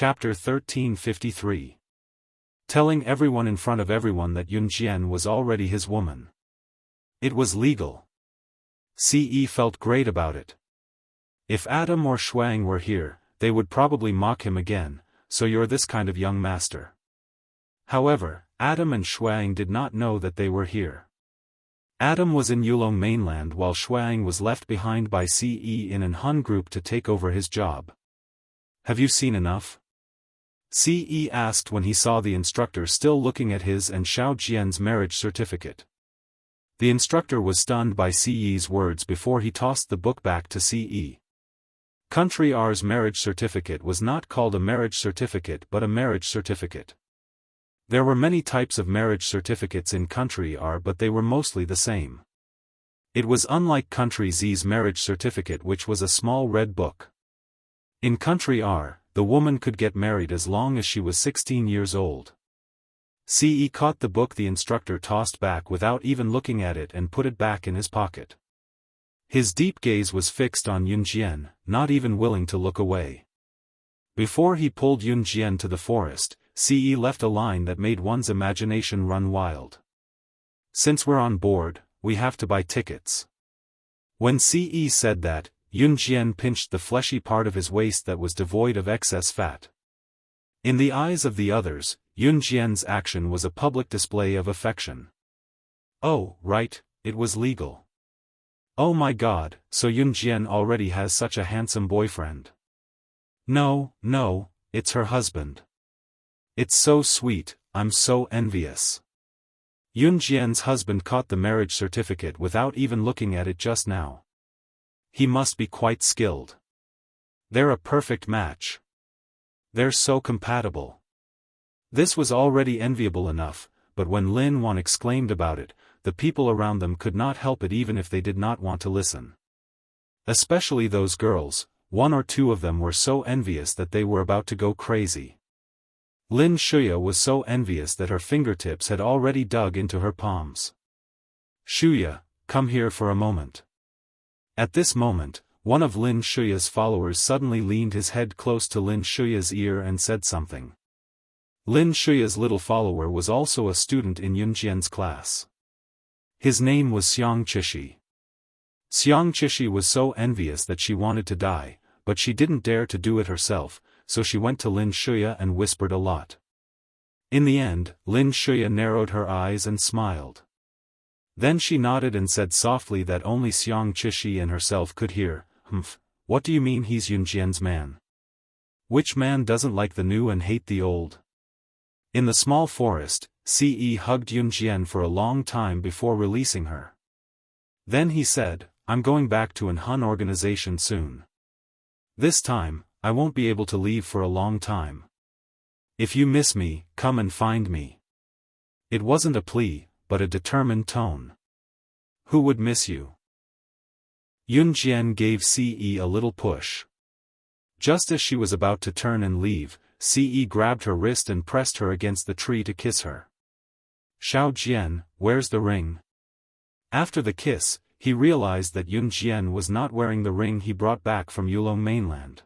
Chapter 1353. Telling everyone in front of everyone that Yunjian was already his woman. It was legal. Ce felt great about it. If Adam or Shuang were here, they would probably mock him again, so you're this kind of young master. However, Adam and Shuang did not know that they were here. Adam was in Yulong mainland while Shuang was left behind by Ce in an Han group to take over his job. Have you seen enough? Ce asked when he saw the instructor still looking at his and Xiao Jian's marriage certificate. The instructor was stunned by Ce's words before he tossed the book back to Ce. Country R's marriage certificate was not called a marriage certificate but a marriage certificate. There were many types of marriage certificates in Country R but they were mostly the same. It was unlike Country Z's marriage certificate which was a small red book. In Country R, the woman could get married as long as she was 16 years old. Ce caught the book the instructor tossed back without even looking at it and put it back in his pocket. His deep gaze was fixed on Yunjian, not even willing to look away. Before he pulled Yunjian to the forest, Ce left a line that made one's imagination run wild. Since we're on board, we have to buy tickets. When Ce said that, Yunjian pinched the fleshy part of his waist that was devoid of excess fat. In the eyes of the others, Yunjian's action was a public display of affection. Oh, right, it was legal. Oh my god, so Yunjian already has such a handsome boyfriend. No, it's her husband. It's so sweet, I'm so envious. Yunjian's husband caught the marriage certificate without even looking at it just now. He must be quite skilled. They're a perfect match. They're so compatible. This was already enviable enough, but when Lin Wan exclaimed about it, the people around them could not help it even if they did not want to listen. Especially those girls, one or two of them were so envious that they were about to go crazy. Lin Shuya was so envious that her fingertips had already dug into her palms. Shuya, come here for a moment. At this moment, one of Lin Shuya's followers suddenly leaned his head close to Lin Shuya's ear and said something. Lin Shuya's little follower was also a student in Yunjian's class. His name was Xiang Qishi. Xiang Qishi was so envious that she wanted to die, but she didn't dare to do it herself, so she went to Lin Shuya and whispered a lot. In the end, Lin Shuya narrowed her eyes and smiled. Then she nodded and said softly that only Xiang Qishi and herself could hear, what do you mean he's Yunjian's man? Which man doesn't like the new and hate the old? In the small forest, Ce hugged Yunjian for a long time before releasing her. Then he said, I'm going back to an Han organization soon. This time, I won't be able to leave for a long time. If you miss me, come and find me. It wasn't a plea, but a determined tone. Who would miss you? Yunjian gave Ce a little push. Just as she was about to turn and leave, Ce grabbed her wrist and pressed her against the tree to kiss her. Xiao Jian, where's the ring? After the kiss, he realized that Yunjian was not wearing the ring he brought back from Yulong mainland.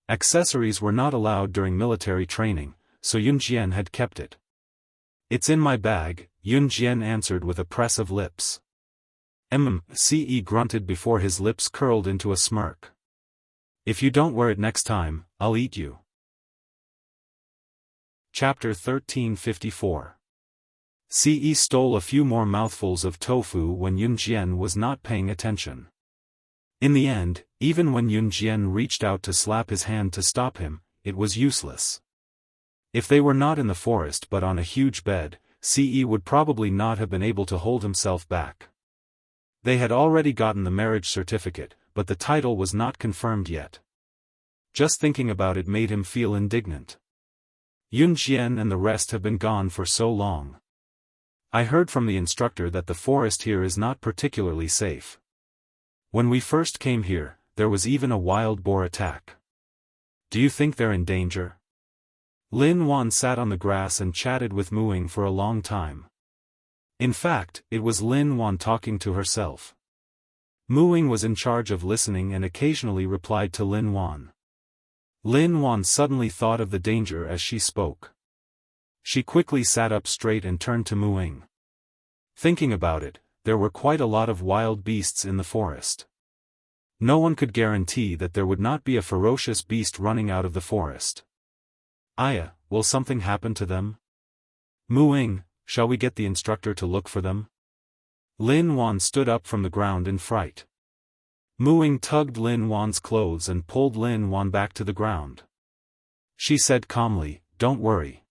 Accessories were not allowed during military training, so Yunjian had kept it. It's in my bag, Yunjian answered with a press of lips. Ce grunted before his lips curled into a smirk. If you don't wear it next time, I'll eat you. Chapter 1354. Ce stole a few more mouthfuls of tofu when Yunjian was not paying attention. In the end, even when Yunjian reached out to slap his hand to stop him, it was useless. If they were not in the forest but on a huge bed, Ce would probably not have been able to hold himself back. They had already gotten the marriage certificate, but the title was not confirmed yet. Just thinking about it made him feel indignant. Yunjian and the rest have been gone for so long. I heard from the instructor that the forest here is not particularly safe. When we first came here, there was even a wild boar attack. Do you think they're in danger? Lin Wan sat on the grass and chatted with Muing for a long time. In fact, it was Lin Wan talking to herself. Muing was in charge of listening and occasionally replied to Lin Wan. Lin Wan suddenly thought of the danger as she spoke. She quickly sat up straight and turned to Mu Ying. Thinking about it, there were quite a lot of wild beasts in the forest. No one could guarantee that there would not be a ferocious beast running out of the forest. Aya, will something happen to them? Mu Ying, shall we get the instructor to look for them? Lin Wan stood up from the ground in fright. Mu Ying tugged Lin Wan's clothes and pulled Lin Wan back to the ground. She said calmly, "Don't worry.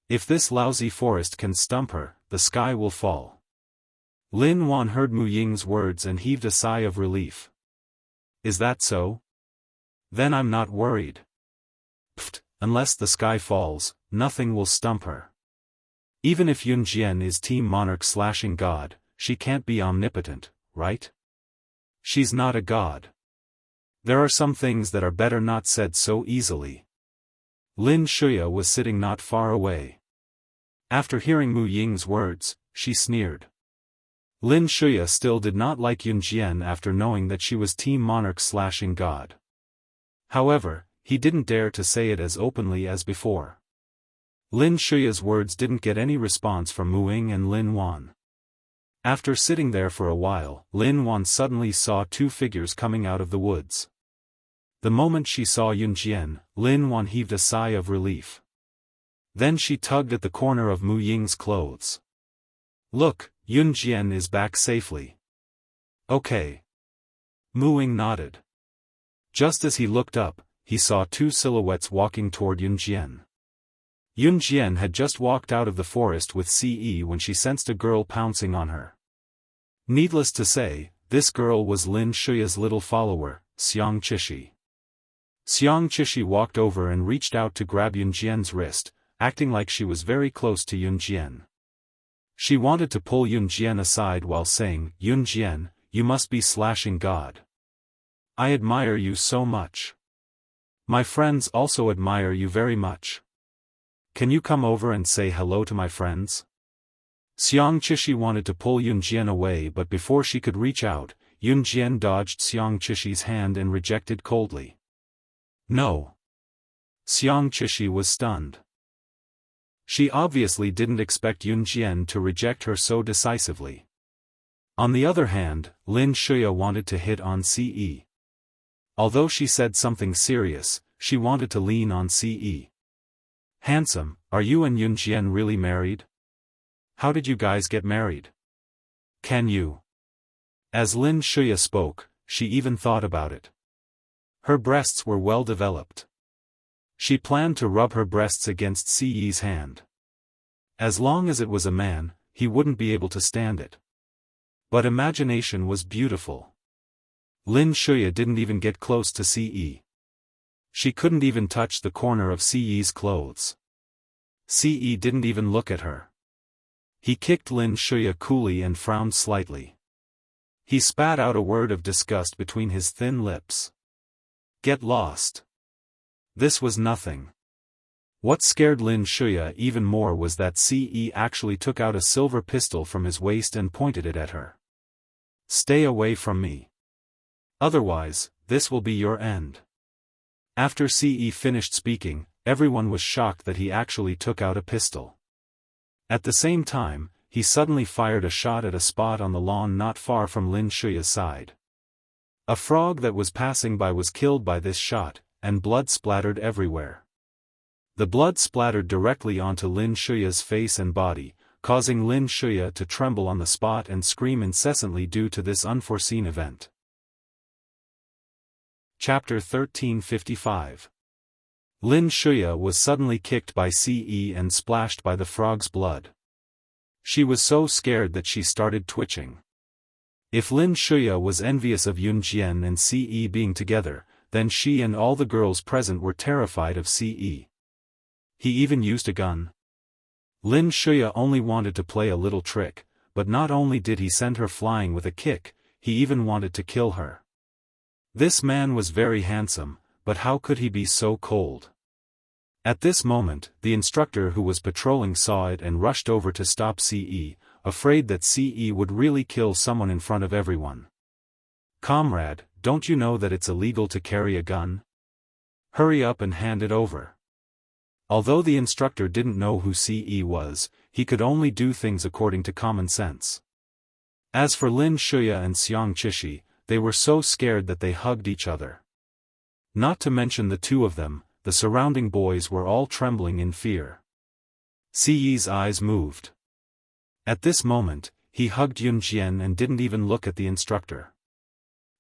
If this lousy forest can stump her, the sky will fall." Lin Wan heard Mu Ying's words and heaved a sigh of relief. "Is that so? Then I'm not worried. Pfft, unless the sky falls, nothing will stump her. Even if Yun Jian is Team Monarch/God, she can't be omnipotent, right? She's not a god. There are some things that are better not said so easily." Lin Shuya was sitting not far away. After hearing Mu Ying's words, she sneered. Lin Shuya still did not like Yun Jian after knowing that she was Team Monarch/God. However, he didn't dare to say it as openly as before. Lin Shuya's words didn't get any response from Mu Ying and Lin Wan. After sitting there for a while, Lin Wan suddenly saw two figures coming out of the woods. The moment she saw Yun Jian, Lin Wan heaved a sigh of relief. Then she tugged at the corner of Mu Ying's clothes. "Look, Yun Jian is back safely." "Okay." Mu Ying nodded. Just as he looked up, he saw two silhouettes walking toward Yun Jian. Yun Jian had just walked out of the forest with Ce when she sensed a girl pouncing on her. Needless to say, this girl was Lin Shuya's little follower, Xiang Qishi. Xiang Qishi walked over and reached out to grab Yun Jian's wrist, acting like she was very close to Yun Jian. She wanted to pull Yun Jian aside while saying, "Yun Jian, you must be /God. I admire you so much. My friends also admire you very much. Can you come over and say hello to my friends?" Xiang Qishi wanted to pull Yun Jian away, but before she could reach out, Yun Jian dodged Xiang Qishi's hand and rejected coldly. "No." Xiang Qishi was stunned. She obviously didn't expect Yun Jian to reject her so decisively. On the other hand, Lin Shuya wanted to hit on Ce. Although she said something serious, she wanted to lean on Ce. "Handsome, are you and Yun Jian really married? How did you guys get married? Can you?" As Lin Shuya spoke, she even thought about it. Her breasts were well developed. She planned to rub her breasts against Ce's hand. As long as it was a man, he wouldn't be able to stand it. But imagination was beautiful. Lin Shuya didn't even get close to Ce. She couldn't even touch the corner of Ce's clothes. Ce didn't even look at her. He kicked Lin Shuya coolly and frowned slightly. He spat out a word of disgust between his thin lips. "Get lost." This was nothing. What scared Lin Shuya even more was that Ce actually took out a silver pistol from his waist and pointed it at her. "Stay away from me. Otherwise, this will be your end." After Ce finished speaking, everyone was shocked that he actually took out a pistol. At the same time, he suddenly fired a shot at a spot on the lawn not far from Lin Shuya's side. A frog that was passing by was killed by this shot, and blood splattered everywhere. The blood splattered directly onto Lin Shuya's face and body, causing Lin Shuya to tremble on the spot and scream incessantly due to this unforeseen event. Chapter 1355. Lin Shuya was suddenly kicked by Ce and splashed by the frog's blood. She was so scared that she started twitching. If Lin Shuya was envious of Yun Jian and Ce being together, then she and all the girls present were terrified of Ce. He even used a gun. Lin Shuya only wanted to play a little trick, but not only did he send her flying with a kick, he even wanted to kill her. This man was very handsome, but how could he be so cold? At this moment, the instructor who was patrolling saw it and rushed over to stop Ce, afraid that Ce would really kill someone in front of everyone. "Comrade, don't you know that it's illegal to carry a gun?" Hurry up and hand it over. Although the instructor didn't know who CE was, he could only do things according to common sense. As for Lin Shuya and Xiang Qishi, they were so scared that they hugged each other. Not to mention the two of them, the surrounding boys were all trembling in fear. CE's eyes moved. At this moment, he hugged Yun Jian and didn't even look at the instructor.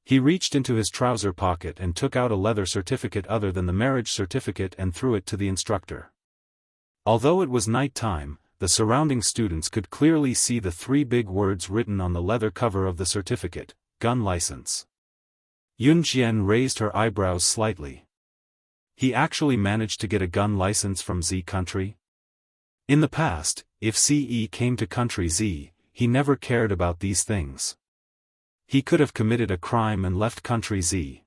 He reached into his trouser pocket and took out a leather certificate other than the marriage certificate and threw it to the instructor. Although it was night time, the surrounding students could clearly see the three big words written on the leather cover of the certificate: gun license. Yun Jian raised her eyebrows slightly. He actually managed to get a gun license from Z country? In the past, if CE came to country Z, he never cared about these things. He could have committed a crime and left country Z.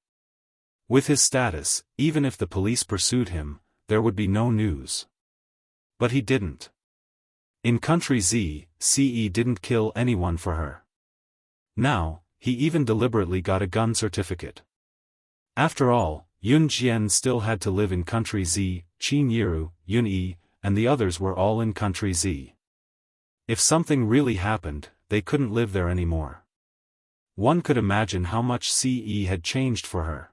With his status, even if the police pursued him, there would be no news. But he didn't. In country Z, CE didn't kill anyone for her. Now, he even deliberately got a gun certificate. After all, Yun Jian still had to live in country Z, Qin Yiru, Yun Yi, and the others were all in country Z. If something really happened, they couldn't live there anymore. One could imagine how much CE had changed for her.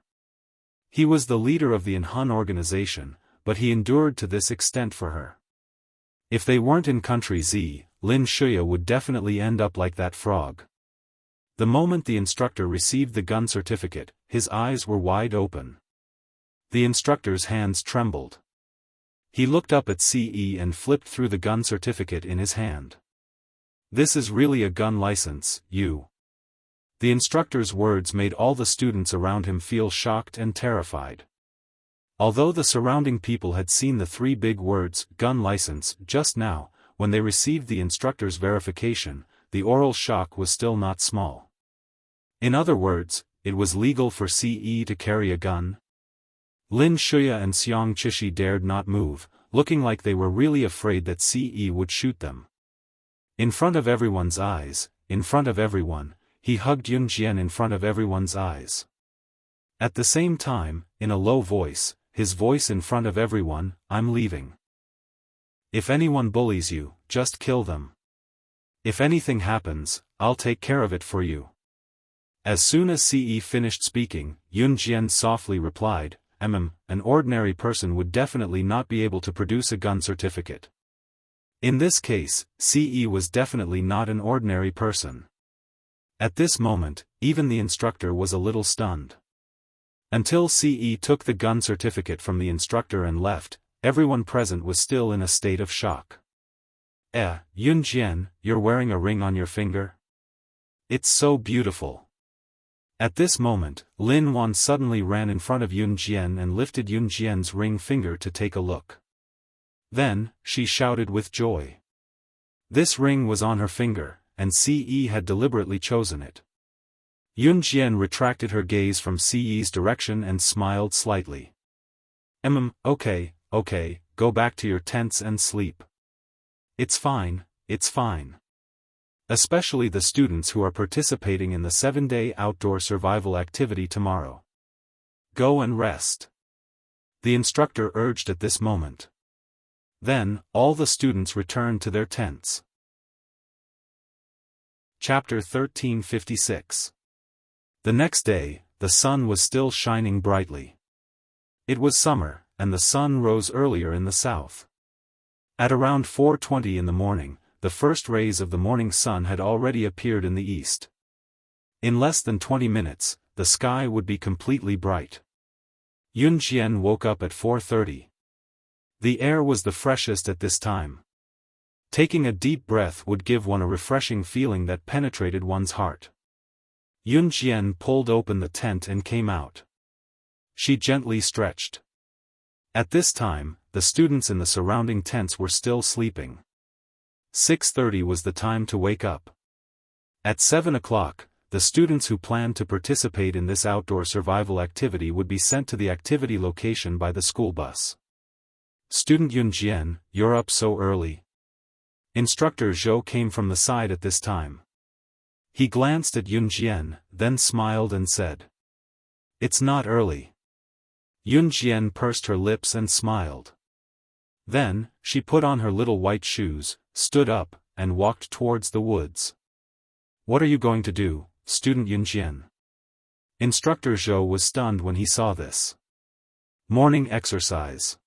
He was the leader of the Inhun organization, but he endured to this extent for her. If they weren't in country Z, Lin Shuya would definitely end up like that frog. The moment the instructor received the gun certificate, his eyes were wide open. The instructor's hands trembled. He looked up at CE and flipped through the gun certificate in his hand. "This is really a gun license, you." The instructor's words made all the students around him feel shocked and terrified. Although the surrounding people had seen the three big words, gun license, just now, when they received the instructor's verification, the oral shock was still not small. In other words, it was legal for CE to carry a gun? Lin Shuya and Xiang Qishi dared not move, looking like they were really afraid that CE would shoot them. In front of everyone's eyes, in front of everyone, he hugged Yun Jian in front of everyone's eyes. At the same time, in a low voice, his voice in front of everyone, "I'm leaving. If anyone bullies you, just kill them. If anything happens, I'll take care of it for you." As soon as CE finished speaking, Yun Jian softly replied, an ordinary person would definitely not be able to produce a gun certificate." In this case, CE was definitely not an ordinary person. At this moment, even the instructor was a little stunned. Until CE took the gun certificate from the instructor and left, everyone present was still in a state of shock. Yun Jian, you're wearing a ring on your finger? It's so beautiful." At this moment, Lin Wan suddenly ran in front of Yun Jian and lifted Yun Jian's ring finger to take a look. Then, she shouted with joy. This ring was on her finger, and CE had deliberately chosen it. Yun Jian retracted her gaze from CE's direction and smiled slightly. Okay, go back to your tents and sleep. It's fine. Especially the students who are participating in the 7-day outdoor survival activity tomorrow. Go and rest. The instructor urged at this moment. Then, all the students returned to their tents. Chapter 1356. The next day, the sun was still shining brightly. It was summer, and the sun rose earlier in the south. At around 4:20 in the morning, the first rays of the morning sun had already appeared in the east. In less than 20 minutes, the sky would be completely bright. Yun Jian woke up at 4:30. The air was the freshest at this time. Taking a deep breath would give one a refreshing feeling that penetrated one's heart. Yun Jian pulled open the tent and came out. She gently stretched. At this time, the students in the surrounding tents were still sleeping. 6:30 was the time to wake up. At 7 o'clock, the students who planned to participate in this outdoor survival activity would be sent to the activity location by the school bus. "Student Yun Jian, you're up so early." Instructor Zhou came from the side at this time. He glanced at Yun Jian, then smiled and said, "It's not early. Yun Jian pursed her lips and smiled. Then, she put on her little white shoes, stood up, and walked towards the woods. "What are you going to do, student Yun Jian?" Instructor Zhou was stunned when he saw this. "Morning exercise,"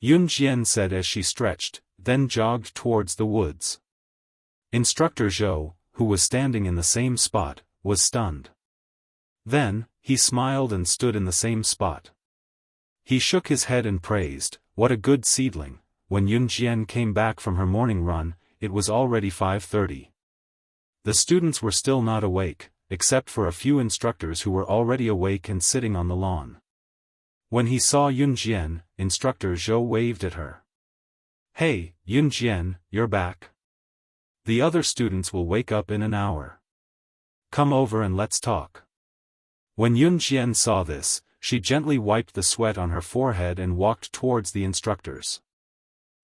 Yun Jian said as she stretched, then jogged towards the woods. Instructor Zhou, who was standing in the same spot, was stunned. Then, he smiled and stood in the same spot. He shook his head and praised, "What a good seedling." When Yun Jian came back from her morning run, it was already 5:30. The students were still not awake, except for a few instructors who were already awake and sitting on the lawn. When he saw Yun Jian, Instructor Zhou waved at her. "Hey, Yun Jian, you're back. The other students will wake up in an hour. Come over and let's talk." When Yun Jian saw this, she gently wiped the sweat on her forehead and walked towards the instructors.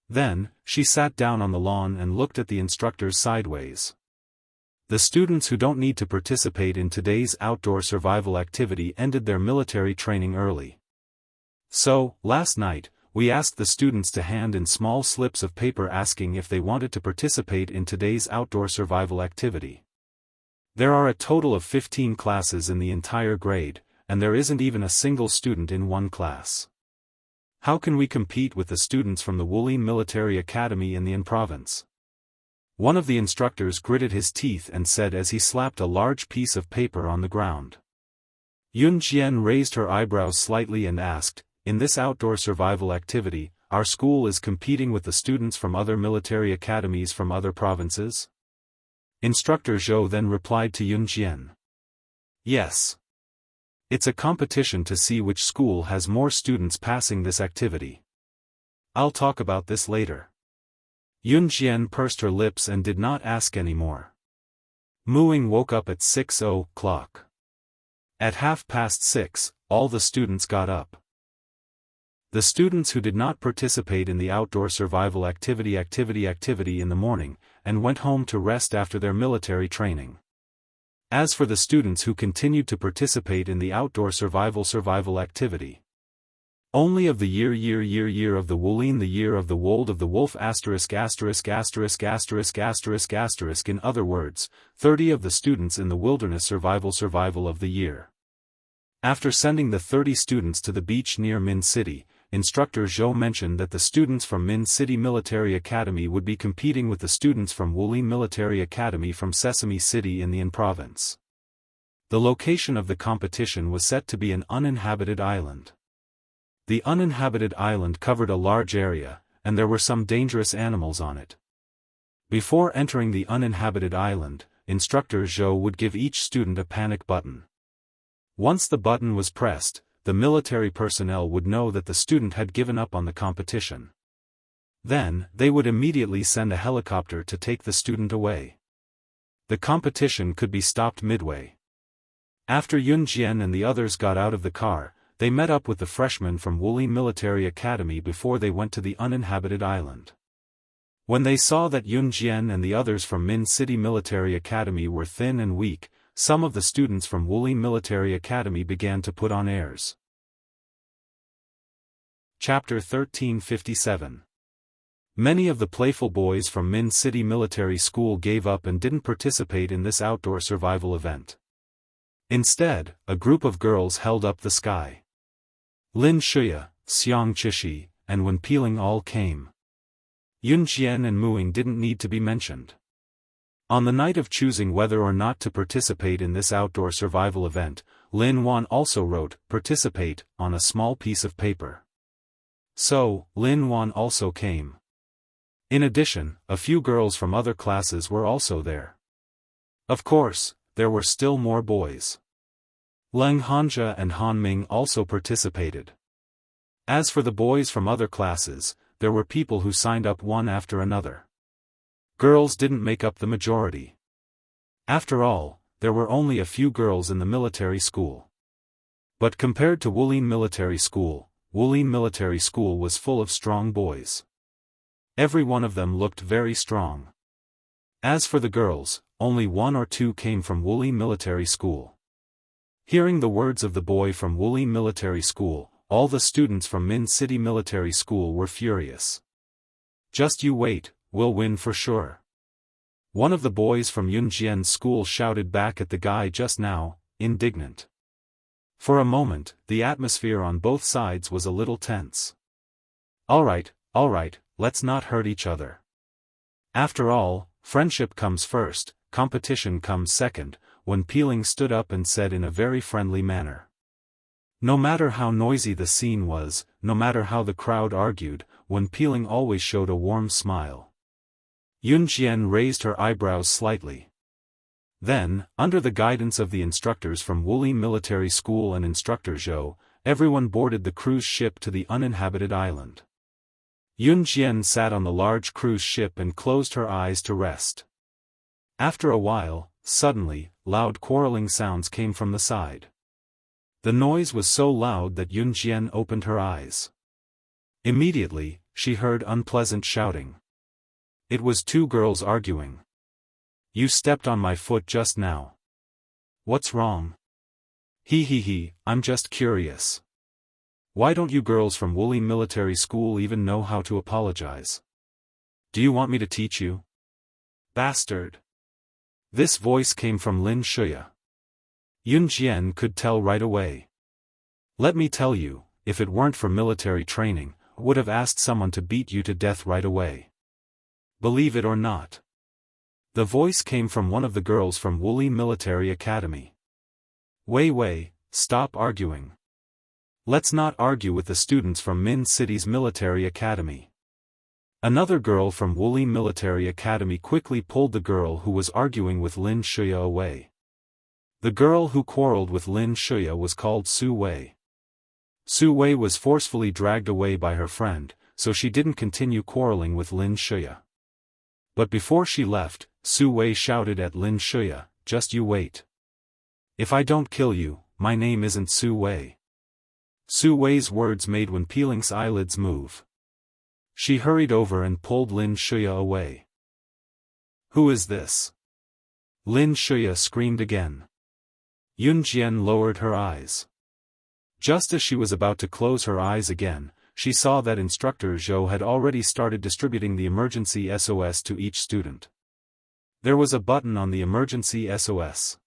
Then, she sat down on the lawn and looked at the instructors sideways. The students who don't need to participate in today's outdoor survival activity ended their military training early. So, last night, we asked the students to hand in small slips of paper asking if they wanted to participate in today's outdoor survival activity. There are a total of 15 classes in the entire grade, and there isn't even a single student in one class. How can we compete with the students from the Wulin Military Academy in the An province? One of the instructors gritted his teeth and said as he slapped a large piece of paper on the ground. Yun Jian raised her eyebrows slightly and asked, "In this outdoor survival activity, our school is competing with the students from other military academies from other provinces?" Instructor Zhou then replied to Yun Jian. "Yes. It's a competition to see which school has more students passing this activity. I'll talk about this later." Yun Jian pursed her lips and did not ask any more. Muing woke up at 6:00. At 6:30, all the students got up. The students who did not participate in the outdoor survival activity in the morning, and went home to rest after their military training. As for the students who continued to participate in the outdoor survival activity, only of the year of the Wulin, the year of the Wold of the Wolf **************, in other words, 30 of the students in the wilderness survival of the year. After sending the 30 students to the beach near Min City, Instructor Zhou mentioned that the students from Min City Military Academy would be competing with the students from Wulin Military Academy from Sesame City in the An province. The location of the competition was set to be an uninhabited island. The uninhabited island covered a large area, and there were some dangerous animals on it. Before entering the uninhabited island, Instructor Zhou would give each student a panic button. Once the button was pressed, the military personnel would know that the student had given up on the competition. Then, they would immediately send a helicopter to take the student away. The competition could be stopped midway. After Yun Jian and the others got out of the car, they met up with the freshmen from Wulin Military Academy before they went to the uninhabited island. When they saw that Yun Jian and the others from Min City Military Academy were thin and weak, some of the students from Wulin Military Academy began to put on airs. Chapter 1357. Many of the playful boys from Min City Military School gave up and didn't participate in this outdoor survival event. Instead, a group of girls held up the sky. Lin Shuya, Xiang Chishi, and Wen Peeling all came. Yun Jian and Muing didn't need to be mentioned. On the night of choosing whether or not to participate in this outdoor survival event, Lin Wan also wrote, "Participate," on a small piece of paper. So, Lin Wan also came. In addition, a few girls from other classes were also there. Of course, there were still more boys. Leng Hanja and Han Ming also participated. As for the boys from other classes, there were people who signed up one after another. Girls didn't make up the majority. After all, there were only a few girls in the military school. But compared to Wulin Military School, Wulin Military School was full of strong boys. Every one of them looked very strong. As for the girls, only one or two came from Wulin Military School. Hearing the words of the boy from Wulin Military School, all the students from Min City Military School were furious. "Just you wait, we'll win for sure." One of the boys from Yunjian's school shouted back at the guy just now, indignant. For a moment, the atmosphere on both sides was a little tense. All right, let's not hurt each other. After all, friendship comes first, competition comes second, Wen Peeling stood up and said in a very friendly manner. No matter how noisy the scene was, no matter how the crowd argued, Wen Peeling always showed a warm smile. Yunjian raised her eyebrows slightly. Then, under the guidance of the instructors from Wuxia Military School and Instructor Zhou, everyone boarded the cruise ship to the uninhabited island. Yunjian sat on the large cruise ship and closed her eyes to rest. After a while, suddenly, loud quarreling sounds came from the side. The noise was so loud that Yunjian opened her eyes. Immediately, she heard unpleasant shouting. It was two girls arguing. "You stepped on my foot just now. What's wrong?" He, I'm just curious. Why don't you girls from Wuxia Military School even know how to apologize? Do you want me to teach you? Bastard. This voice came from Lin Shuya. Yunjian could tell right away. Let me tell you, if it weren't for military training, I would have asked someone to beat you to death right away. Believe it or not. The voice came from one of the girls from Wuxia Military Academy. Wei, stop arguing. Let's not argue with the students from Min City's Military Academy. Another girl from Wuxia Military Academy quickly pulled the girl who was arguing with Lin Shuya away. The girl who quarreled with Lin Shuya was called Su Wei. Su Wei was forcefully dragged away by her friend, so she didn't continue quarreling with Lin Shuya. But before she left, Su Wei shouted at Lin Shuya, "Just you wait. If I don't kill you, my name isn't Su Wei." Su Wei's words made Wen Peeling's eyelids move. She hurried over and pulled Lin Shuya away. "Who is this?" Lin Shuya screamed again. Yunjian lowered her eyes. Just as she was about to close her eyes again, she saw that Instructor Zhou had already started distributing the emergency SOS to each student. There was a button on the emergency SOS.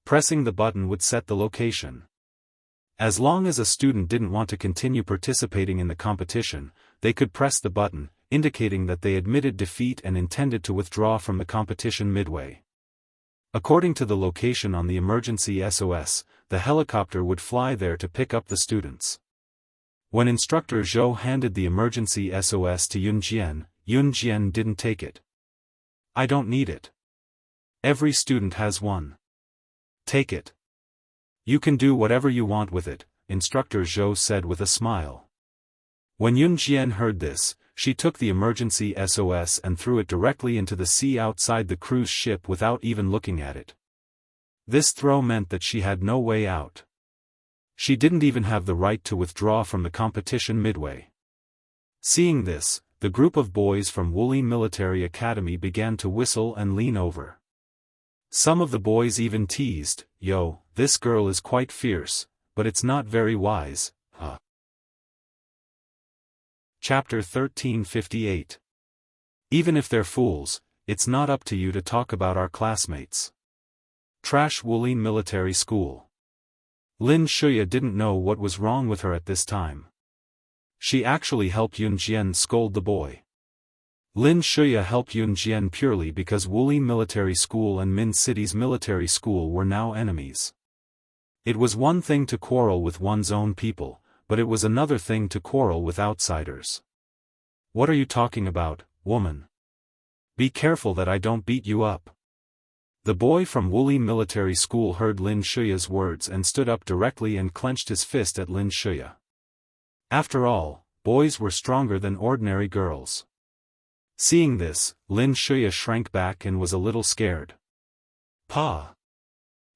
Pressing the button would set the location. As long as a student didn't want to continue participating in the competition, they could press the button, indicating that they admitted defeat and intended to withdraw from the competition midway. According to the location on the emergency SOS, the helicopter would fly there to pick up the students. When Instructor Zhou handed the emergency SOS to Yunjian, Yunjian didn't take it. "I don't need it. Every student has one. Take it. You can do whatever you want with it," Instructor Zhou said with a smile. When Yunjian heard this, she took the emergency SOS and threw it directly into the sea outside the cruise ship without even looking at it. This throw meant that she had no way out. She didn't even have the right to withdraw from the competition midway. Seeing this, the group of boys from Wuxia Military Academy began to whistle and lean over. Some of the boys even teased, "Yo, this girl is quite fierce, but it's not very wise, huh?" Chapter 1358. Even if they're fools, it's not up to you to talk about our classmates. Trash Wuxia Military School. Lin Shuya didn't know what was wrong with her at this time. She actually helped Yunjian scold the boy. Lin Shuya helped Yunjian purely because Wuxia Military School and Min City's Military School were now enemies. It was one thing to quarrel with one's own people, but it was another thing to quarrel with outsiders. "What are you talking about, woman? Be careful that I don't beat you up." The boy from Wuxia Military School heard Lin Shuya's words and stood up directly and clenched his fist at Lin Shuya. After all, boys were stronger than ordinary girls. Seeing this, Lin Shuya shrank back and was a little scared. "Pa!"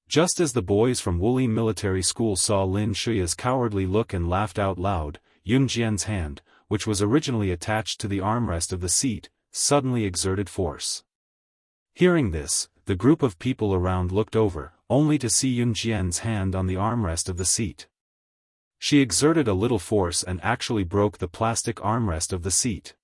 Just as the boys from Wuxia Military School saw Lin Shuya's cowardly look and laughed out loud, Yunjian's hand, which was originally attached to the armrest of the seat, suddenly exerted force. Hearing this, the group of people around looked over, only to see Yunjian's hand on the armrest of the seat. She exerted a little force and actually broke the plastic armrest of the seat.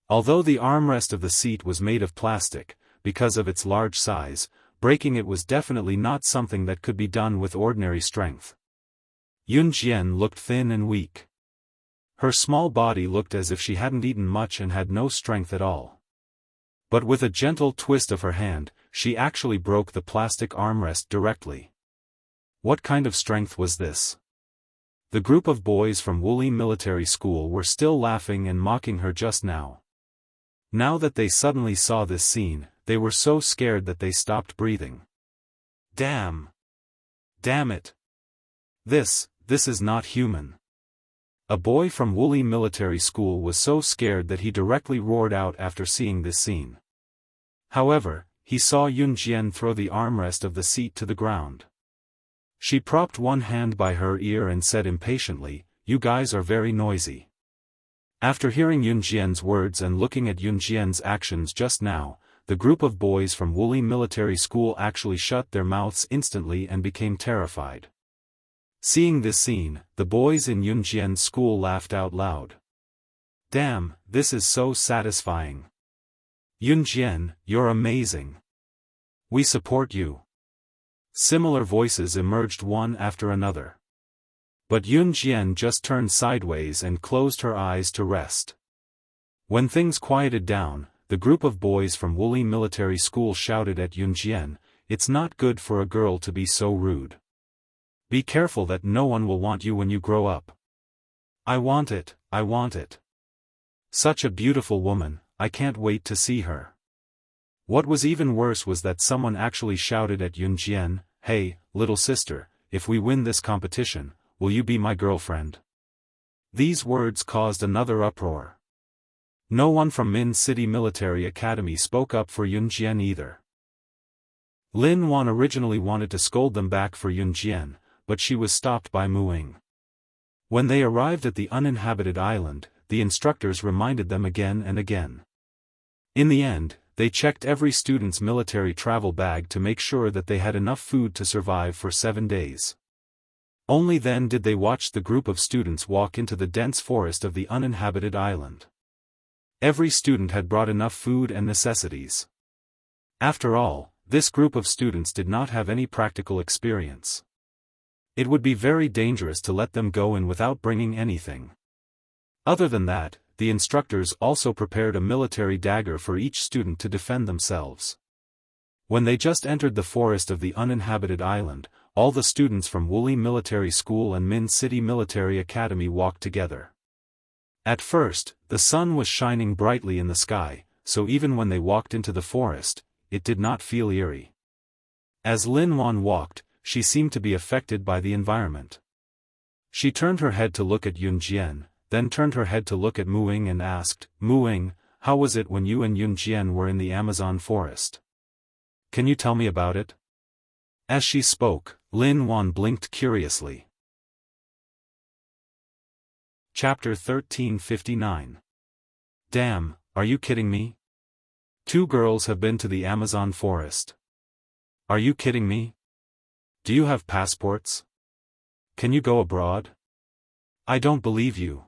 Although the armrest of the seat was made of plastic, because of its large size, breaking it was definitely not something that could be done with ordinary strength. Yun Jian looked thin and weak. Her small body looked as if she hadn't eaten much and had no strength at all. But with a gentle twist of her hand, she actually broke the plastic armrest directly. What kind of strength was this? The group of boys from Wuxia Military School were still laughing and mocking her just now. Now that they suddenly saw this scene, they were so scared that they stopped breathing. Damn! Damn it! This is not human. A boy from Wuxia Military School was so scared that he directly roared out after seeing this scene. However, he saw Yun Jian throw the armrest of the seat to the ground. She propped one hand by her ear and said impatiently, "You guys are very noisy." After hearing Yun Jian's words and looking at Yun Jian's actions just now, the group of boys from Wuxia Military School actually shut their mouths instantly and became terrified. Seeing this scene, the boys in Yun Jian's school laughed out loud. Damn, this is so satisfying. Yun Jian, you're amazing. We support you. Similar voices emerged one after another. But Yun Jian just turned sideways and closed her eyes to rest. When things quieted down, the group of boys from Wuxia Military School shouted at Yun Jian, "It's not good for a girl to be so rude. Be careful that no one will want you when you grow up." I want it, I want it. Such a beautiful woman, I can't wait to see her. What was even worse was that someone actually shouted at Yun Jian, "Hey, little sister, if we win this competition, will you be my girlfriend?" These words caused another uproar. No one from Min City Military Academy spoke up for Yun Jian either. Lin Wan originally wanted to scold them back for Yun Jian, but she was stopped by Mu Ying. When they arrived at the uninhabited island, the instructors reminded them again and again. In the end, they checked every student's military travel bag to make sure that they had enough food to survive for 7 days. Only then did they watch the group of students walk into the dense forest of the uninhabited island. Every student had brought enough food and necessities. After all, this group of students did not have any practical experience. It would be very dangerous to let them go in without bringing anything. Other than that, the instructors also prepared a military dagger for each student to defend themselves. When they just entered the forest of the uninhabited island, all the students from Wuxia Military School and Min City Military Academy walked together. At first, the sun was shining brightly in the sky, so even when they walked into the forest, it did not feel eerie. As Lin Wan walked, she seemed to be affected by the environment. She turned her head to look at Yun Jian, then turned her head to look at Mu Ying and asked, "Mu Ying, how was it when you and Yun Jian were in the Amazon forest? Can you tell me about it?" As she spoke, Lin Wan blinked curiously. Chapter 1359. Damn, are you kidding me? 2 girls have been to the Amazon forest. Are you kidding me? Do you have passports? Can you go abroad? I don't believe you.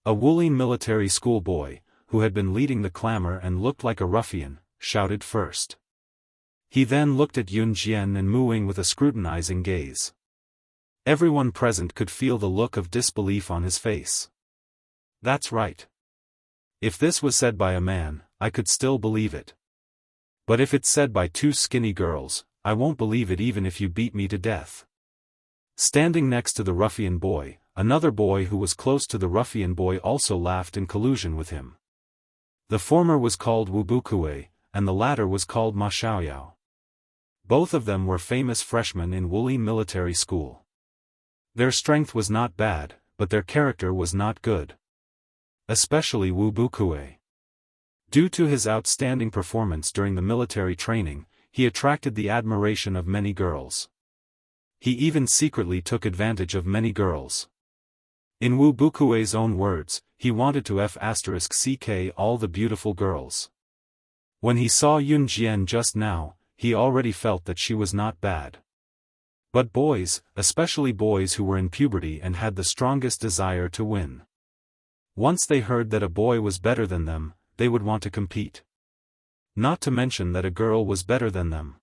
A Wuxia Military School boy, who had been leading the clamor and looked like a ruffian, shouted first. He then looked at Yun Jian and Mu Ying with a scrutinizing gaze. Everyone present could feel the look of disbelief on his face. That's right. If this was said by a man, I could still believe it. But if it's said by 2 skinny girls, I won't believe it even if you beat me to death. Standing next to the ruffian boy, another boy who was close to the ruffian boy also laughed in collusion with him. The former was called Wu Bukue, and the latter was called Ma Xiaoyao. Both of them were famous freshmen in Wuxia Military School. Their strength was not bad, but their character was not good. Especially Wu Bukue. Due to his outstanding performance during the military training, he attracted the admiration of many girls. He even secretly took advantage of many girls. In Wu Bukue's own words, he wanted to f*ck all the beautiful girls. When he saw Yun Jian just now, he already felt that she was not bad. But boys, especially boys who were in puberty and had the strongest desire to win. Once they heard that a boy was better than them, they would want to compete. Not to mention that a girl was better than them.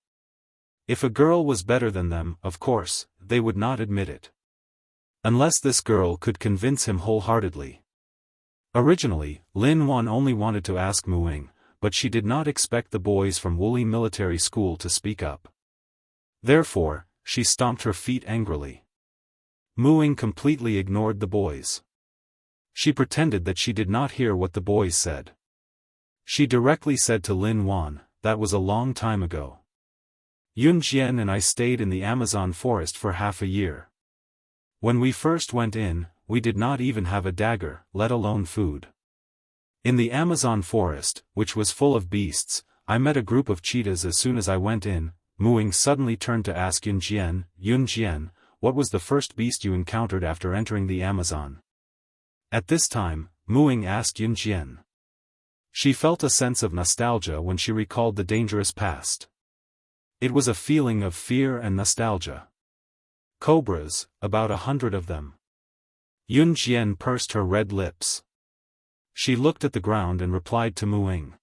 If a girl was better than them, of course, they would not admit it. Unless this girl could convince him wholeheartedly. Originally, Lin Wan only wanted to ask Muing, but she did not expect the boys from Wuxia military school to speak up. Therefore, she stomped her feet angrily. Muing completely ignored the boys. She pretended that she did not hear what the boys said. She directly said to Lin Wan, "That was a long time ago. Yun Jian and I stayed in the Amazon forest for half a year. When we first went in, we did not even have a dagger, let alone food. In the Amazon forest, which was full of beasts, I met a group of cheetahs as soon as I went in." Muing suddenly turned to ask Yun Jian, what was the first beast you encountered after entering the Amazon? At this time, Muing asked Yun Jian. She felt a sense of nostalgia when she recalled the dangerous past. It was a feeling of fear and nostalgia. Cobras, about 100 of them. Yun Jian pursed her red lips. She looked at the ground and replied to Muing.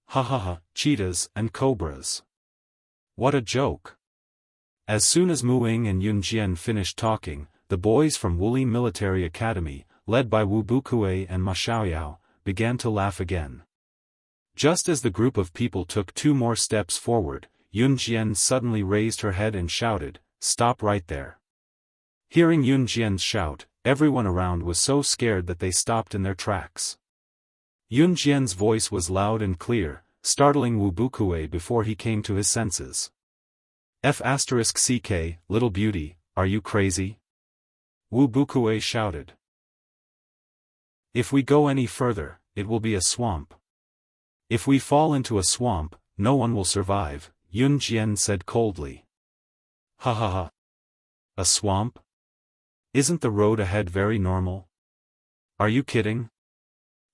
"Ha ha ha, cheetahs and cobras. What a joke." As soon as Muing and Yun Jian finished talking, the boys from Wuxia Military Academy, led by Wu Bukue and Ma Xiaoyao, began to laugh again. Just as the group of people took 2 more steps forward, Yun Jian suddenly raised her head and shouted, "Stop right there." Hearing Yun Jian's shout, everyone around was so scared that they stopped in their tracks. Yun Jian's voice was loud and clear, startling Wu Bukue before he came to his senses. F***ck, little beauty, are you crazy? Wu Bukue shouted. "If we go any further, it will be a swamp. If we fall into a swamp, no one will survive," Yun Jian said coldly. "Ha ha ha. A swamp? Isn't the road ahead very normal? Are you kidding?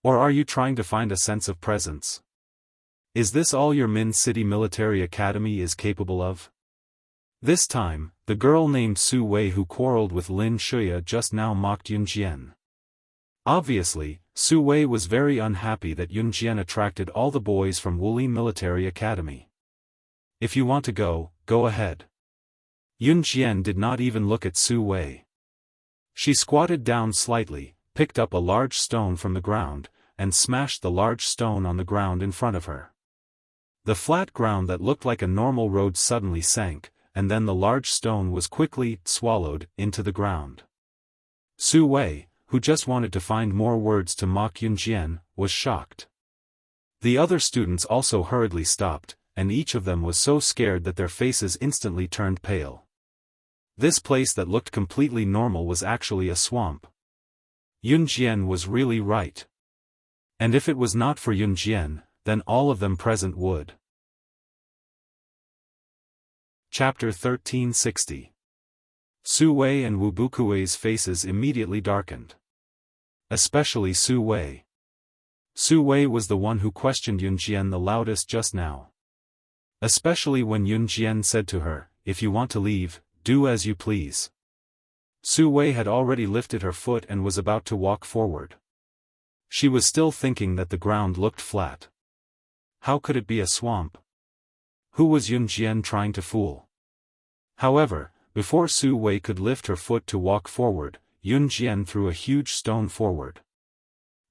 Or are you trying to find a sense of presence? Is this all your Min City Military Academy is capable of?" This time, the girl named Su Wei who quarreled with Lin Shuya just now mocked Yun Jian. Obviously, Su Wei was very unhappy that Yun Jian attracted all the boys from Wuxia Military Academy. "If you want to go, go ahead." Yun Jian did not even look at Su Wei. She squatted down slightly, picked up a large stone from the ground, and smashed the large stone on the ground in front of her. The flat ground that looked like a normal road suddenly sank, and then the large stone was quickly swallowed into the ground. Su Wei, who just wanted to find more words to mock Yun Jian, was shocked. The other students also hurriedly stopped, and each of them was so scared that their faces instantly turned pale. This place that looked completely normal was actually a swamp. Yun Jian was really right. And if it was not for Yun Jian, then all of them present would. Chapter 1360. Su Wei and Wu Bukue's faces immediately darkened. Especially Su Wei. Su Wei was the one who questioned Yun Jian the loudest just now. Especially when Yun Jian said to her, "If you want to leave, do as you please." Su Wei had already lifted her foot and was about to walk forward. She was still thinking that the ground looked flat. How could it be a swamp? Who was Yun Jian trying to fool? However, before Su Wei could lift her foot to walk forward, Yun Jian threw a huge stone forward.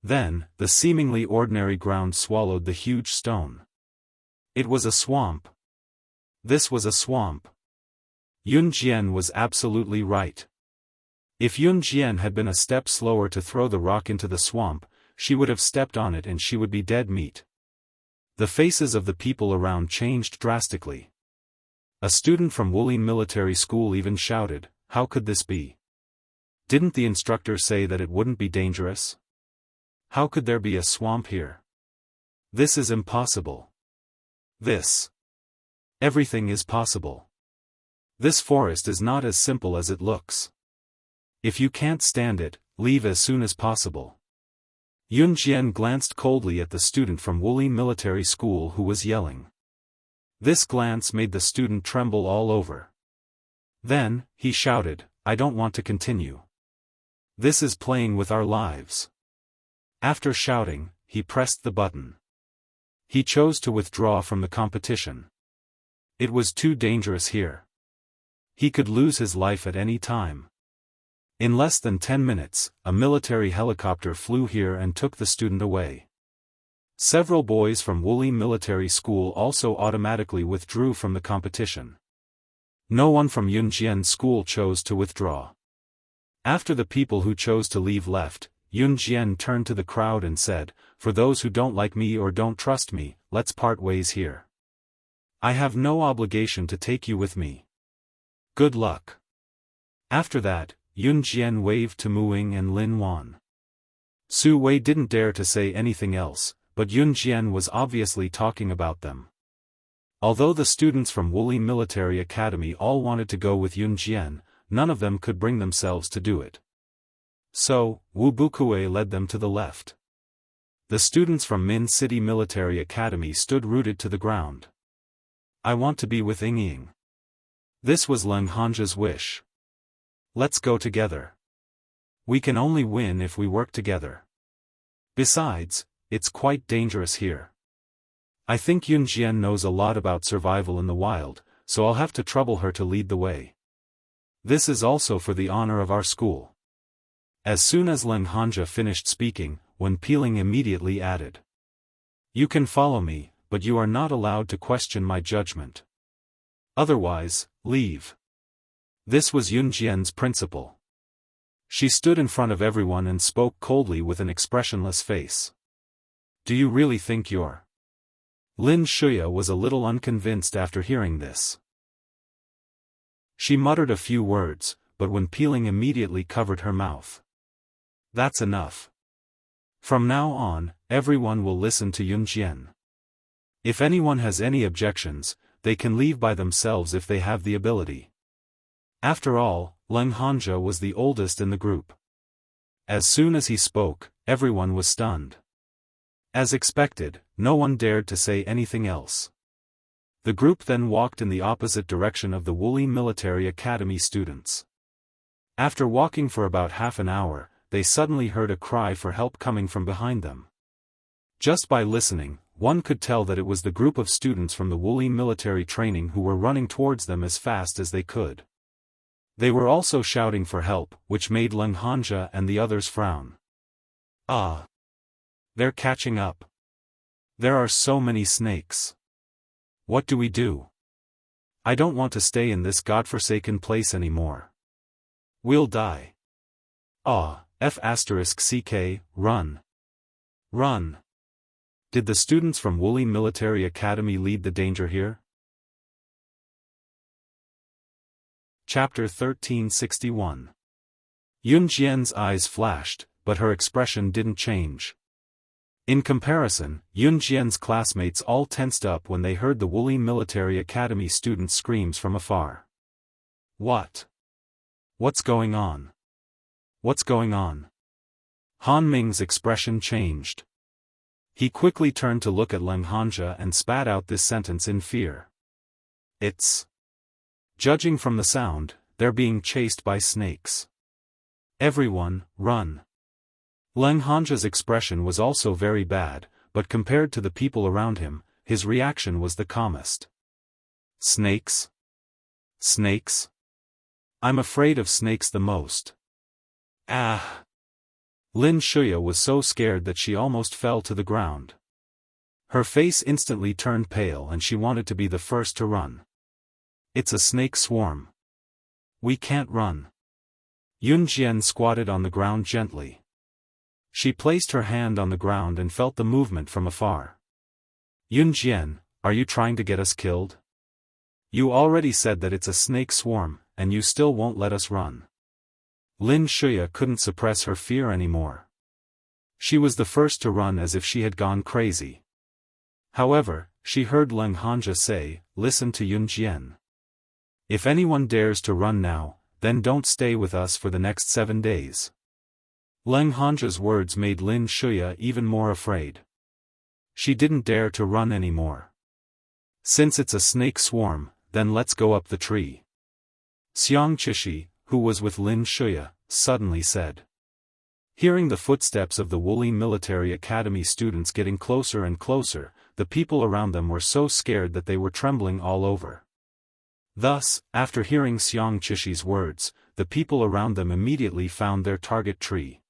Then, the seemingly ordinary ground swallowed the huge stone. It was a swamp. This was a swamp. Yun Jian was absolutely right. If Yun Jian had been a step slower to throw the rock into the swamp, she would have stepped on it and she would be dead meat. The faces of the people around changed drastically. A student from Wuxia Military School even shouted, "How could this be? Didn't the instructor say that it wouldn't be dangerous? How could there be a swamp here? This is impossible. Everything is possible. This forest is not as simple as it looks. If you can't stand it, leave as soon as possible." Yun Jian glanced coldly at the student from Wuxia Military School who was yelling. This glance made the student tremble all over. Then, he shouted, "I don't want to continue. This is playing with our lives." After shouting, he pressed the button. He chose to withdraw from the competition. It was too dangerous here. He could lose his life at any time. In less than 10 minutes, a military helicopter flew here and took the student away. Several boys from Wuxia Military School also automatically withdrew from the competition. No one from Yunjian School chose to withdraw. After the people who chose to leave left, Yunjian turned to the crowd and said, "For those who don't like me or don't trust me, let's part ways here. I have no obligation to take you with me. Good luck." After that, Yunjian waved to Muing and Lin Wan. Su Wei didn't dare to say anything else, but Yunjian was obviously talking about them. Although the students from Wuxia Military Academy all wanted to go with Yunjian, none of them could bring themselves to do it. So, Wu Bukue led them to the left. The students from Min City Military Academy stood rooted to the ground. "I want to be with Ying." This was Leng Hanja's wish. "Let's go together. We can only win if we work together. Besides, it's quite dangerous here. I think Yunjian knows a lot about survival in the wild, so I'll have to trouble her to lead the way. This is also for the honor of our school." As soon as Leng Hanja finished speaking, Wen Peeling immediately added, "You can follow me, but you are not allowed to question my judgment. Otherwise, leave." This was Yunjian's principle. She stood in front of everyone and spoke coldly with an expressionless face. "Do you really think you're—" Lin Shuya was a little unconvinced after hearing this. She muttered a few words, but Wen Peeling immediately covered her mouth. "That's enough. From now on, everyone will listen to Yunjian. If anyone has any objections, they can leave by themselves if they have the ability." After all, Leng Hanja was the oldest in the group. As soon as he spoke, everyone was stunned. As expected, no one dared to say anything else. The group then walked in the opposite direction of the Wuxia Military Academy students. After walking for about half an hour, they suddenly heard a cry for help coming from behind them. Just by listening, one could tell that it was the group of students from the Wuxia military training who were running towards them as fast as they could. They were also shouting for help, which made Leng Hanja and the others frown. "Ah! They're catching up. There are so many snakes. What do we do? I don't want to stay in this godforsaken place anymore. We'll die. Ah, F***CK, run. Run." Did the students from Wuxia Military Academy lead the danger here? Chapter 1361. Yunjian's eyes flashed, but her expression didn't change. In comparison, Yunjian's classmates all tensed up when they heard the Wuxia Military Academy students' screams from afar. "What? What's going on? What's going on?" Han Ming's expression changed. He quickly turned to look at Leng Hanja and spat out this sentence in fear. "It's... Judging from the sound, they're being chased by snakes. Everyone, run." Leng Hanja's expression was also very bad, but compared to the people around him, his reaction was the calmest. "Snakes? Snakes? I'm afraid of snakes the most. Ah!" Lin Shuya was so scared that she almost fell to the ground. Her face instantly turned pale and she wanted to be the first to run. "It's a snake swarm. We can't run." Yunjian squatted on the ground gently. She placed her hand on the ground and felt the movement from afar. "Yunjian, are you trying to get us killed? You already said that it's a snake swarm, and you still won't let us run." Lin Shuya couldn't suppress her fear anymore. She was the first to run as if she had gone crazy. However, she heard Leng Hanja say, "Listen to Yunjian. If anyone dares to run now, then don't stay with us for the next 7 days." Leng Hanja's words made Lin Shuya even more afraid. She didn't dare to run anymore. "Since it's a snake swarm, then let's go up the tree." Xiang Qishi, who was with Lin Shuya, suddenly said. Hearing the footsteps of the Wuxia Military Academy students getting closer and closer, the people around them were so scared that they were trembling all over. Thus, after hearing Xiang Qishi's words, the people around them immediately found their target tree.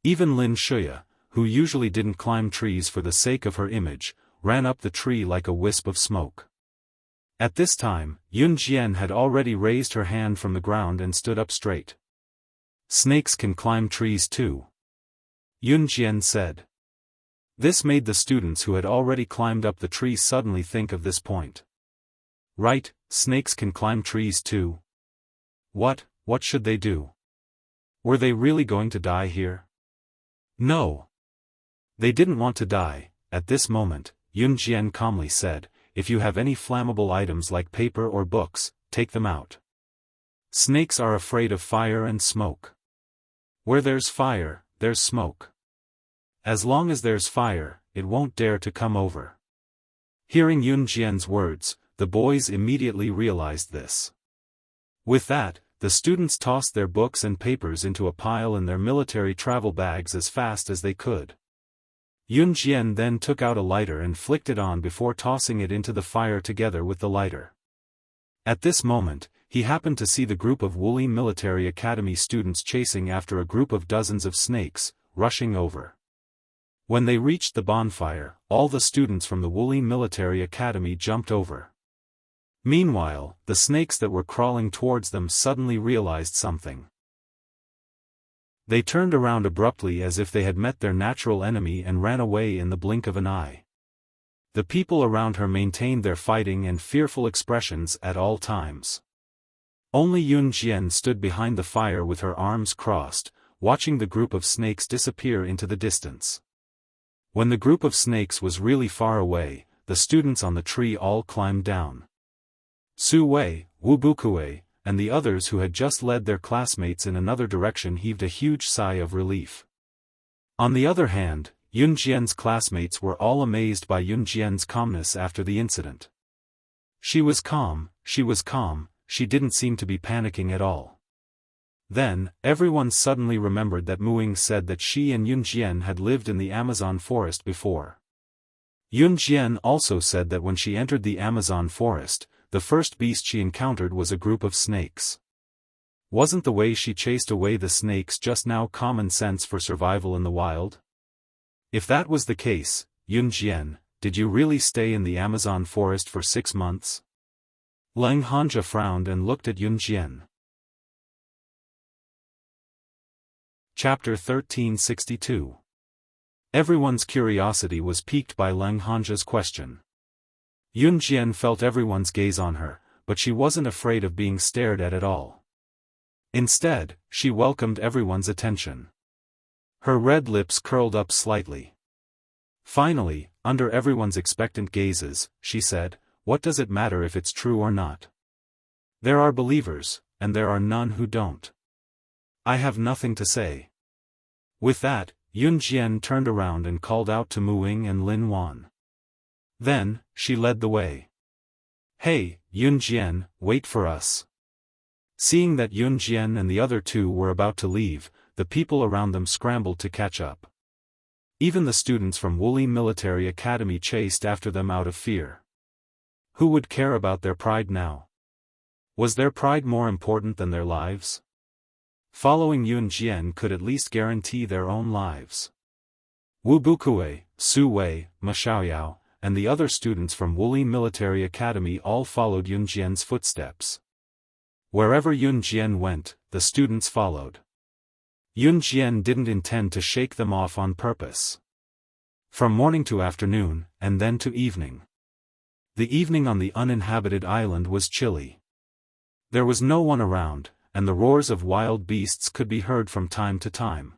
Even Lin Shuya, who usually didn't climb trees for the sake of her image, ran up the tree like a wisp of smoke. At this time, Yun Jian had already raised her hand from the ground and stood up straight. Snakes can climb trees too, Yun Jian said. This made the students who had already climbed up the tree suddenly think of this point. Right, snakes can climb trees too. What should they do? Were they really going to die here? No. They didn't want to die. At this moment, Yun Jian calmly said, if you have any flammable items like paper or books, take them out. Snakes are afraid of fire and smoke. Where there's fire, there's smoke. As long as there's fire, it won't dare to come over. Hearing Yun Jian's words, the boys immediately realized this. With that, the students tossed their books and papers into a pile in their military travel bags as fast as they could. Yun Jian then took out a lighter and flicked it on before tossing it into the fire together with the lighter. At this moment, he happened to see the group of Wuxia Military Academy students chasing after a group of dozens of snakes, rushing over. When they reached the bonfire, all the students from the Wuxia Military Academy jumped over. Meanwhile, the snakes that were crawling towards them suddenly realized something. They turned around abruptly as if they had met their natural enemy and ran away in the blink of an eye. The people around her maintained their fighting and fearful expressions at all times. Only Yun Jian stood behind the fire with her arms crossed, watching the group of snakes disappear into the distance. When the group of snakes was really far away, the students on the tree all climbed down. Su Wei, Wu Bukue, and the others who had just led their classmates in another direction heaved a huge sigh of relief. On the other hand, Yun Jian's classmates were all amazed by Yun Jian's calmness after the incident. She was calm, she didn't seem to be panicking at all. Then, everyone suddenly remembered that Muing said that she and Yun Jian had lived in the Amazon forest before. Yun Jian also said that when she entered the Amazon forest, the first beast she encountered was a group of snakes. Wasn't the way she chased away the snakes just now common sense for survival in the wild? If that was the case, Yun Jian, did you really stay in the Amazon forest for 6 months? Leng Hanja frowned and looked at Yun Jian. Chapter 1362. Everyone's curiosity was piqued by Leng Hanja's question. Yun Jian felt everyone's gaze on her, but she wasn't afraid of being stared at all. Instead, she welcomed everyone's attention. Her red lips curled up slightly. Finally, under everyone's expectant gazes, she said, "What does it matter if it's true or not? There are believers, and there are none who don't. I have nothing to say." With that, Yun Jian turned around and called out to Muing and Lin Wan. Then, she led the way. "Hey, Yun Jian, wait for us." Seeing that Yun Jian and the other two were about to leave, the people around them scrambled to catch up. Even the students from Wuxia Military Academy chased after them out of fear. Who would care about their pride now? Was their pride more important than their lives? Following Yun Jian could at least guarantee their own lives. Wu Bukue, Su Wei, Ma Xiaoyao, and the other students from Wuxia Military Academy all followed Yun Jian's footsteps. Wherever Yun Jian went, the students followed. Yun Jian didn't intend to shake them off on purpose. From morning to afternoon, and then to evening. The evening on the uninhabited island was chilly. There was no one around, and the roars of wild beasts could be heard from time to time.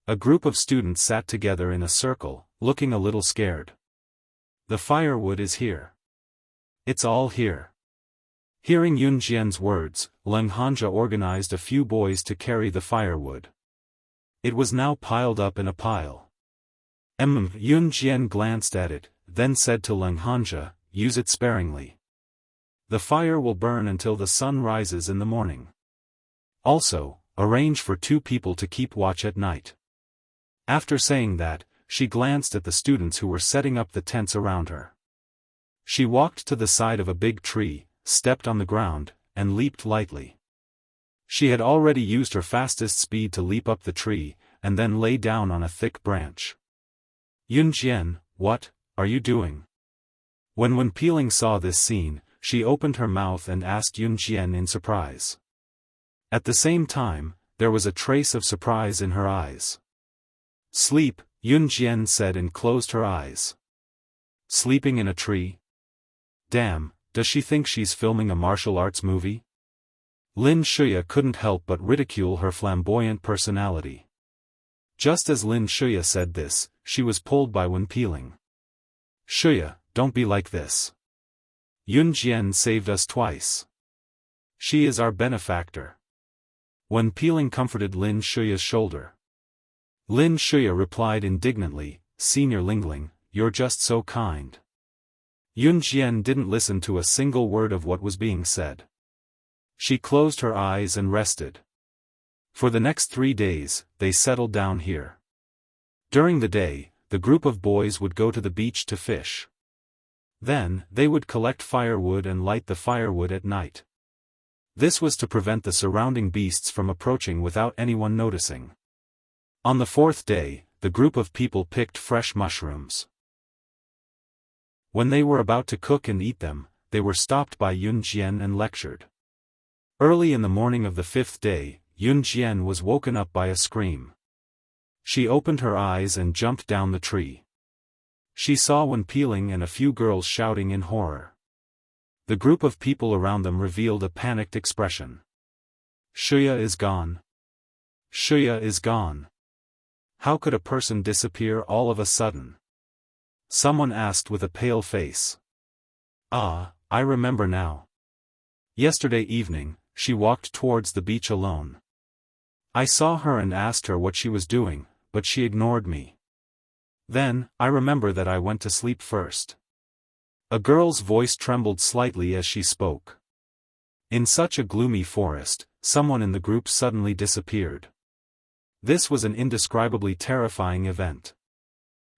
A group of students sat together in a circle, looking a little scared. "The firewood is here. It's all here." Hearing Yun Jian's words, Leng Hanja organized a few boys to carry the firewood. It was now piled up in a pile. Yun Jian glanced at it, then said to Leng Hanja, "Use it sparingly. The fire will burn until the sun rises in the morning. Also, arrange for 2 people to keep watch at night. After saying that, she glanced at the students who were setting up the tents around her. She walked to the side of a big tree, stepped on the ground, and leaped lightly. She had already used her fastest speed to leap up the tree, and then lay down on a thick branch. Yunjian, what are you doing? When Peeling saw this scene, she opened her mouth and asked Yunjian in surprise. At the same time, there was a trace of surprise in her eyes. Sleep, Yunjian said and closed her eyes. Sleeping in a tree? Damn, does she think she's filming a martial arts movie? Lin Shuya couldn't help but ridicule her flamboyant personality. Just as Lin Shuya said this, she was pulled by Wen Peeling. Shuya, don't be like this. Yunjian saved us twice. She is our benefactor. Wen Peeling comforted Lin Shuya's shoulder. Lin Shuya replied indignantly, Senior Lingling, you're just so kind. Yunjian didn't listen to a single word of what was being said. She closed her eyes and rested. For the next 3 days, they settled down here. During the day, the group of boys would go to the beach to fish. Then, they would collect firewood and light the firewood at night. This was to prevent the surrounding beasts from approaching without anyone noticing. On the 4th day, the group of people picked fresh mushrooms. When they were about to cook and eat them, they were stopped by Yunjian and lectured. Early in the morning of the 5th day, Yunjian was woken up by a scream. She opened her eyes and jumped down the tree. She saw Wen Peeling and a few girls shouting in horror. The group of people around them revealed a panicked expression. Shuya is gone. Shuya is gone. How could a person disappear all of a sudden? Someone asked with a pale face. Ah, I remember now. Yesterday evening, she walked towards the beach alone. I saw her and asked her what she was doing, but she ignored me. Then, I remember that I went to sleep first. A girl's voice trembled slightly as she spoke. In such a gloomy forest, someone in the group suddenly disappeared. This was an indescribably terrifying event.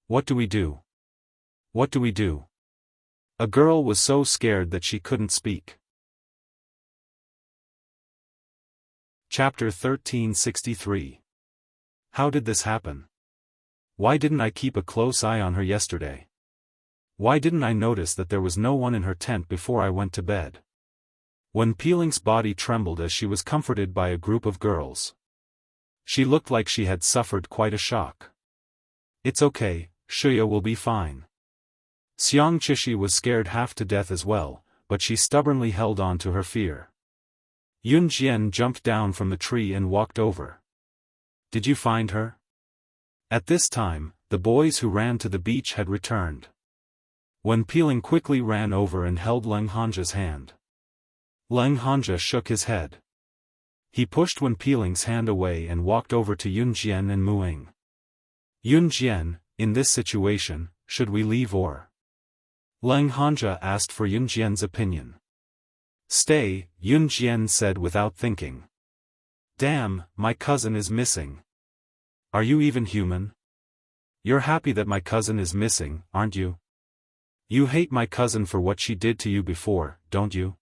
What do we do? What do we do? A girl was so scared that she couldn't speak. Chapter 1363. How did this happen? Why didn't I keep a close eye on her yesterday? Why didn't I notice that there was no one in her tent before I went to bed? Wen Peeling's body trembled as she was comforted by a group of girls. She looked like she had suffered quite a shock. It's okay, Shuya will be fine. Xiang Chishi was scared half to death as well, but she stubbornly held on to her fear. Yunjian jumped down from the tree and walked over. Did you find her? At this time, the boys who ran to the beach had returned. Wen Peeling quickly ran over and held Leng Hanja's hand. Leng Hanja shook his head. He pushed Wen Peeling's hand away and walked over to Yunjian and Muing. Yunjian, in this situation, should we leave or? Leng Hanja asked for Yunjian's opinion. Stay, Yunjian said without thinking. Damn, my cousin is missing. Are you even human? You're happy that my cousin is missing, aren't you? You hate my cousin for what she did to you before, don't you?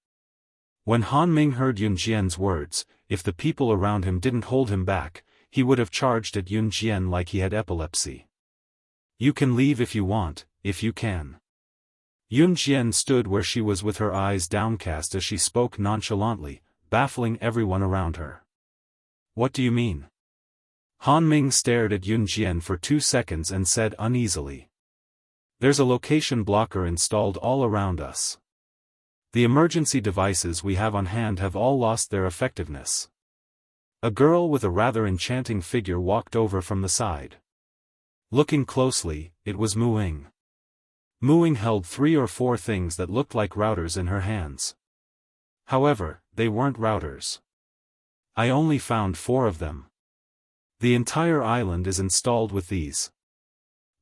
When Han Ming heard Yunjian's words, if the people around him didn't hold him back, he would have charged at Yunjian like he had epilepsy. You can leave if you want, if you can. Yunjian stood where she was with her eyes downcast as she spoke nonchalantly, baffling everyone around her. What do you mean? Han Ming stared at Yunjian for 2 seconds and said uneasily. There's a location blocker installed all around us. The emergency devices we have on hand have all lost their effectiveness. A girl with a rather enchanting figure walked over from the side. Looking closely, it was Muing. Muing held 3 or 4 things that looked like routers in her hands. However, they weren't routers. I only found 4 of them. The entire island is installed with these.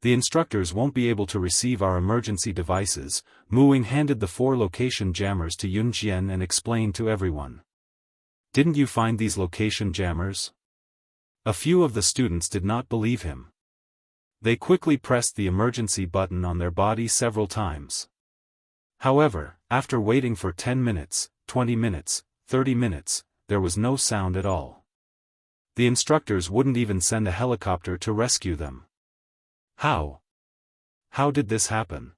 The instructors won't be able to receive our emergency devices. Mu Ying handed the 4 location jammers to Yun Jian and explained to everyone. Didn't you find these location jammers? A few of the students did not believe him. They quickly pressed the emergency button on their body several times. However, after waiting for 10 minutes, 20 minutes, 30 minutes, there was no sound at all. The instructors wouldn't even send a helicopter to rescue them. How? How did this happen?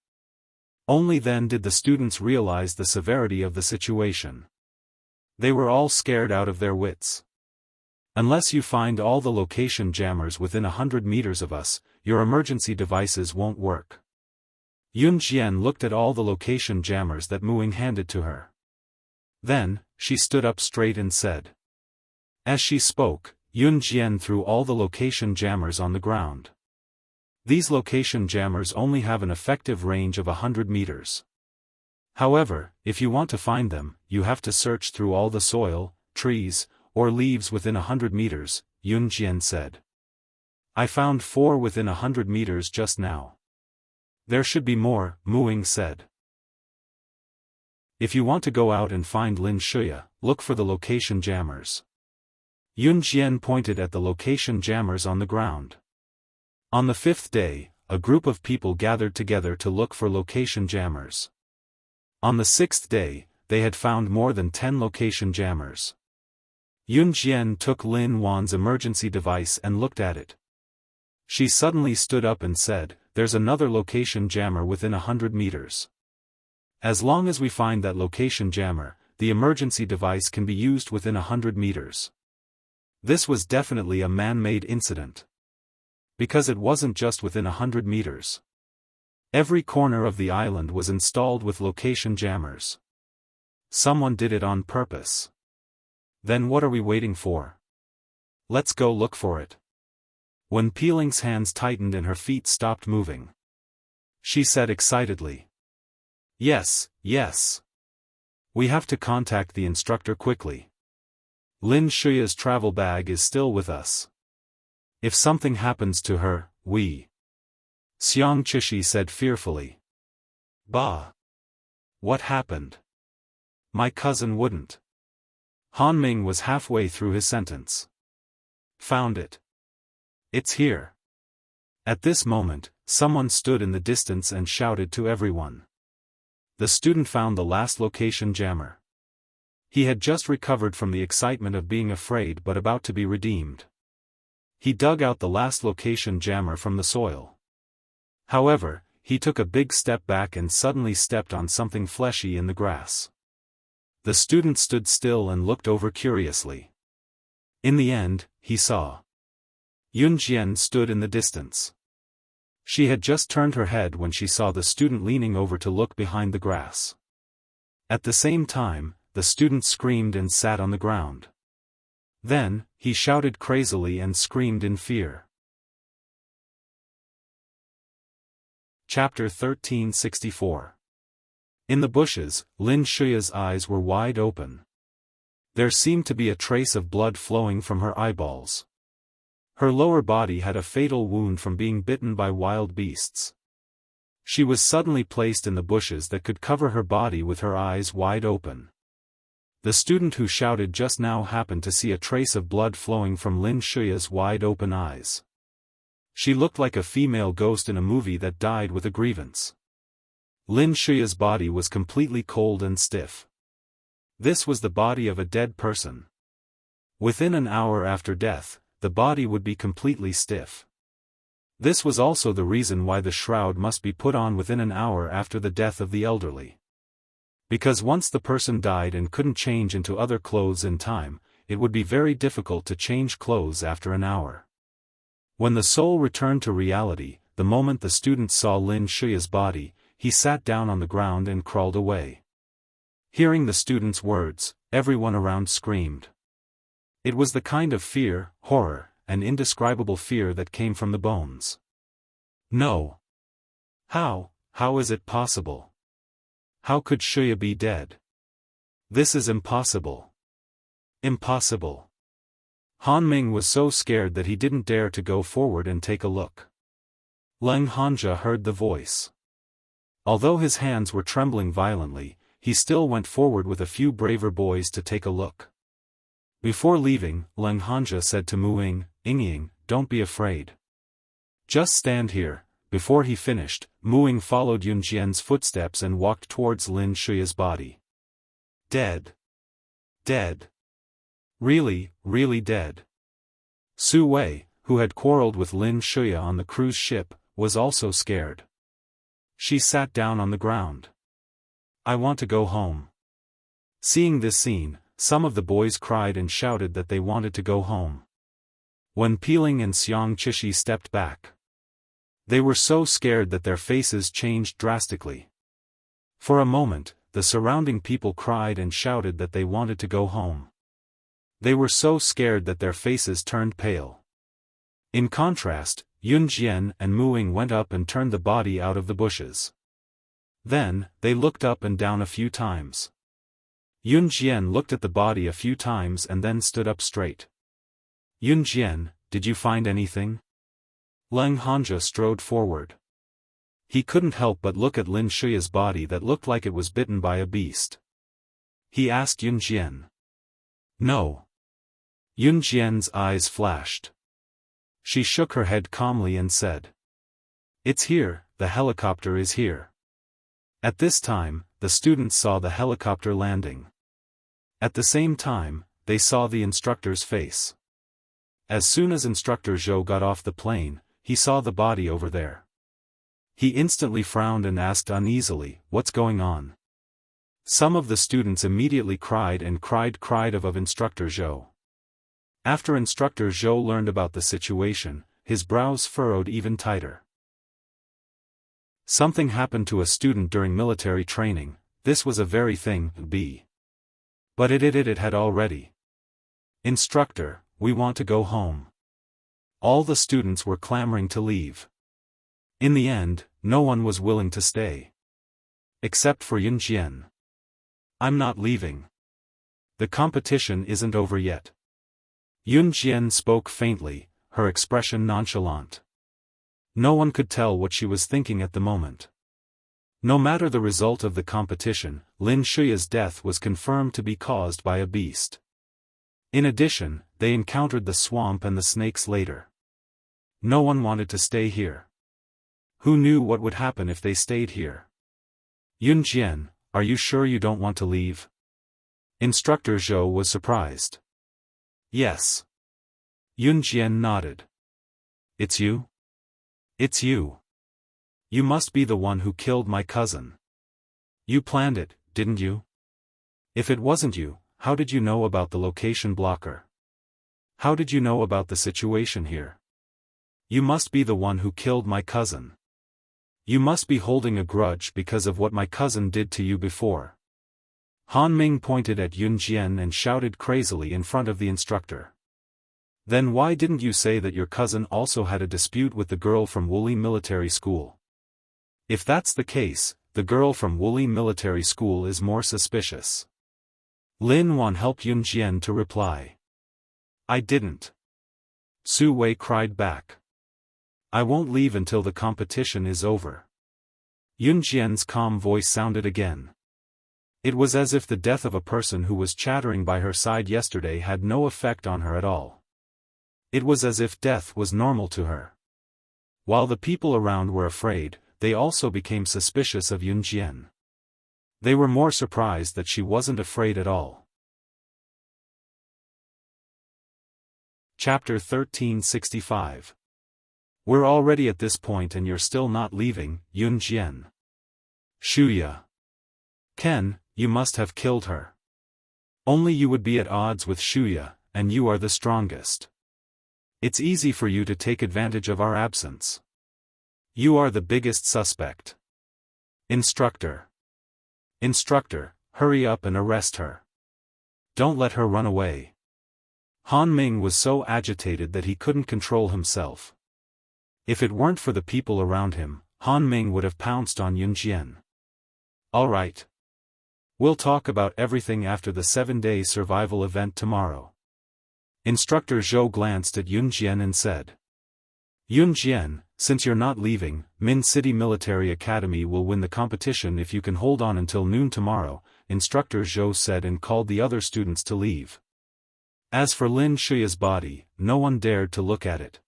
Only then did the students realize the severity of the situation. They were all scared out of their wits. Unless you find all the location jammers within 100 meters of us, your emergency devices won't work. Yun Jian looked at all the location jammers that Mu Ying handed to her. Then, she stood up straight and said. As she spoke, Yun Jian threw all the location jammers on the ground. These location jammers only have an effective range of 100 meters. However, if you want to find them, you have to search through all the soil, trees, or leaves within 100 meters, Yun Jian said. I found 4 within 100 meters just now. There should be more, Mu Ying said. If you want to go out and find Lin Shuya, look for the location jammers. Yun Jian pointed at the location jammers on the ground. On the 5th day, a group of people gathered together to look for location jammers. On the 6th day, they had found more than 10 location jammers. Yun Jian took Lin Wan's emergency device and looked at it. She suddenly stood up and said, there's another location jammer within 100 meters. As long as we find that location jammer, the emergency device can be used within 100 meters. This was definitely a man-made incident. Because it wasn't just within 100 meters. Every corner of the island was installed with location jammers. Someone did it on purpose. Then what are we waiting for? Let's go look for it. When Peeling's hands tightened and her feet stopped moving, she said excitedly. Yes, yes. We have to contact the instructor quickly. Lin Shuya's travel bag is still with us. If something happens to her, we... Xiang Chishi said fearfully. Bah! What happened? My cousin wouldn't. Han Ming was halfway through his sentence. Found it. It's here. At this moment, someone stood in the distance and shouted to everyone. The student found the last location jammer. He had just recovered from the excitement of being afraid but about to be redeemed. He dug out the last location jammer from the soil. However, he took a big step back and suddenly stepped on something fleshy in the grass. The student stood still and looked over curiously. In the end, he saw. Yun Jian stood in the distance. She had just turned her head when she saw the student leaning over to look behind the grass. At the same time, the student screamed and sat on the ground. Then, he shouted crazily and screamed in fear. Chapter 1364. In the bushes, Lin Shuya's eyes were wide open. There seemed to be a trace of blood flowing from her eyeballs. Her lower body had a fatal wound from being bitten by wild beasts. She was suddenly placed in the bushes that could cover her body with her eyes wide open. The student who shouted just now happened to see a trace of blood flowing from Lin Shuya's wide-open eyes. She looked like a female ghost in a movie that died with a grievance. Lin Shuya's body was completely cold and stiff. This was the body of a dead person. Within an hour after death, the body would be completely stiff. This was also the reason why the shroud must be put on within an hour after the death of the elderly. Because once the person died and couldn't change into other clothes in time, it would be very difficult to change clothes after an hour. When the soul returned to reality, the moment the student saw Lin Shuya's body, he sat down on the ground and crawled away. Hearing the student's words, everyone around screamed. It was the kind of fear, horror, and indescribable fear that came from the bones. No. How is it possible? How could Shuya be dead? This is impossible. Impossible. Han Ming was so scared that he didn't dare to go forward and take a look. Leng Hanja heard the voice. Although his hands were trembling violently, he still went forward with a few braver boys to take a look. Before leaving, Leng Hanja said to Muing, "Ying, don't be afraid. Just stand here." Before he finished, Muing followed Yun Jian's footsteps and walked towards Lin Shuya's body. Dead. Dead. Really, really dead. Su Wei, who had quarreled with Lin Shuya on the cruise ship, was also scared. She sat down on the ground. "I want to go home." Seeing this scene, some of the boys cried and shouted that they wanted to go home. When Peeling and Xiang Chishi stepped back, they were so scared that their faces changed drastically. For a moment, the surrounding people cried and shouted that they wanted to go home. They were so scared that their faces turned pale. In contrast, Yun Jian and Muing went up and turned the body out of the bushes. Then, they looked up and down a few times. Yun Jian looked at the body a few times and then stood up straight. "Yun Jian, did you find anything?" Leng Hanja strode forward. He couldn't help but look at Lin Shuya's body that looked like it was bitten by a beast. He asked Yun Jian. "No." Yun Jian's eyes flashed. She shook her head calmly and said, "It's here, the helicopter is here." At this time, the students saw the helicopter landing. At the same time, they saw the instructor's face. As soon as Instructor Zhou got off the plane, he saw the body over there. He instantly frowned and asked uneasily, "What's going on?" Some of the students immediately cried of Instructor Zhou. After Instructor Zhou learned about the situation, his brows furrowed even tighter. Something happened to a student during military training. This was a very thing, but it had already. "Instructor, we want to go home." All the students were clamoring to leave. In the end, no one was willing to stay. Except for Yun Jian. "I'm not leaving. The competition isn't over yet." Yun Jian spoke faintly, her expression nonchalant. No one could tell what she was thinking at the moment. No matter the result of the competition, Lin Shuya's death was confirmed to be caused by a beast. In addition, they encountered the swamp and the snakes later. No one wanted to stay here. Who knew what would happen if they stayed here? "Yun Jian, are you sure you don't want to leave?" Instructor Zhou was surprised. "Yes." Yun Jian nodded. "It's you? It's you. You must be the one who killed my cousin. You planned it, didn't you? If it wasn't you, how did you know about the location blocker? How did you know about the situation here? You must be the one who killed my cousin. You must be holding a grudge because of what my cousin did to you before." Han Ming pointed at Yun Jian and shouted crazily in front of the instructor. "Then why didn't you say that your cousin also had a dispute with the girl from Wuxia Military School? If that's the case, the girl from Wuxia Military School is more suspicious." Lin Wan helped Yun Jian to reply. "I didn't." Su Wei cried back. "I won't leave until the competition is over." Yun Jian's calm voice sounded again. It was as if the death of a person who was chattering by her side yesterday had no effect on her at all. It was as if death was normal to her. While the people around were afraid, they also became suspicious of Yun Jian. They were more surprised that she wasn't afraid at all. Chapter 1365. "We're already at this point and you're still not leaving, Yun Jian. Shuya. Ken, you must have killed her. Only you would be at odds with Shuya, and you are the strongest. It's easy for you to take advantage of our absence. You are the biggest suspect. Instructor. Instructor, hurry up and arrest her. Don't let her run away." Han Ming was so agitated that he couldn't control himself. If it weren't for the people around him, Han Ming would have pounced on Yun Jian. "All right. We'll talk about everything after the 7-day survival event tomorrow." Instructor Zhou glanced at Yun Jian and said. Yun Jian, since you're not leaving, Min City Military Academy will win the competition if you can hold on until noon tomorrow, Instructor Zhou said and called the other students to leave. As for Lin Shuya's body, no one dared to look at it.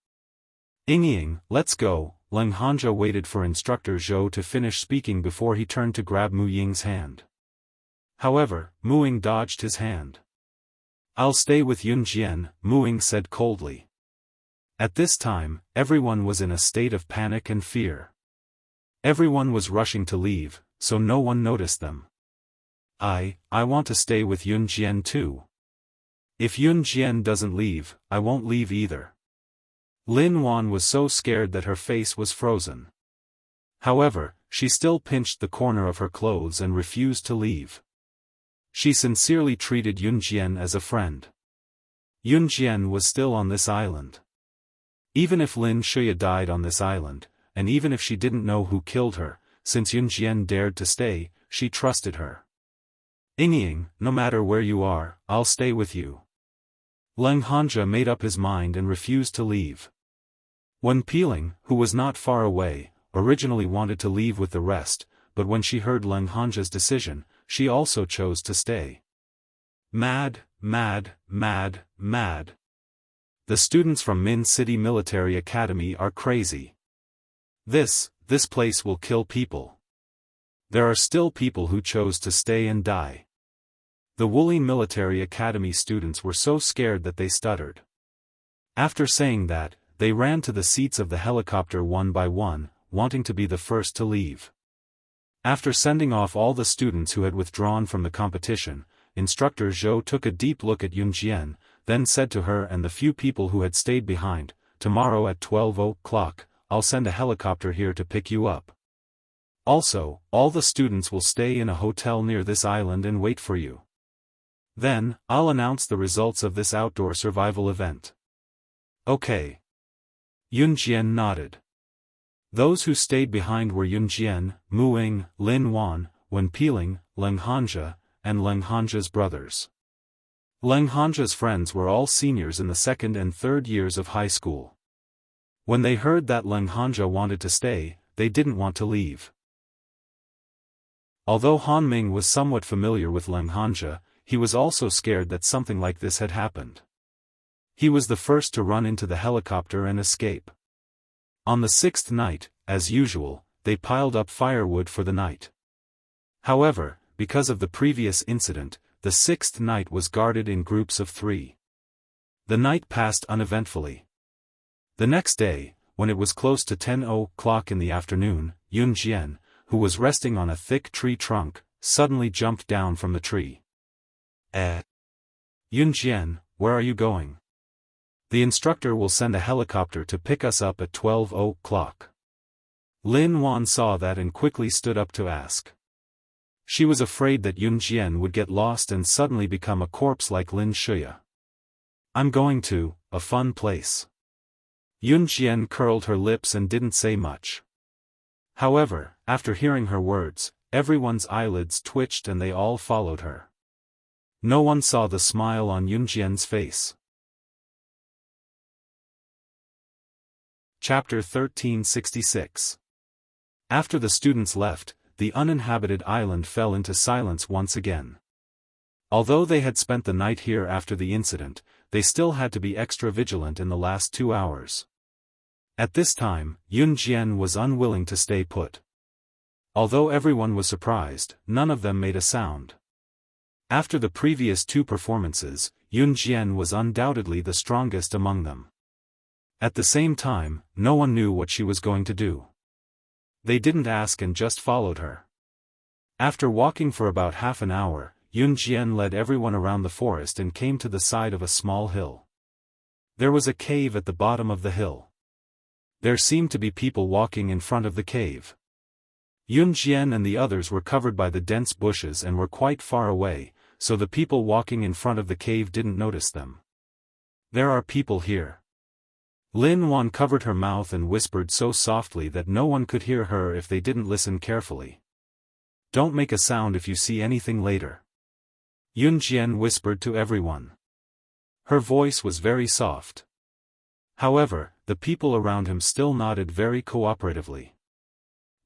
Ying, let's go. Leng Hanja waited for Instructor Zhou to finish speaking before he turned to grab Mu Ying's hand. However, Mu Ying dodged his hand. I'll stay with Yun Jian, Mu Ying said coldly. At this time, everyone was in a state of panic and fear. Everyone was rushing to leave, so no one noticed them. I want to stay with Yun Jian too. If Yun Jian doesn't leave, I won't leave either. Lin Wan was so scared that her face was frozen. However, she still pinched the corner of her clothes and refused to leave. She sincerely treated Yun Jian as a friend. Yun Jian was still on this island. Even if Lin Shuya died on this island, and even if she didn't know who killed her, since Yun Jian dared to stay, she trusted her. Ying, no matter where you are, I'll stay with you. Leng Hanja made up his mind and refused to leave. When Peeling, who was not far away, originally wanted to leave with the rest, but when she heard Leng Hanja's decision, she also chose to stay. Mad, mad, mad, mad. The students from Min City Military Academy are crazy. This place will kill people. There are still people who chose to stay and die. The Wuxia Military Academy students were so scared that they stuttered. After saying that, they ran to the seats of the helicopter one by one, wanting to be the first to leave. After sending off all the students who had withdrawn from the competition, Instructor Zhou took a deep look at Yun Jian, then said to her and the few people who had stayed behind, "Tomorrow at 12 o'clock, I'll send a helicopter here to pick you up. Also, all the students will stay in a hotel near this island and wait for you. Then, I'll announce the results of this outdoor survival event." Okay. Yun Jian nodded. Those who stayed behind were Yun Jian, Mu Ying, Lin Wan, Wen Peeling, Leng Hanja, and Leng Hanja's brothers. Leng Hanja's friends were all seniors in the second and third years of high school. When they heard that Leng Hanja wanted to stay, they didn't want to leave. Although Han Ming was somewhat familiar with Leng Hanja, he was also scared that something like this had happened. He was the first to run into the helicopter and escape. On the sixth night, as usual, they piled up firewood for the night. However, because of the previous incident, the sixth night was guarded in groups of 3. The night passed uneventfully. The next day, when it was close to 10 o'clock in the afternoon, Yun Jian, who was resting on a thick tree trunk, suddenly jumped down from the tree. Yun Jian, where are you going? The instructor will send a helicopter to pick us up at 12 o'clock. Lin Wan saw that and quickly stood up to ask. She was afraid that Yun Jian would get lost and suddenly become a corpse like Lin Shuya. I'm going to a fun place. Yun Jian curled her lips and didn't say much. However, after hearing her words, everyone's eyelids twitched and they all followed her. No one saw the smile on Yun Jian's face. Chapter 1366. After the students left, the uninhabited island fell into silence once again. Although they had spent the night here after the incident, they still had to be extra vigilant in the last 2 hours. At this time, Yun Jian was unwilling to stay put. Although everyone was surprised, none of them made a sound. After the previous 2 performances, Yun Jian was undoubtedly the strongest among them. At the same time, no one knew what she was going to do. They didn't ask and just followed her. After walking for about half an hour, Yun Jian led everyone around the forest and came to the side of a small hill. There was a cave at the bottom of the hill. There seemed to be people walking in front of the cave. Yun Jian and the others were covered by the dense bushes and were quite far away, so the people walking in front of the cave didn't notice them. There are people here. Lin Wan covered her mouth and whispered so softly that no one could hear her if they didn't listen carefully. Don't make a sound if you see anything later. Yun Jian whispered to everyone. Her voice was very soft. However, the people around him still nodded very cooperatively.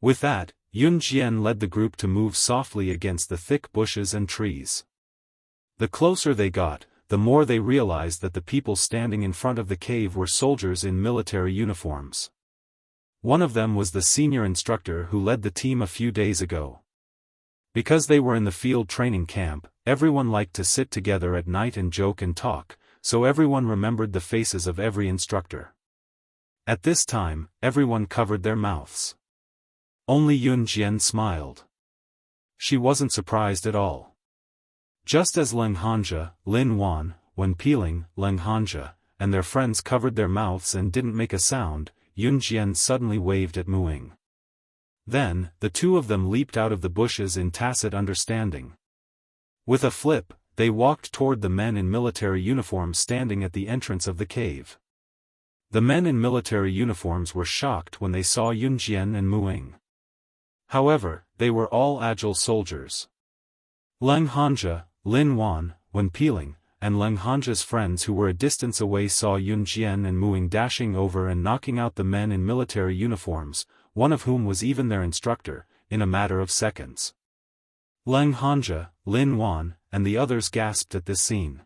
With that, Yun Jian led the group to move softly against the thick bushes and trees. The closer they got, the more they realized that the people standing in front of the cave were soldiers in military uniforms. One of them was the senior instructor who led the team a few days ago. Because they were in the field training camp, everyone liked to sit together at night and joke and talk, so everyone remembered the faces of every instructor. At this time, everyone covered their mouths. Only Yun Jian smiled. She wasn't surprised at all. Just as Leng Hanja, Lin Wan, Wen Peeling, Leng Hanja, and their friends covered their mouths and didn't make a sound, Yun Jian suddenly waved at Muing. Then, the two of them leaped out of the bushes in tacit understanding. With a flip, they walked toward the men in military uniforms standing at the entrance of the cave. The men in military uniforms were shocked when they saw Yun Jian and Muing. However, they were all agile soldiers. Leng Hanja, Lin Wan, Wen Peeling, and Leng Hanja's friends who were a distance away saw Yun Jian and Muing dashing over and knocking out the men in military uniforms, one of whom was even their instructor, in a matter of seconds. Leng Hanja, Lin Wan, and the others gasped at this scene.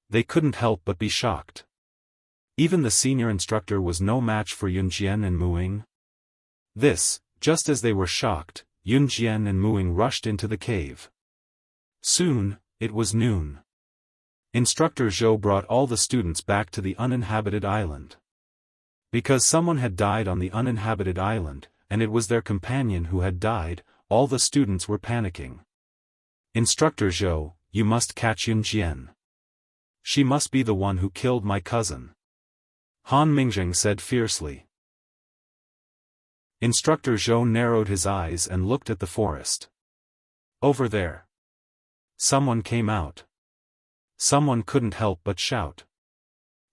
They couldn't help but be shocked. Even the senior instructor was no match for Yun Jian and Muing. Just as they were shocked, Yun Jian and Muing rushed into the cave. Soon, it was noon. Instructor Zhou brought all the students back to the uninhabited island. Because someone had died on the uninhabited island, and it was their companion who had died, all the students were panicking. Instructor Zhou, you must catch Yun Jian. She must be the one who killed my cousin. Han Mingjing said fiercely. Instructor Zhou narrowed his eyes and looked at the forest. Over there. Someone came out. Someone couldn't help but shout.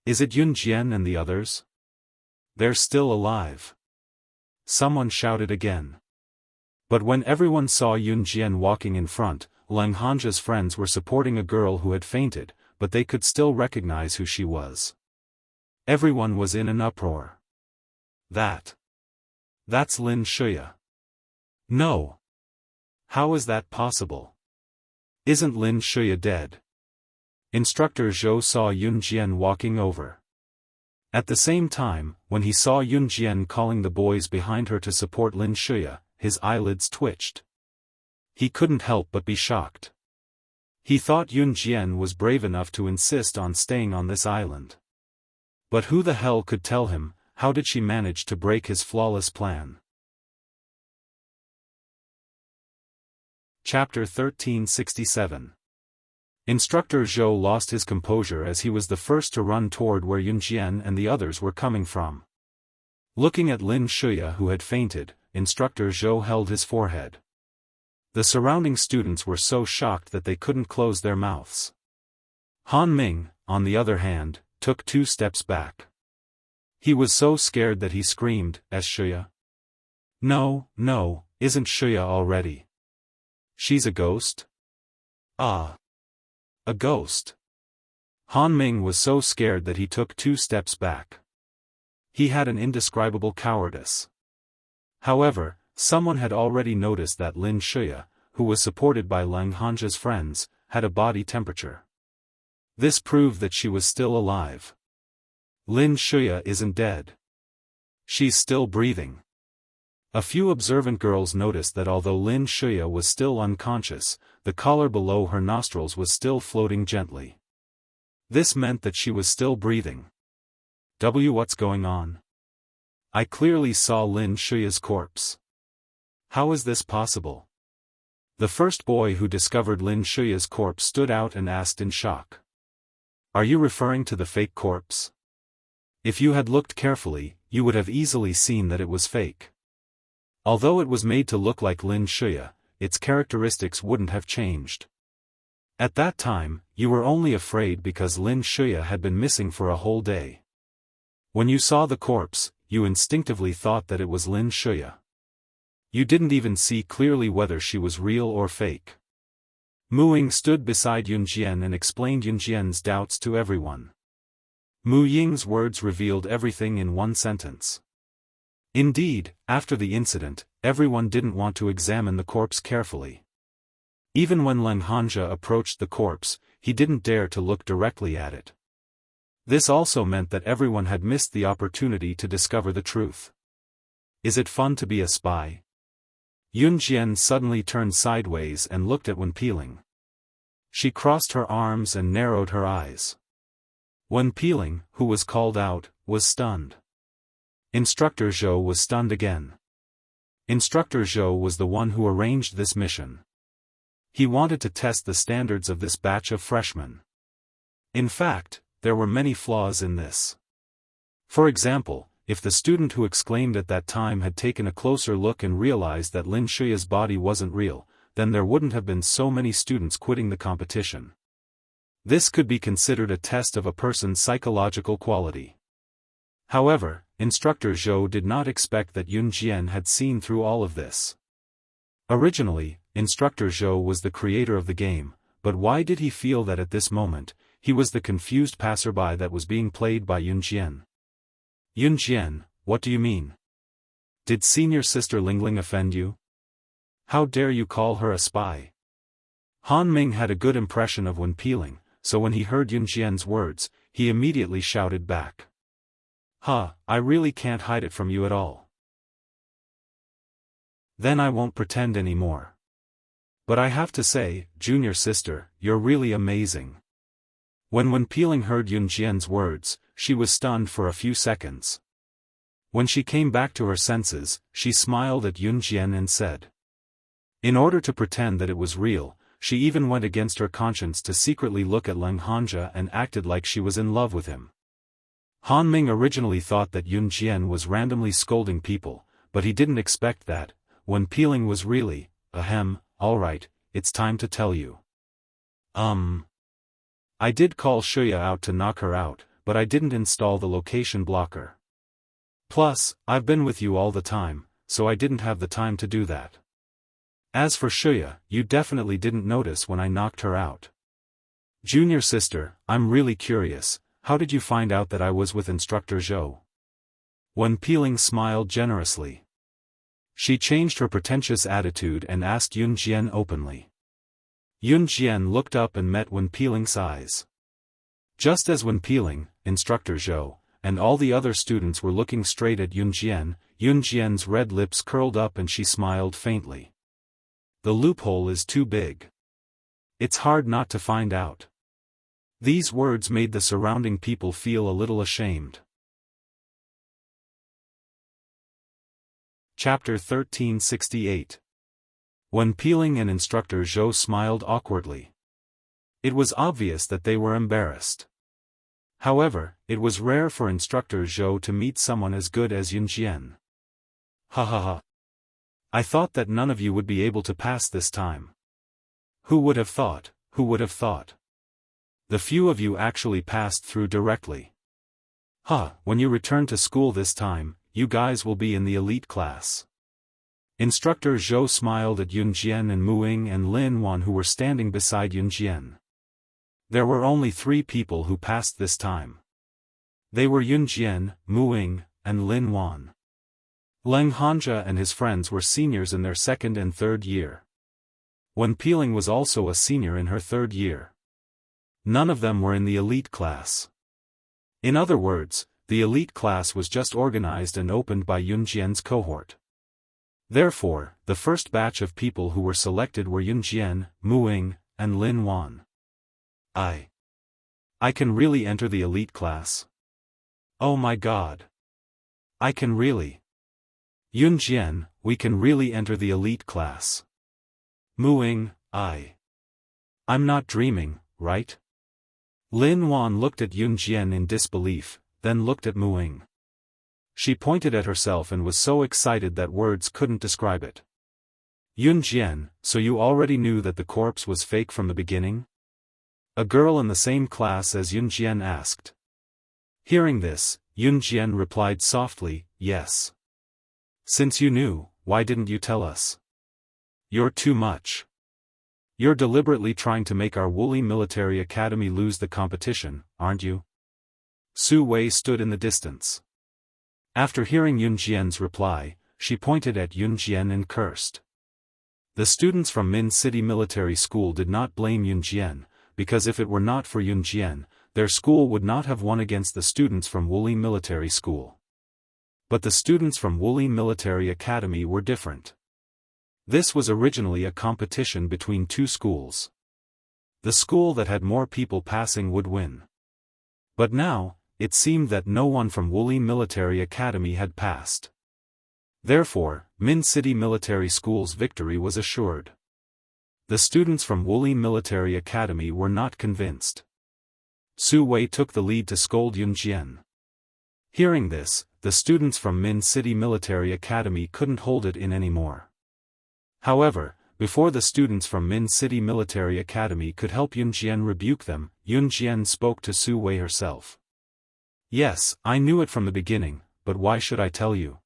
Is it Yun Jian and the others? They're still alive. Someone shouted again. But when everyone saw Yun Jian walking in front, Leng Hanja's friends were supporting a girl who had fainted, but they could still recognize who she was. Everyone was in an uproar. That's Lin Shuya. No. How is that possible? Isn't Lin Shuya dead? Instructor Zhou saw Yun Jian walking over. At the same time, when he saw Yun Jian calling the boys behind her to support Lin Shuya, his eyelids twitched. He couldn't help but be shocked. He thought Yun Jian was brave enough to insist on staying on this island. But who the hell could tell him, how did she manage to break his flawless plan? Chapter 1367. Instructor Zhou lost his composure as he was the first to run toward where Yun Jian and the others were coming from. Looking at Lin Shuya who had fainted, Instructor Zhou held his forehead. The surrounding students were so shocked that they couldn't close their mouths. Han Ming, on the other hand, took 2 steps back. He was so scared that he screamed, "Es Shuya? No, isn't Shuya already? She's a ghost? Ah. A ghost." Han Ming was so scared that he took 2 steps back. He had an indescribable cowardice. However, someone had already noticed that Lin Shuya, who was supported by Leng Hanja's friends, had a body temperature. This proved that she was still alive. Lin Shuya isn't dead. She's still breathing. A few observant girls noticed that although Lin Shuya was still unconscious, the collar below her nostrils was still floating gently. This meant that she was still breathing. What's going on? I clearly saw Lin Shuya's corpse. How is this possible? The first boy who discovered Lin Shuya's corpse stood out and asked in shock. Are you referring to the fake corpse? If you had looked carefully, you would have easily seen that it was fake. Although it was made to look like Lin Shuya, its characteristics wouldn't have changed. At that time, you were only afraid because Lin Shuya had been missing for a whole day. When you saw the corpse, you instinctively thought that it was Lin Shuya. You didn't even see clearly whether she was real or fake. Muing stood beside Yun Jian and explained Yun Jian's doubts to everyone. Mu Ying's words revealed everything in one sentence. Indeed, after the incident, everyone didn't want to examine the corpse carefully. Even when Leng Hanja approached the corpse, he didn't dare to look directly at it. This also meant that everyone had missed the opportunity to discover the truth. Is it fun to be a spy? Yun Jian suddenly turned sideways and looked at Wen Peeling. She crossed her arms and narrowed her eyes. Wen Peeling, who was called out, was stunned. Instructor Zhou was stunned again. Instructor Zhou was the one who arranged this mission. He wanted to test the standards of this batch of freshmen. In fact, there were many flaws in this. For example, if the student who exclaimed at that time had taken a closer look and realized that Lin Shuya's body wasn't real, then there wouldn't have been so many students quitting the competition. This could be considered a test of a person's psychological quality. However, Instructor Zhou did not expect that Yun Jian had seen through all of this. Originally, Instructor Zhou was the creator of the game, but why did he feel that at this moment, he was the confused passerby that was being played by Yun Jian? Yun Jian, what do you mean? Did senior sister Lingling offend you? How dare you call her a spy? Han Ming had a good impression of Wen Peeling, so when he heard Yun Jian's words, he immediately shouted back. I really can't hide it from you at all. Then I won't pretend anymore. But I have to say, junior sister, you're really amazing. When Wen Peeling heard Yun Jian's words, she was stunned for a few seconds. When she came back to her senses, she smiled at Yun Jian and said. In order to pretend that it was real, she even went against her conscience to secretly look at Leng Hanja and acted like she was in love with him. Han Ming originally thought that Yun Jian was randomly scolding people, but he didn't expect that. Wen Peeling was really, alright, it's time to tell you. I did call Shuya out to knock her out, but I didn't install the location blocker. Plus, I've been with you all the time, so I didn't have the time to do that. As for Shuya, you definitely didn't notice when I knocked her out. Junior sister, I'm really curious, how did you find out that I was with Instructor Zhou? Wen Peeling smiled generously. She changed her pretentious attitude and asked Yun Jian openly. Yun Jian looked up and met Wen Peeling's eyes. Just as Wen Peeling, Instructor Zhou, and all the other students were looking straight at Yun Jian's red lips curled up and she smiled faintly. The loophole is too big. It's hard not to find out. These words made the surrounding people feel a little ashamed. Chapter 1368. Wen Peeling and Instructor Zhou smiled awkwardly. It was obvious that they were embarrassed. However, it was rare for Instructor Zhou to meet someone as good as Yun Jian. I thought that none of you would be able to pass this time. Who would have thought? The few of you actually passed through directly. When you return to school this time, you guys will be in the elite class. Instructor Zhou smiled at Yun Jian and Mu Ying and Lin Wan who were standing beside Yun Jian. There were only 3 people who passed this time. They were Yun Jian, Mu Ying, and Lin Wan. Leng Hanja and his friends were seniors in their 2nd and 3rd year. Wen Peeling was also a senior in her 3rd year. None of them were in the elite class. In other words, the elite class was just organized and opened by Yun Jian's cohort. Therefore, the first batch of people who were selected were Yun Jian, Mu Ying, and Lin Wan. I can really enter the elite class? Oh my god. I can really. Yun Jian, we can really enter the elite class. Mu Ying, I'm not dreaming, right? Lin Wan looked at Yun Jian in disbelief, then looked at Mu Ying. She pointed at herself and was so excited that words couldn't describe it. Yun Jian, so you already knew that the corpse was fake from the beginning? A girl in the same class as Yun Jian asked. Hearing this, Yun Jian replied softly, yes. Since you knew, why didn't you tell us? You're too much. You're deliberately trying to make our Wooly Military Academy lose the competition, aren't you? Su Wei stood in the distance. After hearing Yun Jian's reply, she pointed at Yun Jian and cursed. The students from Min City Military School did not blame Yun Jian, because if it were not for Yun Jian, their school would not have won against the students from Wuxia Military School. But the students from Wuxia Military Academy were different. This was originally a competition between two schools. The school that had more people passing would win. But now, it seemed that no one from Wuxia Military Academy had passed. Therefore, Min City Military School's victory was assured. The students from Wuxia Military Academy were not convinced. Su Wei took the lead to scold Yun Jian. Hearing this, the students from Min City Military Academy couldn't hold it in anymore. However, before the students from Min City Military Academy could help Yun Jian rebuke them, Yun Jian spoke to Su Wei herself. Yes, I knew it from the beginning, but why should I tell you?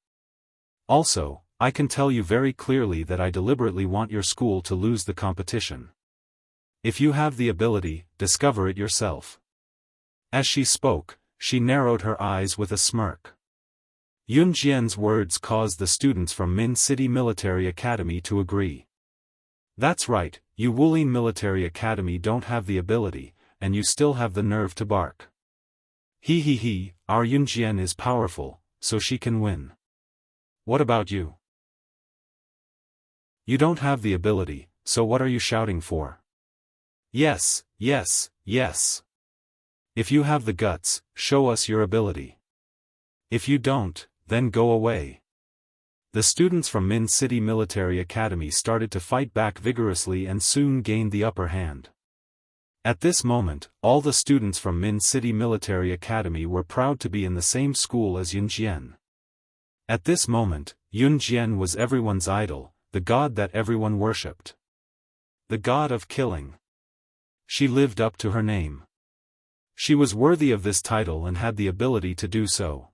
Also, I can tell you very clearly that I deliberately want your school to lose the competition. If you have the ability, discover it yourself. As she spoke, she narrowed her eyes with a smirk. Yun Jian's words caused the students from Min City Military Academy to agree. That's right, you Wuxia Military Academy don't have the ability, and you still have the nerve to bark. He, our Yun Jian is powerful, so she can win. What about you? You don't have the ability, so what are you shouting for? Yes. If you have the guts, show us your ability. If you don't, then go away. The students from Min City Military Academy started to fight back vigorously and soon gained the upper hand. At this moment, all the students from Min City Military Academy were proud to be in the same school as Yun Jian. At this moment, Yun Jian was everyone's idol, the god that everyone worshipped. The god of killing. She lived up to her name. She was worthy of this title and had the ability to do so.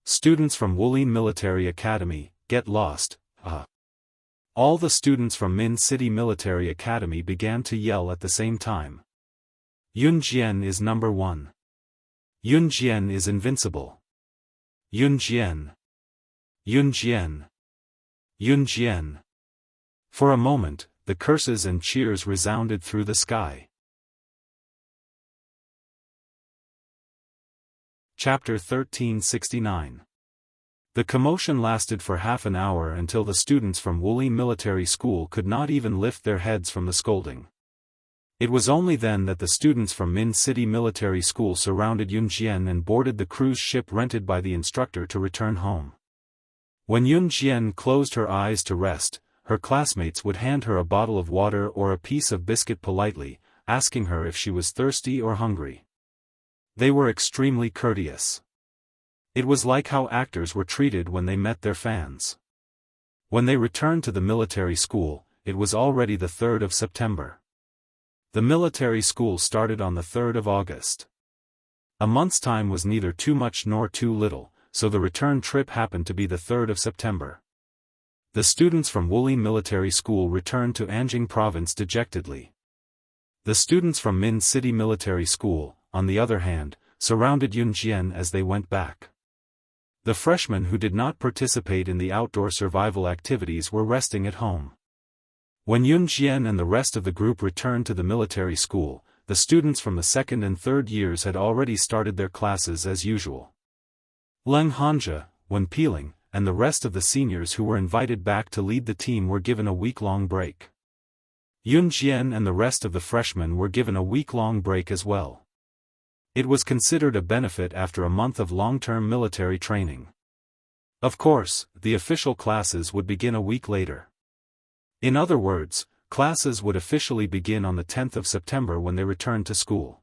Students from Wuxia Military Academy, get lost, All the students from Min City Military Academy began to yell at the same time. Yun Jian is number 1. Yun Jian is invincible. Yun Jian. Yun Jian. Yun Jian. For a moment, the curses and cheers resounded through the sky. Chapter 1369. The commotion lasted for half an hour until the students from Wuxia Military School could not even lift their heads from the scolding. It was only then that the students from Min City Military School surrounded Yun Jian and boarded the cruise ship rented by the instructor to return home. When Yun Jian closed her eyes to rest, her classmates would hand her a bottle of water or a piece of biscuit politely, asking her if she was thirsty or hungry. They were extremely courteous. It was like how actors were treated when they met their fans. When they returned to the military school, it was already the 3rd of September. The military school started on the 3rd of August. A month's time was neither too much nor too little, so the return trip happened to be the 3rd of September. The students from Wuxia Military School returned to Anjing Province dejectedly. The students from Min City Military School, on the other hand, surrounded Yun Jian as they went back. The freshmen who did not participate in the outdoor survival activities were resting at home. When Yun Jian and the rest of the group returned to the military school, the students from the 2nd and 3rd years had already started their classes as usual. Leng Hanja, Wen Peeling, and the rest of the seniors who were invited back to lead the team were given a week-long break. Yun Jian and the rest of the freshmen were given a week-long break as well. It was considered a benefit after a month of long-term military training. Of course, the official classes would begin a week later. In other words, classes would officially begin on the 10th of September when they returned to school.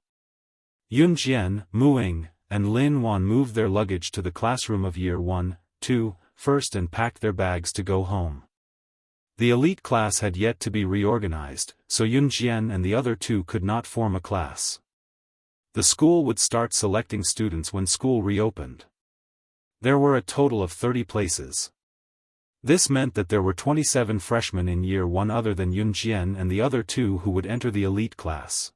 Yun Jian, Mu Ying, and Lin Wan moved their luggage to the classroom of Year 1, 2, first and packed their bags to go home. The elite class had yet to be reorganized, so Yun Jian and the other two could not form a class. The school would start selecting students when school reopened. There were a total of 30 places. This meant that there were 27 freshmen in Year 1 other than Yun Jian and the other two who would enter the elite class.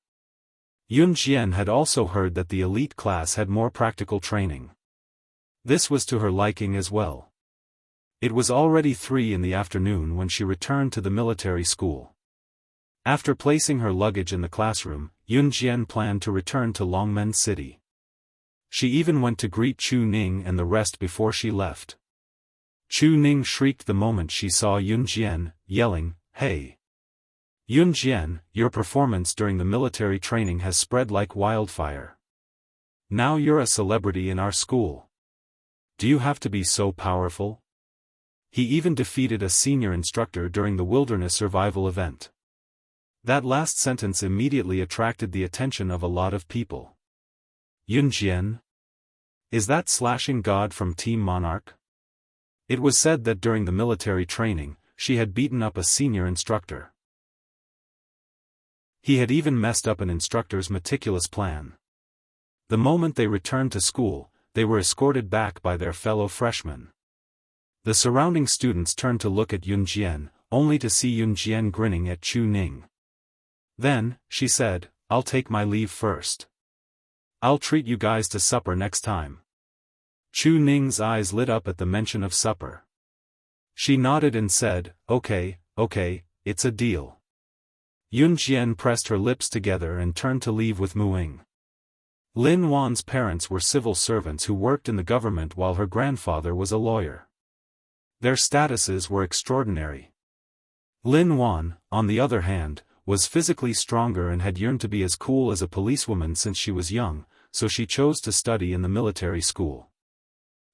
Yun Jian had also heard that the elite class had more practical training. This was to her liking as well. It was already 3 in the afternoon when she returned to the military school. After placing her luggage in the classroom, Yun Jian planned to return to Longmen City. She even went to greet Chu Ning and the rest before she left. Chu Ning shrieked the moment she saw Yun Jian, yelling, "Hey! Yun Jian, your performance during the military training has spread like wildfire. Now you're a celebrity in our school. Do you have to be so powerful?" He even defeated a senior instructor during the wilderness survival event. That last sentence immediately attracted the attention of a lot of people. Yun Jian? Is that slashing god from Team Monarch? It was said that during the military training, she had beaten up a senior instructor. He had even messed up an instructor's meticulous plan. The moment they returned to school, they were escorted back by their fellow freshmen. The surrounding students turned to look at Yun Jian, only to see Yun Jian grinning at Chu Ning. Then, she said, "I'll take my leave first. I'll treat you guys to supper next time." Chu Ning's eyes lit up at the mention of supper. She nodded and said, okay, it's a deal." Yun Jian pressed her lips together and turned to leave with Muing. Lin Wan's parents were civil servants who worked in the government while her grandfather was a lawyer. Their statuses were extraordinary. Lin Wan, on the other hand, was physically stronger and had yearned to be as cool as a policewoman since she was young, so she chose to study in the military school.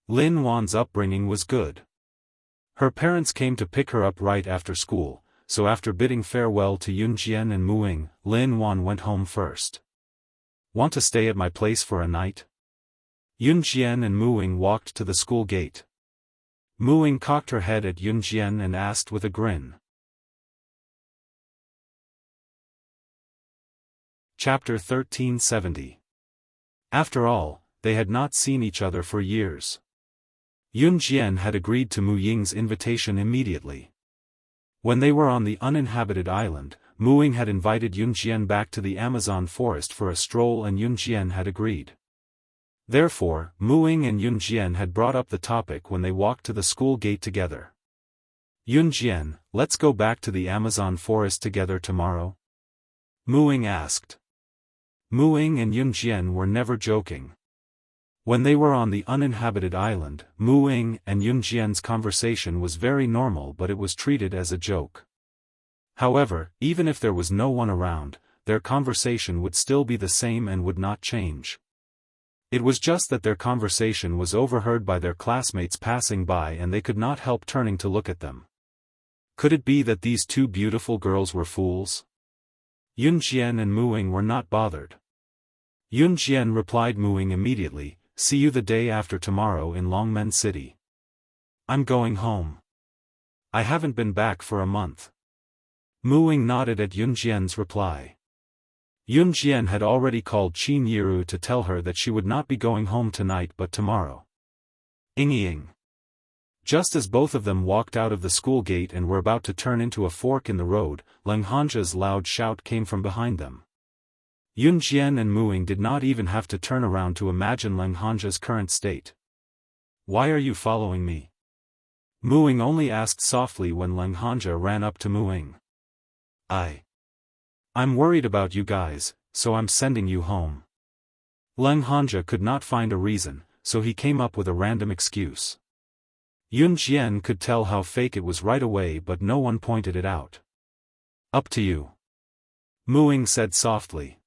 Lin Wan's upbringing was good. Her parents came to pick her up right after school, so after bidding farewell to Yun Jian and Muing, Lin Wan went home first. "Want to stay at my place for a night?" Yun Jian and Muing walked to the school gate. Muing cocked her head at Yun Jian and asked with a grin. Chapter 1370. After all, they had not seen each other for years. Yun Jian had agreed to Mu Ying's invitation immediately. When they were on the uninhabited island, Muing had invited Yun Jian back to the Amazon forest for a stroll and Yun Jian had agreed. Therefore, Muing and Yun Jian had brought up the topic when they walked to the school gate together. "Yun Jian, let's go back to the Amazon forest together tomorrow?" Muing asked. Muing and Yun Jian were never joking. When they were on the uninhabited island, Muing and Yun Jian's conversation was very normal, but it was treated as a joke. However, even if there was no one around, their conversation would still be the same and would not change. It was just that their conversation was overheard by their classmates passing by and they could not help turning to look at them. Could it be that these two beautiful girls were fools? Yun Jian and Muing were not bothered. Yun Jian replied Muing immediately, "See you the day after tomorrow in Longmen City. I'm going home. I haven't been back for a month." Muing nodded at Yun Jian's reply. Yun Jian had already called Qin Yiru to tell her that she would not be going home tonight but tomorrow. Ying. Just as both of them walked out of the school gate and were about to turn into a fork in the road, Leng Hanja's loud shout came from behind them. Yun Jian and Muing did not even have to turn around to imagine Leng Hanja's current state. "Why are you following me?" Muing only asked softly when Leng Hanja ran up to Muing. I'm worried about you guys, so I'm sending you home." Leng Hanja could not find a reason, so he came up with a random excuse. Yun Jian could tell how fake it was right away, but no one pointed it out. "Up to you," Muing said softly.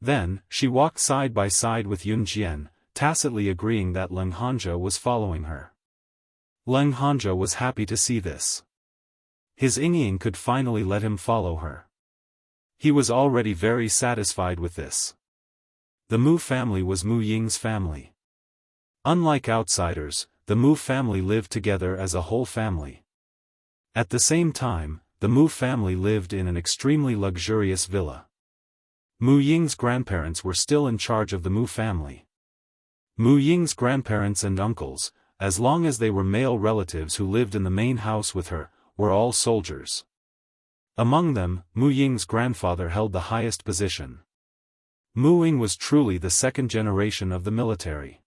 Then, she walked side by side with Yun Jian, tacitly agreeing that Leng Hanja was following her. Leng Hanja was happy to see this. His Ying could finally let him follow her. He was already very satisfied with this. The Mu family was Mu Ying's family. Unlike outsiders, the Mu family lived together as a whole family. At the same time, the Mu family lived in an extremely luxurious villa. Mu Ying's grandparents were still in charge of the Mu family. Mu Ying's grandparents and uncles, as long as they were male relatives who lived in the main house with her, were all soldiers. Among them, Mu Ying's grandfather held the highest position. Mu Ying was truly the second generation of the military.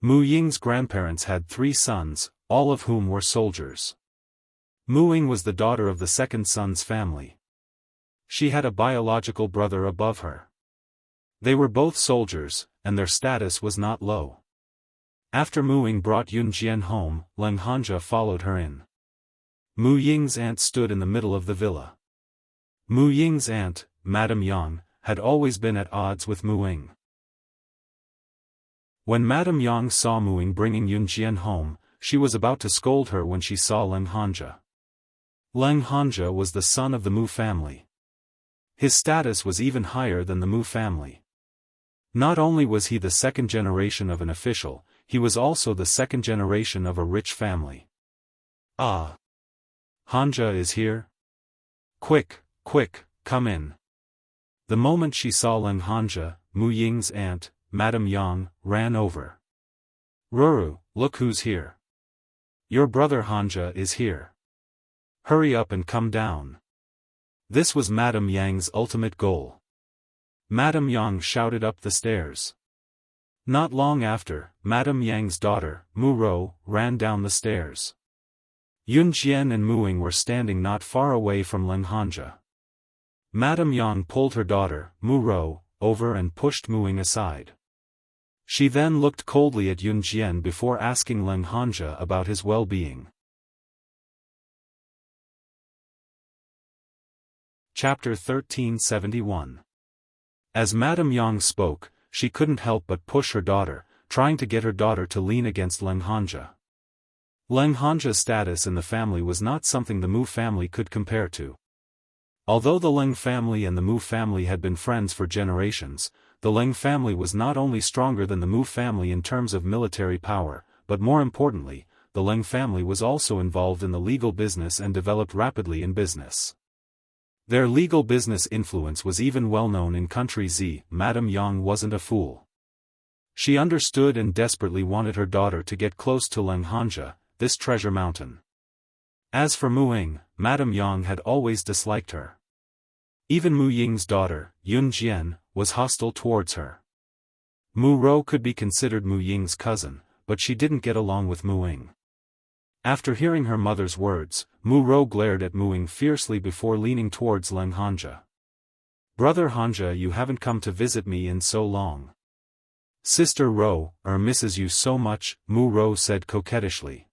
Mu Ying's grandparents had 3 sons, all of whom were soldiers. Mu Ying was the daughter of the second son's family. She had a biological brother above her. They were both soldiers, and their status was not low. After Mu Ying brought Yun Jian home, Leng Hanja followed her in. Mu Ying's aunt stood in the middle of the villa. Mu Ying's aunt, Madame Yang, had always been at odds with Mu Ying. When Madame Yang saw Mu Ying bringing Yun Jian home, she was about to scold her when she saw Leng Hanja. Leng Hanja was the son of the Mu family. His status was even higher than the Mu family. Not only was he the second generation of an official, he was also the second generation of a rich family. Ah! Hanja is here? Quick, quick, come in. The moment she saw Leng Hanja, Mu Ying's aunt, Madame Yang, ran over. Ruru, look who's here. Your brother Hanja is here. Hurry up and come down. This was Madame Yang's ultimate goal. Madame Yang shouted up the stairs. Not long after, Madame Yang's daughter, Mu Rou, ran down the stairs. Yun Jian and Mu Ying were standing not far away from Leng Hanja. Madame Yang pulled her daughter, Mu Rou, over and pushed Mu Ying aside. She then looked coldly at Yun Jian before asking Leng Hanja about his well-being. Chapter 1371. As Madame Yang spoke, she couldn't help but push her daughter, trying to get her daughter to lean against Leng Hanja. Leng Hanja's status in the family was not something the Mu family could compare to. Although the Leng family and the Mu family had been friends for generations, the Leng family was not only stronger than the Mu family in terms of military power, but more importantly, the Leng family was also involved in the legal business and developed rapidly in business. Their legal business influence was even well known in country Z. Madame Yang wasn't a fool. She understood and desperately wanted her daughter to get close to Leng Hanja, this treasure mountain. As for Mu Ying, Madame Yang had always disliked her. Even Mu Ying's daughter, Yun Jian, was hostile towards her. Mu Rou could be considered Mu Ying's cousin, but she didn't get along with Mu Ying. After hearing her mother's words, Mu Rou glared at Mu Ying fiercely before leaning towards Leng Hanja. Brother Hanja, you haven't come to visit me in so long. Sister Rou, misses you so much, Mu Rou said coquettishly.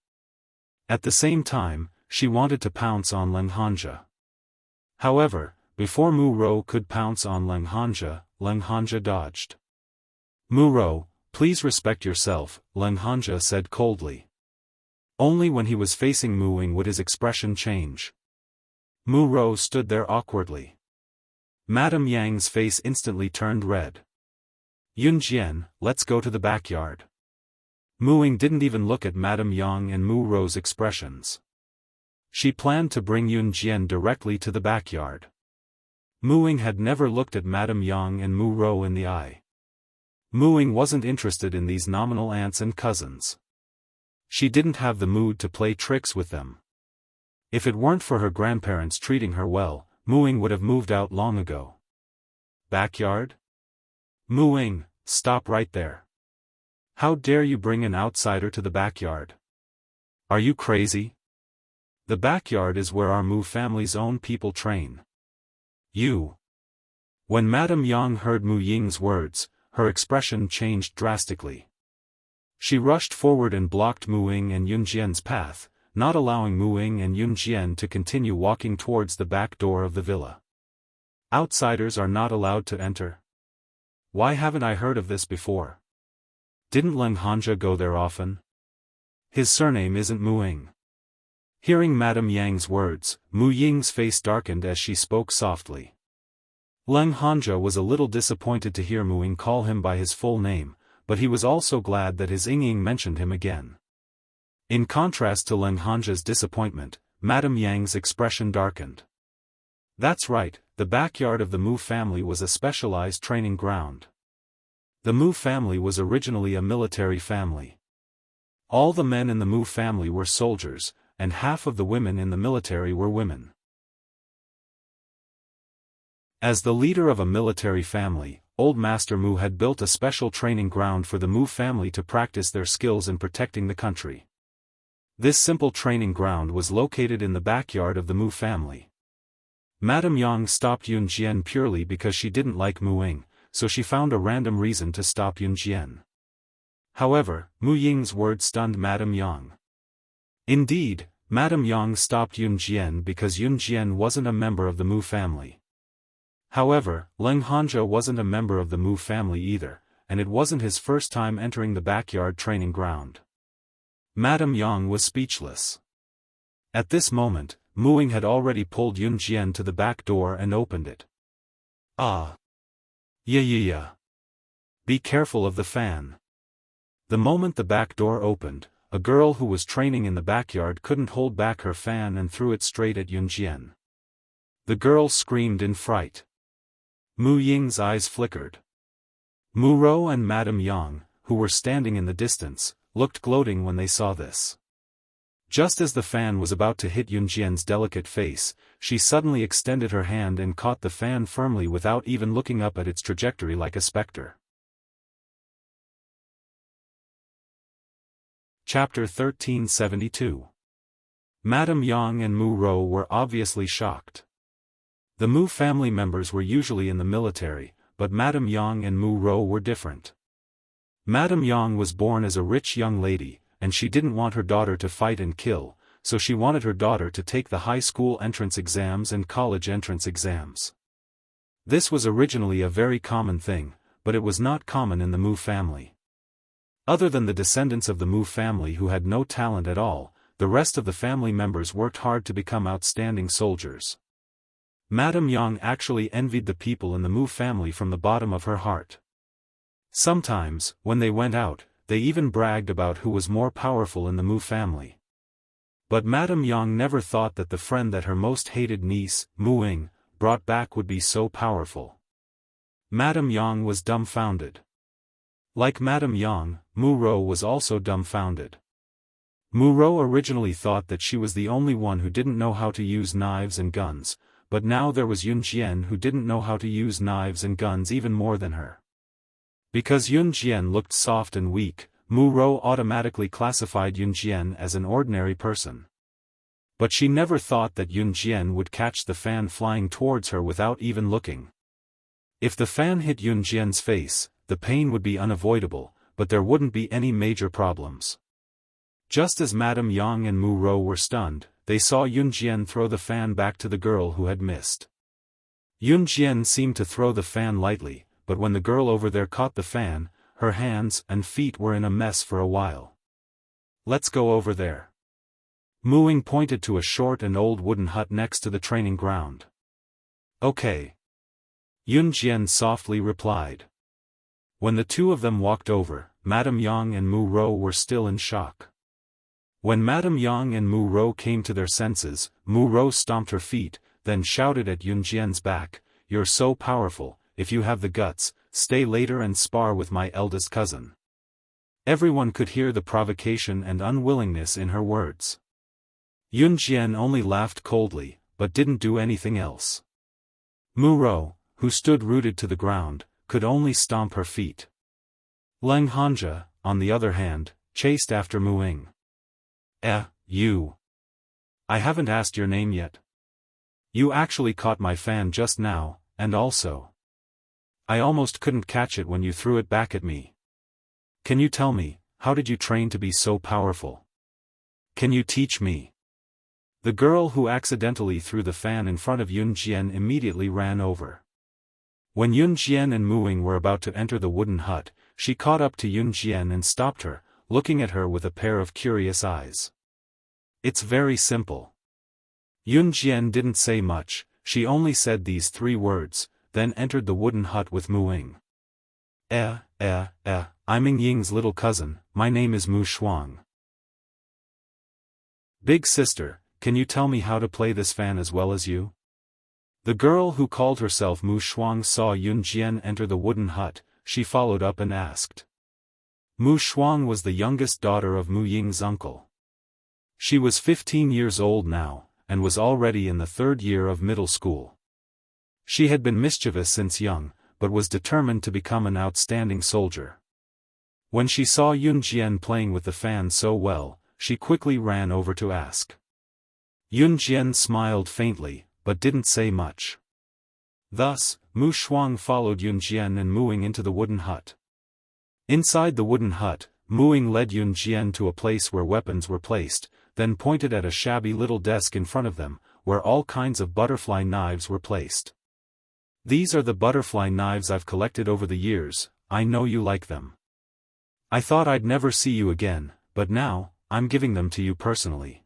At the same time, she wanted to pounce on Leng Hanja. However, before Mu Rou could pounce on Leng Hanja dodged. Mu Rou, please respect yourself, Leng Hanja said coldly. Only when he was facing Mu Ying would his expression change. Mu Rou stood there awkwardly. Madame Yang's face instantly turned red. Yun Jian, let's go to the backyard. Mu Ying didn't even look at Madame Yang and Mu Rou's expressions. She planned to bring Yun Jian directly to the backyard. Mu Ying had never looked at Madame Yang and Mu Rou in the eye. Mu Ying wasn't interested in these nominal aunts and cousins. She didn't have the mood to play tricks with them. If it weren't for her grandparents treating her well, Mu Ying would have moved out long ago. Backyard? Mu Ying, stop right there. How dare you bring an outsider to the backyard? Are you crazy? The backyard is where our Mu family's own people train. You. When Madame Yang heard Mu Ying's words, her expression changed drastically. She rushed forward and blocked Mu Ying and Yun Jian's path, not allowing Mu Ying and Yun Jian to continue walking towards the back door of the villa. Outsiders are not allowed to enter. Why haven't I heard of this before? Didn't Leng Hanja go there often? His surname isn't Mu Ying. Hearing Madame Yang's words, Mu Ying's face darkened as she spoke softly. Leng Hanja was a little disappointed to hear Mu Ying call him by his full name, but he was also glad that his Ying mentioned him again. In contrast to Leng Hanja's disappointment, Madame Yang's expression darkened. That's right, the backyard of the Mu family was a specialized training ground. The Mu family was originally a military family. All the men in the Mu family were soldiers, and half of the women in the military were women. As the leader of a military family, Old Master Mu had built a special training ground for the Mu family to practice their skills in protecting the country. This simple training ground was located in the backyard of the Mu family. Madame Yang stopped Yun Jian purely because she didn't like Mu Ying, so she found a random reason to stop Yun Jian. However, Mu Ying's words stunned Madame Yang. Indeed, Madame Yang stopped Yun Jian because Yun Jian wasn't a member of the Mu family. However, Leng Hanja wasn't a member of the Mu family either, and it wasn't his first time entering the backyard training ground. Madame Yang was speechless. At this moment, Mu Ying had already pulled Yun Jian to the back door and opened it. Ah! Yeah. Be careful of the fan. The moment the back door opened, a girl who was training in the backyard couldn't hold back her fan and threw it straight at Yun Jian. The girl screamed in fright. Mu Ying's eyes flickered. Mu Rou and Madame Yang, who were standing in the distance, looked gloating when they saw this. Just as the fan was about to hit Yun Jian's delicate face, she suddenly extended her hand and caught the fan firmly without even looking up at its trajectory like a specter. Chapter 1372. Madame Yang and Mu Rou were obviously shocked. The Mu family members were usually in the military, but Madame Yang and Mu Rou were different. Madame Yang was born as a rich young lady, and she didn't want her daughter to fight and kill, so she wanted her daughter to take the high school entrance exams and college entrance exams. This was originally a very common thing, but it was not common in the Mu family. Other than the descendants of the Mu family who had no talent at all, the rest of the family members worked hard to become outstanding soldiers. Madame Yang actually envied the people in the Mu family from the bottom of her heart. Sometimes, when they went out, they even bragged about who was more powerful in the Mu family. But Madame Yang never thought that the friend that her most hated niece, Mu Ying, brought back would be so powerful. Madame Yang was dumbfounded. Like Madame Yang, Mu Rou was also dumbfounded. Mu Rou originally thought that she was the only one who didn't know how to use knives and guns, but now there was Yun Jian who didn't know how to use knives and guns even more than her. Because Yun Jian looked soft and weak, Mu Rou automatically classified Yun Jian as an ordinary person. But she never thought that Yun Jian would catch the fan flying towards her without even looking. If the fan hit Yun Jian's face, the pain would be unavoidable, but there wouldn't be any major problems. Just as Madame Yang and Mu Rou were stunned, they saw Yun Jian throw the fan back to the girl who had missed. Yun Jian seemed to throw the fan lightly, but when the girl over there caught the fan, her hands and feet were in a mess for a while. Let's go over there. Mu Ying pointed to a short and old wooden hut next to the training ground. Okay. Yun Jian softly replied. When the two of them walked over, Madame Yang and Mu Rou were still in shock. When Madame Yang and Mu Rou came to their senses, Mu Rou stomped her feet, then shouted at Yun Jian's back, "You're so powerful, if you have the guts, stay later and spar with my eldest cousin." Everyone could hear the provocation and unwillingness in her words. Yun Jian only laughed coldly, but didn't do anything else. Mu Rou, who stood rooted to the ground, could only stomp her feet. Leng Hanja, on the other hand, chased after Mu Ying. You. I haven't asked your name yet. You actually caught my fan just now, and also. I almost couldn't catch it when you threw it back at me. Can you tell me, how did you train to be so powerful? Can you teach me? The girl who accidentally threw the fan in front of Yun Jian immediately ran over. When Yun Jian and Mu Ying were about to enter the wooden hut, she caught up to Yun Jian and stopped her, looking at her with a pair of curious eyes. It's very simple. Yun Jian didn't say much, she only said these 3 words, then entered the wooden hut with Mu Ying. I'm Ying Ying's little cousin, my name is Mu Shuang. Big sister, can you tell me how to play this fan as well as you? The girl who called herself Mu Shuang saw Yun Jian enter the wooden hut, she followed up and asked. Mu Shuang was the youngest daughter of Mu Ying's uncle. She was 15 years old now, and was already in the 3rd year of middle school. She had been mischievous since young, but was determined to become an outstanding soldier. When she saw Yun Jian playing with the fan so well, she quickly ran over to ask. Yun Jian smiled faintly, but didn't say much. Thus, Mu Shuang followed Yun Jian and Muing into the wooden hut. Inside the wooden hut, Muing led Yun Jian to a place where weapons were placed, then pointed at a shabby little desk in front of them, where all kinds of butterfly knives were placed. "These are the butterfly knives I've collected over the years, I know you like them. I thought I'd never see you again, but now, I'm giving them to you personally."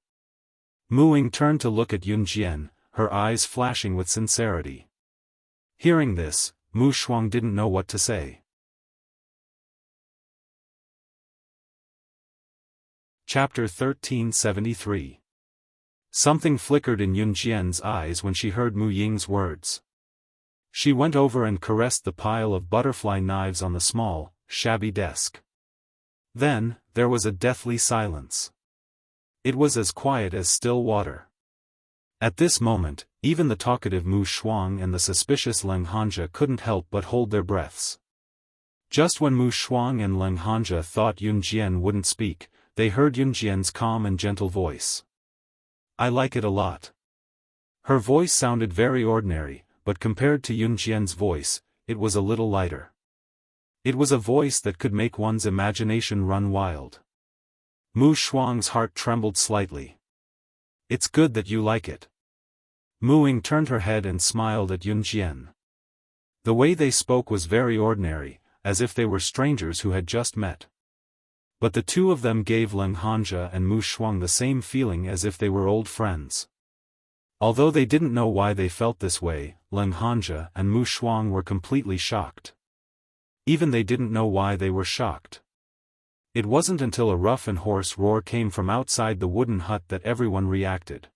Muing turned to look at Yun Jian, her eyes flashing with sincerity. Hearing this, Mu Shuang didn't know what to say. Chapter 1373. Something flickered in Yun Jian's eyes when she heard Mu Ying's words. She went over and caressed the pile of butterfly knives on the small, shabby desk. Then, there was a deathly silence. It was as quiet as still water. At this moment, even the talkative Mu Shuang and the suspicious Leng Hanja couldn't help but hold their breaths. Just when Mu Shuang and Leng Hanja thought Yun Jian wouldn't speak, they heard Yun Jian's calm and gentle voice. "I like it a lot." Her voice sounded very ordinary, but compared to Yun Jian's voice, it was a little lighter. It was a voice that could make one's imagination run wild. Mu Shuang's heart trembled slightly. "It's good that you like it." Muing turned her head and smiled at Yun Jian. The way they spoke was very ordinary, as if they were strangers who had just met. But the two of them gave Leng Hanja and Mu Shuang the same feeling as if they were old friends. Although they didn't know why they felt this way, Leng Hanja and Mu Shuang were completely shocked. Even they didn't know why they were shocked. It wasn't until a rough and hoarse roar came from outside the wooden hut that everyone reacted.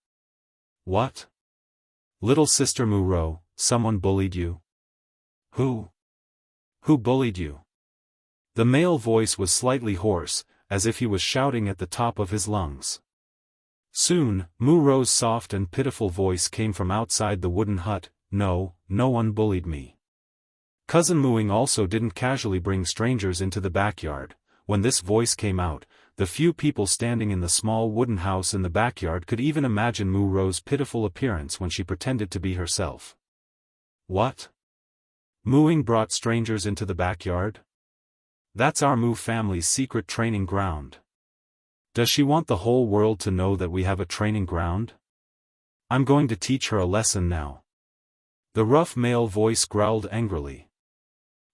"What? Little sister Mu Ro, someone bullied you?" Who bullied you?" The male voice was slightly hoarse, as if he was shouting at the top of his lungs. Soon, Mu Ro's soft and pitiful voice came from outside the wooden hut. No one bullied me." Cousin Muing also didn't casually bring strangers into the backyard. When this voice came out, the few people standing in the small wooden house in the backyard could even imagine Mu Ro's pitiful appearance when she pretended to be herself. "What? Muing brought strangers into the backyard? That's our Mu family's secret training ground. Does she want the whole world to know that we have a training ground? I'm going to teach her a lesson now." The rough male voice growled angrily.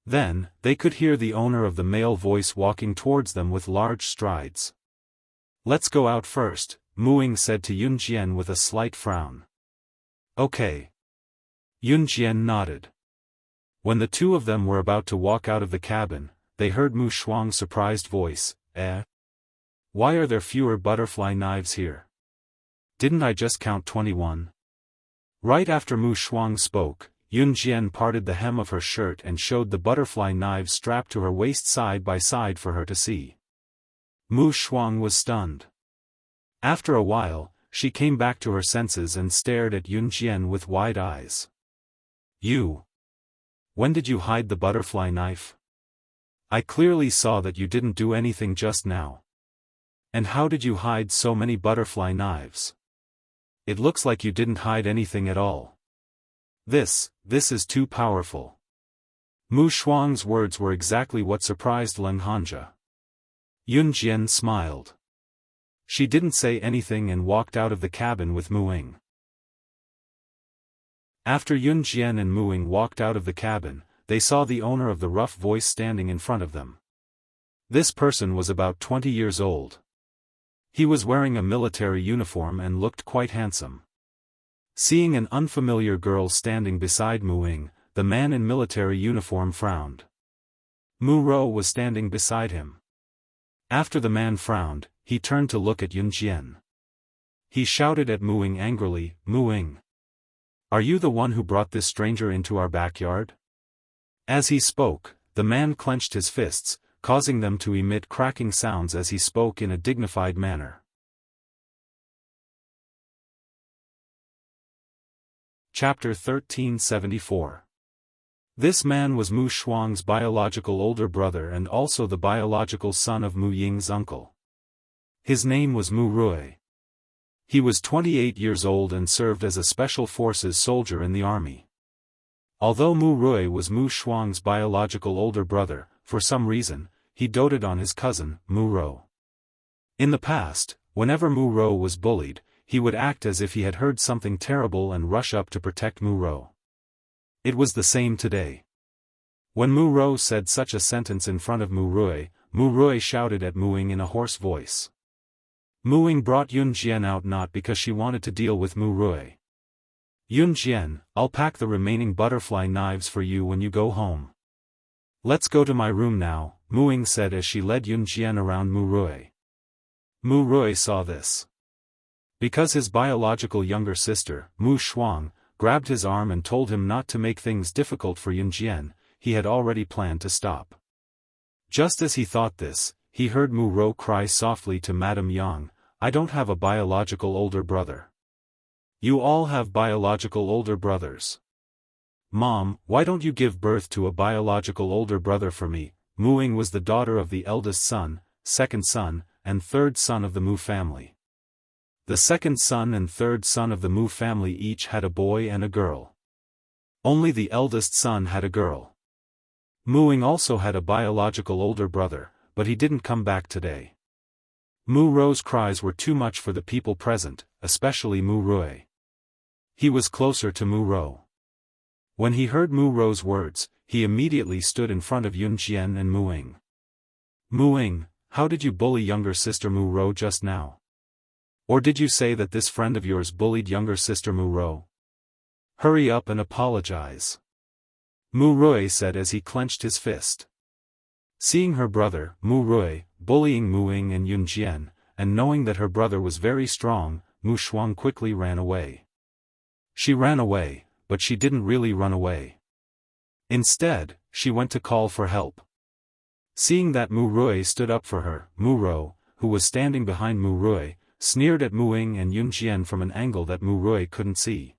Then, they could hear the owner of the male voice walking towards them with large strides. "Let's go out first," Muing said to Yun Jian with a slight frown. "Okay." Yun Jian nodded. When the two of them were about to walk out of the cabin, they heard Mu Shuang's surprised voice. Why are there fewer butterfly knives here? Didn't I just count 21? Right after Mu Shuang spoke, Yun Jian parted the hem of her shirt and showed the butterfly knives strapped to her waist side by side for her to see. Mu Shuang was stunned. After a while, she came back to her senses and stared at Yun Jian with wide eyes. When did you hide the butterfly knife? I clearly saw that you didn't do anything just now. And how did you hide so many butterfly knives? It looks like you didn't hide anything at all. This is too powerful." Mu Shuang's words were exactly what surprised Leng Hanja. Yun Jian smiled. She didn't say anything and walked out of the cabin with Muing. After Yun Jian and Muing walked out of the cabin, they saw the owner of the rough voice standing in front of them. This person was about 20 years old. He was wearing a military uniform and looked quite handsome. Seeing an unfamiliar girl standing beside Muing, the man in military uniform frowned. Mu Ro was standing beside him. After the man frowned, he turned to look at Yun Jian. He shouted at Muing angrily, "Muing! Are you the one who brought this stranger into our backyard?" As he spoke, the man clenched his fists, causing them to emit cracking sounds as he spoke in a dignified manner. Chapter 1374. This man was Mu Shuang's biological older brother and also the biological son of Mu Ying's uncle. His name was Mu Rui. He was 28 years old and served as a special forces soldier in the army. Although Mu Rui was Mu Shuang's biological older brother, for some reason, he doted on his cousin, Mu Rou. In the past, whenever Mu Rou was bullied, he would act as if he had heard something terrible and rush up to protect Mu Rou. It was the same today. When Mu Rou said such a sentence in front of Mu Rui shouted at Mu Ying in a hoarse voice. Mu Ying brought Yun Jian out not because she wanted to deal with Mu Rui. Yun Jian, I'll pack the remaining butterfly knives for you when you go home. Let's go to my room now, Mu Ying said as she led Yun Jian around Mu Rui. Mu Rui saw this. Because his biological younger sister, Mu Shuang, grabbed his arm and told him not to make things difficult for Yun Jian, he had already planned to stop. Just as he thought this, he heard Mu Rou cry softly to Madame Yang, I don't have a biological older brother. You all have biological older brothers. Mom, why don't you give birth to a biological older brother for me? Mu Ying was the daughter of the eldest son, second son, and third son of the Mu family. The second son and third son of the Mu family each had a boy and a girl. Only the eldest son had a girl. Mu Ying also had a biological older brother, but he didn't come back today. Mu Rou's cries were too much for the people present, especially Mu Rui. He was closer to Mu Rou. When he heard Mu Rou's words, he immediately stood in front of Yun Jian and Mu Ying. Mu Ying, how did you bully younger sister Mu Rou just now? Or did you say that this friend of yours bullied younger sister Mu Rou? Hurry up and apologize. Mu Rui said as he clenched his fist. Seeing her brother, Mu Rui, bullying Mu Ying and Yun Jian, and knowing that her brother was very strong, Mu Shuang quickly ran away. She ran away, but she didn't really run away. Instead, she went to call for help. Seeing that Mu Rui stood up for her, Mu Rou, who was standing behind Mu Rui, sneered at Mu Ying and Yun Jian from an angle that Mu Rui couldn't see.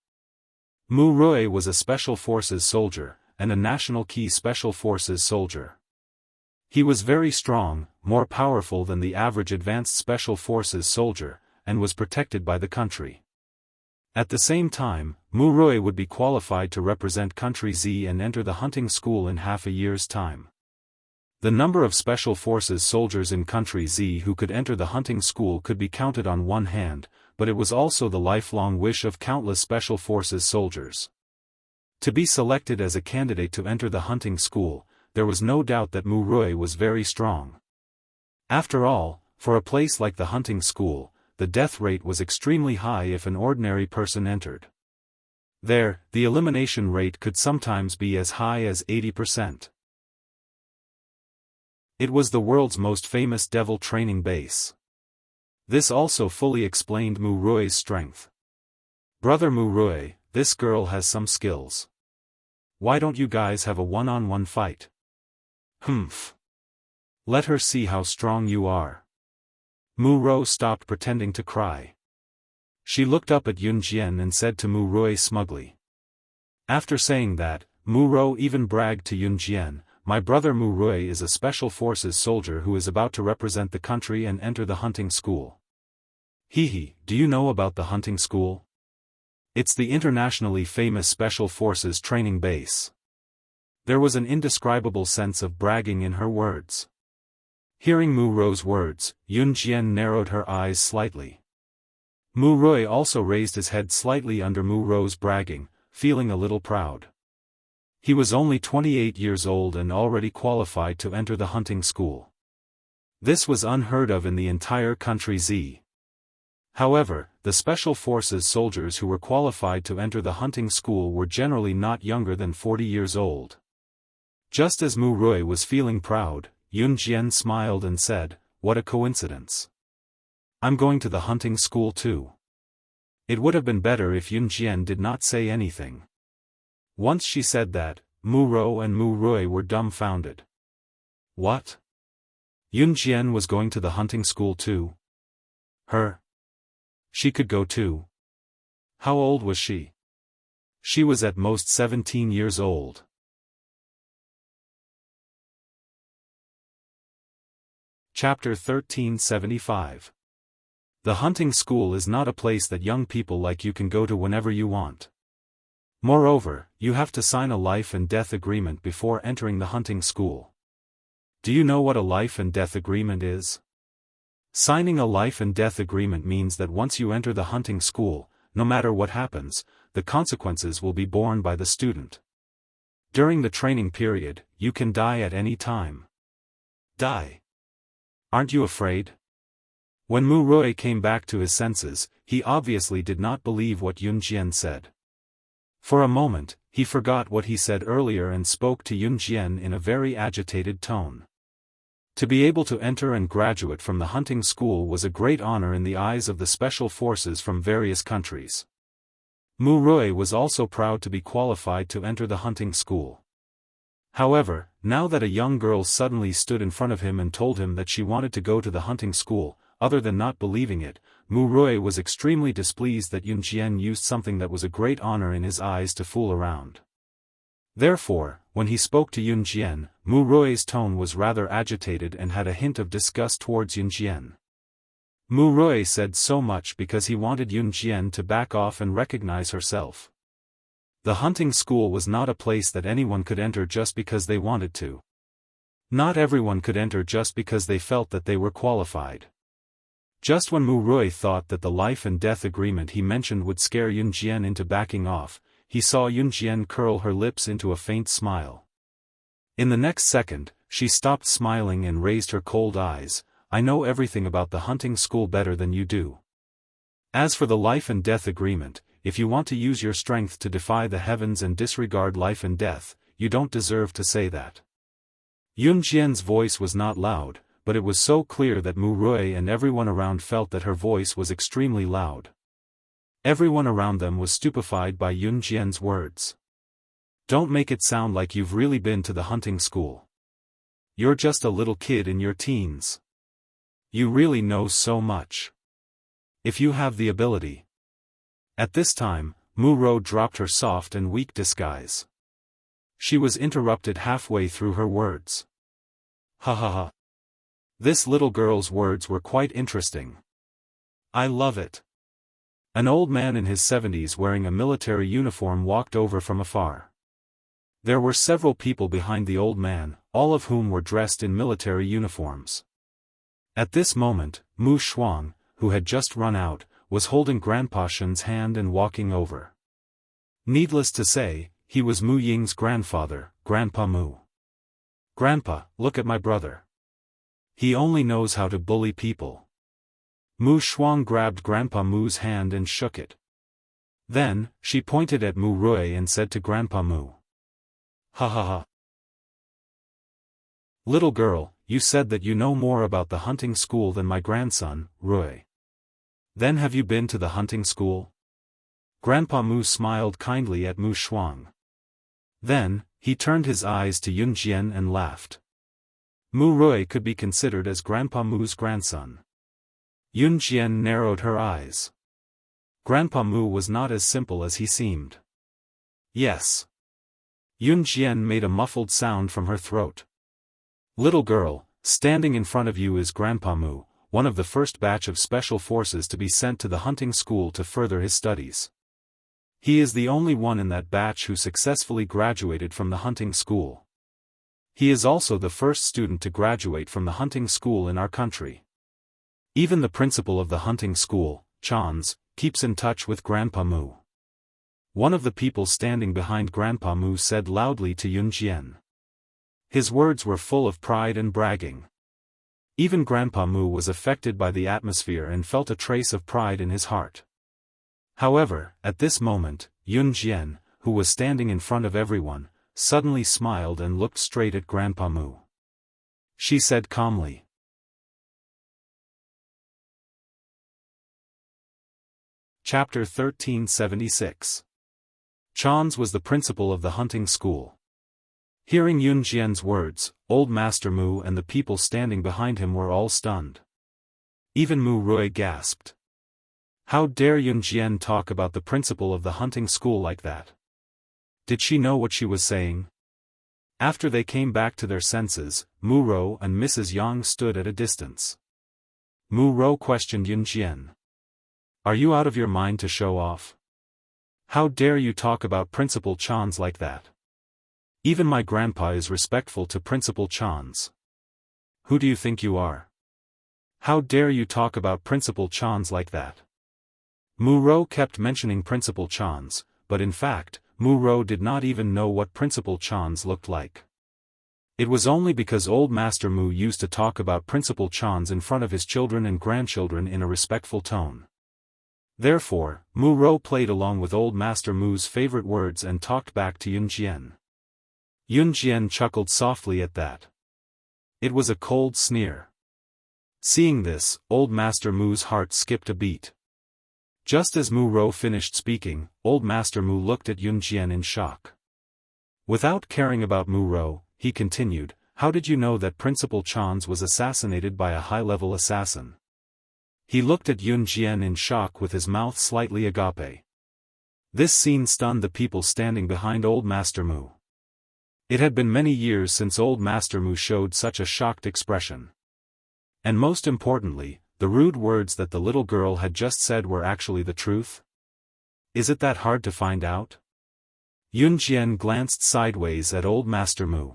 Mu Rui was a special forces soldier, and a national key special forces soldier. He was very strong, more powerful than the average advanced special forces soldier, and was protected by the country. At the same time, Mu Rui would be qualified to represent Country Z and enter the hunting school in half a year's time. The number of special forces soldiers in Country Z who could enter the hunting school could be counted on one hand, but it was also the lifelong wish of countless special forces soldiers. To be selected as a candidate to enter the hunting school, there was no doubt that Mu Rui was very strong. After all, for a place like the hunting school, the death rate was extremely high if an ordinary person entered. There, the elimination rate could sometimes be as high as 80%. It was the world's most famous devil training base. This also fully explained Mu Rui's strength. Brother Mu Rui, this girl has some skills. Why don't you guys have a one-on-one fight? Humph. Let her see how strong you are. Mu Rou stopped pretending to cry. She looked up at Yun Jian and said to Mu Rui smugly. After saying that, Mu Rou even bragged to Yun Jian, my brother Mu Rui is a special forces soldier who is about to represent the country and enter the hunting school. Hehe, do you know about the hunting school? It's the internationally famous special forces training base. There was an indescribable sense of bragging in her words. Hearing Mu Rou's words, Yun Jian narrowed her eyes slightly. Mu Rui also raised his head slightly under Mu Rou's bragging, feeling a little proud. He was only 28 years old and already qualified to enter the hunting school. This was unheard of in the entire country Z. However, the special forces soldiers who were qualified to enter the hunting school were generally not younger than 40 years old. Just as Mu Rui was feeling proud, Yun Jian smiled and said, what a coincidence. I'm going to the hunting school too. It would have been better if Yun Jian did not say anything. Once she said that, Mu Rou and Mu Rui were dumbfounded. What? Yun Jian was going to the hunting school too? Her? She could go too. How old was she? She was at most 17 years old. Chapter 1375. The hunting school is not a place that young people like you can go to whenever you want. Moreover, you have to sign a life and death agreement before entering the hunting school. Do you know what a life and death agreement is? Signing a life and death agreement means that once you enter the hunting school, no matter what happens, the consequences will be borne by the student. During the training period, you can die at any time. Die. Aren't you afraid? When Mu Rui came back to his senses, he obviously did not believe what Yun Jian said. For a moment, he forgot what he said earlier and spoke to Yun Jian in a very agitated tone. To be able to enter and graduate from the hunting school was a great honor in the eyes of the special forces from various countries. Mu Rui was also proud to be qualified to enter the hunting school. However, now that a young girl suddenly stood in front of him and told him that she wanted to go to the hunting school, other than not believing it, Mu Rui was extremely displeased that Yun Jian used something that was a great honor in his eyes to fool around. Therefore, when he spoke to Yun Jian, Mu Rui's tone was rather agitated and had a hint of disgust towards Yun Jian. Mu Rui said so much because he wanted Yun Jian to back off and recognize herself. The hunting school was not a place that anyone could enter just because they wanted to. Not everyone could enter just because they felt that they were qualified. Just when Mu Rui thought that the life and death agreement he mentioned would scare Yun Jian into backing off, he saw Yun Jian curl her lips into a faint smile. In the next second, she stopped smiling and raised her cold eyes. I know everything about the hunting school better than you do. As for the life and death agreement, if you want to use your strength to defy the heavens and disregard life and death, you don't deserve to say that. Yun Jian's voice was not loud, but it was so clear that Mu Rui and everyone around felt that her voice was extremely loud. Everyone around them was stupefied by Yun Jian's words. Don't make it sound like you've really been to the hunting school. You're just a little kid in your teens. You really know so much. If you have the ability. At this time, Mu Rui dropped her soft and weak disguise. She was interrupted halfway through her words. Ha ha ha. This little girl's words were quite interesting. I love it. An old man in his 70s wearing a military uniform walked over from afar. There were several people behind the old man, all of whom were dressed in military uniforms. At this moment, Mu Shuang, who had just run out, was holding Grandpa Shen's hand and walking over. Needless to say, he was Mu Ying's grandfather, Grandpa Mu. Grandpa, look at my brother. He only knows how to bully people. Mu Shuang grabbed Grandpa Mu's hand and shook it. Then, she pointed at Mu Rui and said to Grandpa Mu. Ha ha ha. Little girl, you said that you know more about the hunting school than my grandson, Rui. Then have you been to the hunting school? Grandpa Mu smiled kindly at Mu Shuang. Then, he turned his eyes to Yun Jian and laughed. Mu Rui could be considered as Grandpa Mu's grandson. Yun Jian narrowed her eyes. Grandpa Mu was not as simple as he seemed. Yes. Yun Jian made a muffled sound from her throat. Little girl, standing in front of you is Grandpa Mu, one of the first batch of special forces to be sent to the hunting school to further his studies. He is the only one in that batch who successfully graduated from the hunting school. He is also the first student to graduate from the hunting school in our country. Even the principal of the hunting school, Chans, keeps in touch with Grandpa Mu. One of the people standing behind Grandpa Mu said loudly to Yun Jian. His words were full of pride and bragging. Even Grandpa Mu was affected by the atmosphere and felt a trace of pride in his heart. However, at this moment, Yun Jian, who was standing in front of everyone, suddenly smiled and looked straight at Grandpa Mu. She said calmly. Chapter 1376. Chans was the principal of the hunting school. Hearing Yun Jian's words, Old Master Mu and the people standing behind him were all stunned. Even Mu Rui gasped. How dare Yun Jian talk about the principal of the hunting school like that? Did she know what she was saying? After they came back to their senses, Mu Rou and Mrs. Yang stood at a distance. Mu Rou questioned Yun Jian. Are you out of your mind to show off? How dare you talk about Principal Chan's like that? Even my grandpa is respectful to Principal Chan's. Who do you think you are? How dare you talk about Principal Chan's like that? Mu Rou kept mentioning Principal Chan's, but in fact, Mu Rou did not even know what Principal Chan's looked like. It was only because Old Master Mu used to talk about Principal Chan's in front of his children and grandchildren in a respectful tone. Therefore, Mu Rou played along with Old Master Mu's favorite words and talked back to Yun Jian. Yun Jian chuckled softly at that. It was a cold sneer. Seeing this, Old Master Mu's heart skipped a beat. Just as Mu Rou finished speaking, Old Master Mu looked at Yun Jian in shock. Without caring about Mu Rou, he continued, how did you know that Principal Chan's was assassinated by a high-level assassin? He looked at Yun Jian in shock with his mouth slightly agape. This scene stunned the people standing behind Old Master Mu. It had been many years since Old Master Mu showed such a shocked expression. And most importantly, the rude words that the little girl had just said were actually the truth? Is it that hard to find out? Yun Jian glanced sideways at Old Master Mu.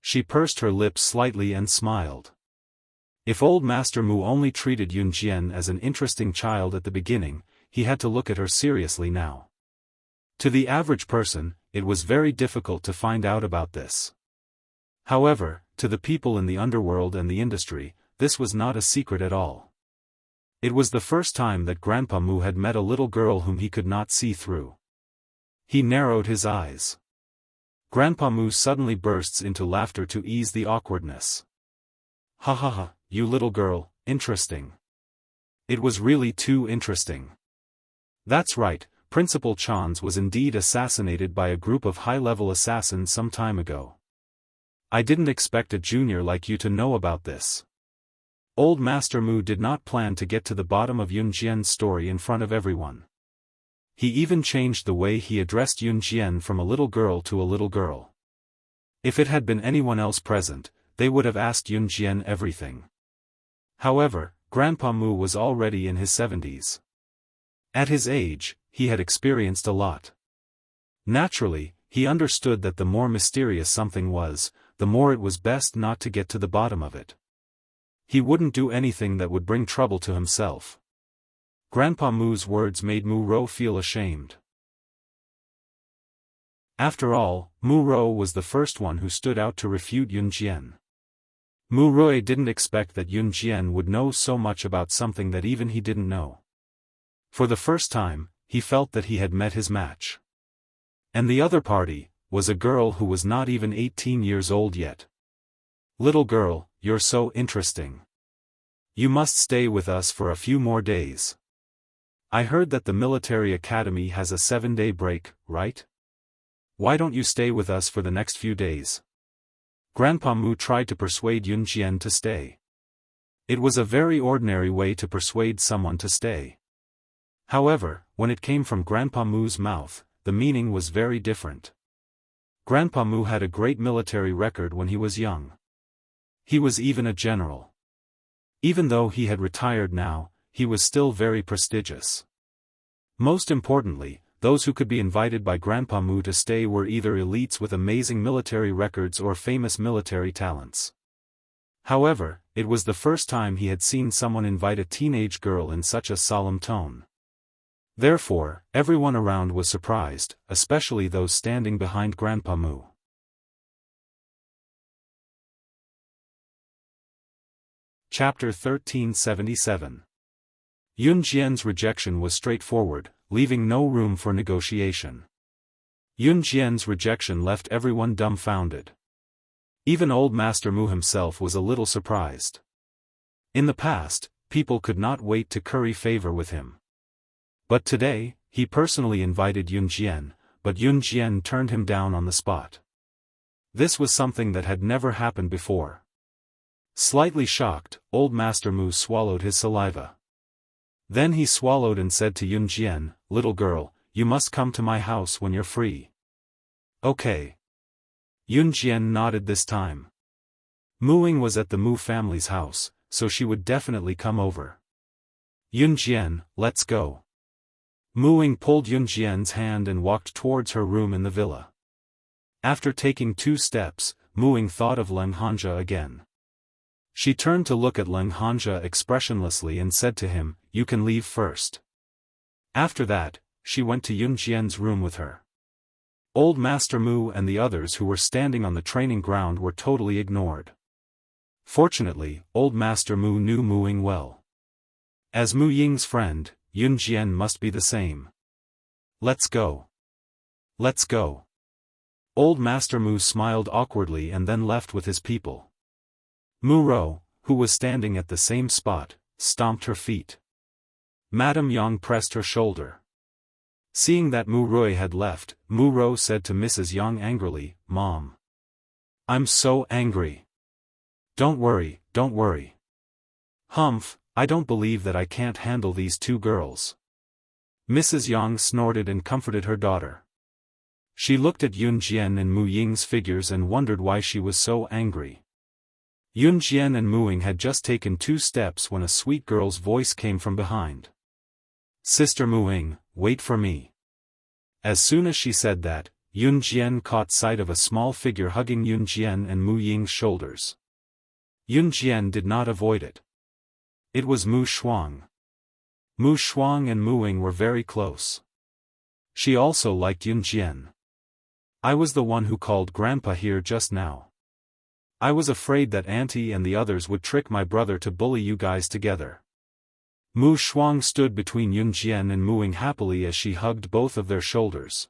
She pursed her lips slightly and smiled. If Old Master Mu only treated Yun Jian as an interesting child at the beginning, he had to look at her seriously now. To the average person, it was very difficult to find out about this. However, to the people in the underworld and the industry, this was not a secret at all. It was the first time that Grandpa Mu had met a little girl whom he could not see through. He narrowed his eyes. Grandpa Mu suddenly bursts into laughter to ease the awkwardness. Ha ha ha, you little girl, interesting. It was really too interesting. That's right, Principal Chan's was indeed assassinated by a group of high-level assassins some time ago. I didn't expect a junior like you to know about this. Old Master Mu did not plan to get to the bottom of Yun Jian's story in front of everyone. He even changed the way he addressed Yun Jian from a little girl to a little girl. If it had been anyone else present, they would have asked Yun Jian everything. However, Grandpa Mu was already in his 70s. At his age, he had experienced a lot. Naturally, he understood that the more mysterious something was, the more it was best not to get to the bottom of it. He wouldn't do anything that would bring trouble to himself. Grandpa Mu's words made Mu Rou feel ashamed. After all, Mu Rou was the first one who stood out to refute Yun Jian. Mu Rou didn't expect that Yun Jian would know so much about something that even he didn't know. For the first time, he felt that he had met his match. And the other party was a girl who was not even 18 years old yet. Little girl, you're so interesting. You must stay with us for a few more days. I heard that the military academy has a 7-day break, right? Why don't you stay with us for the next few days? Grandpa Mu tried to persuade Yun Jian to stay. It was a very ordinary way to persuade someone to stay. However, when it came from Grandpa Mu's mouth, the meaning was very different. Grandpa Mu had a great military record when he was young. He was even a general. Even though he had retired now, he was still very prestigious. Most importantly, those who could be invited by Grandpa Mu to stay were either elites with amazing military records or famous military talents. However, it was the first time he had seen someone invite a teenage girl in such a solemn tone. Therefore, everyone around was surprised, especially those standing behind Grandpa Mu. Chapter 1377. Yun Jian's rejection was straightforward, leaving no room for negotiation. Yun Jian's rejection left everyone dumbfounded. Even Old Master Mu himself was a little surprised. In the past, people could not wait to curry favor with him. But today, he personally invited Yun Jian, but Yun Jian turned him down on the spot. This was something that had never happened before. Slightly shocked, Old Master Mu swallowed his saliva. Then he swallowed and said to Yun Jian, "Little girl, you must come to my house when you're free." "Okay." Yun Jian nodded this time. Muing was at the Mu family's house, so she would definitely come over. Yun Jian, let's go. Muing pulled Yun Jian's hand and walked towards her room in the villa. After taking 2 steps, Muing thought of Leng Hanja again. She turned to look at Leng Hanja expressionlessly and said to him, "You can leave first." After that, she went to Yun Jian's room with her. Old Master Mu and the others who were standing on the training ground were totally ignored. Fortunately, Old Master Mu knew Muing well. As Mu Ying's friend, Yun Jian must be the same. Let's go. Let's go. Old Master Mu smiled awkwardly and then left with his people. Mu Rou, who was standing at the same spot, stomped her feet. Madame Yang pressed her shoulder. Seeing that Mu Rui had left, Mu Rou said to Mrs. Yang angrily, "Mom. I'm so angry." Don't worry, don't worry. Humph, I don't believe that I can't handle these 2 girls." Mrs. Yang snorted and comforted her daughter. She looked at Yun Jian and Mu Ying's figures and wondered why she was so angry. Yun Jian and Muing had just taken 2 steps when a sweet girl's voice came from behind. "Sister Muing, wait for me." As soon as she said that, Yun Jian caught sight of a small figure hugging Yun Jian and Mu Ying's shoulders. Yun Jian did not avoid it. It was Mu Shuang. Mu Shuang and Muing were very close. She also liked Yun Jian. "I was the one who called Grandpa here just now. I was afraid that Auntie and the others would trick my brother to bully you guys together." Mu Shuang stood between Yun Jian and Muing happily as she hugged both of their shoulders.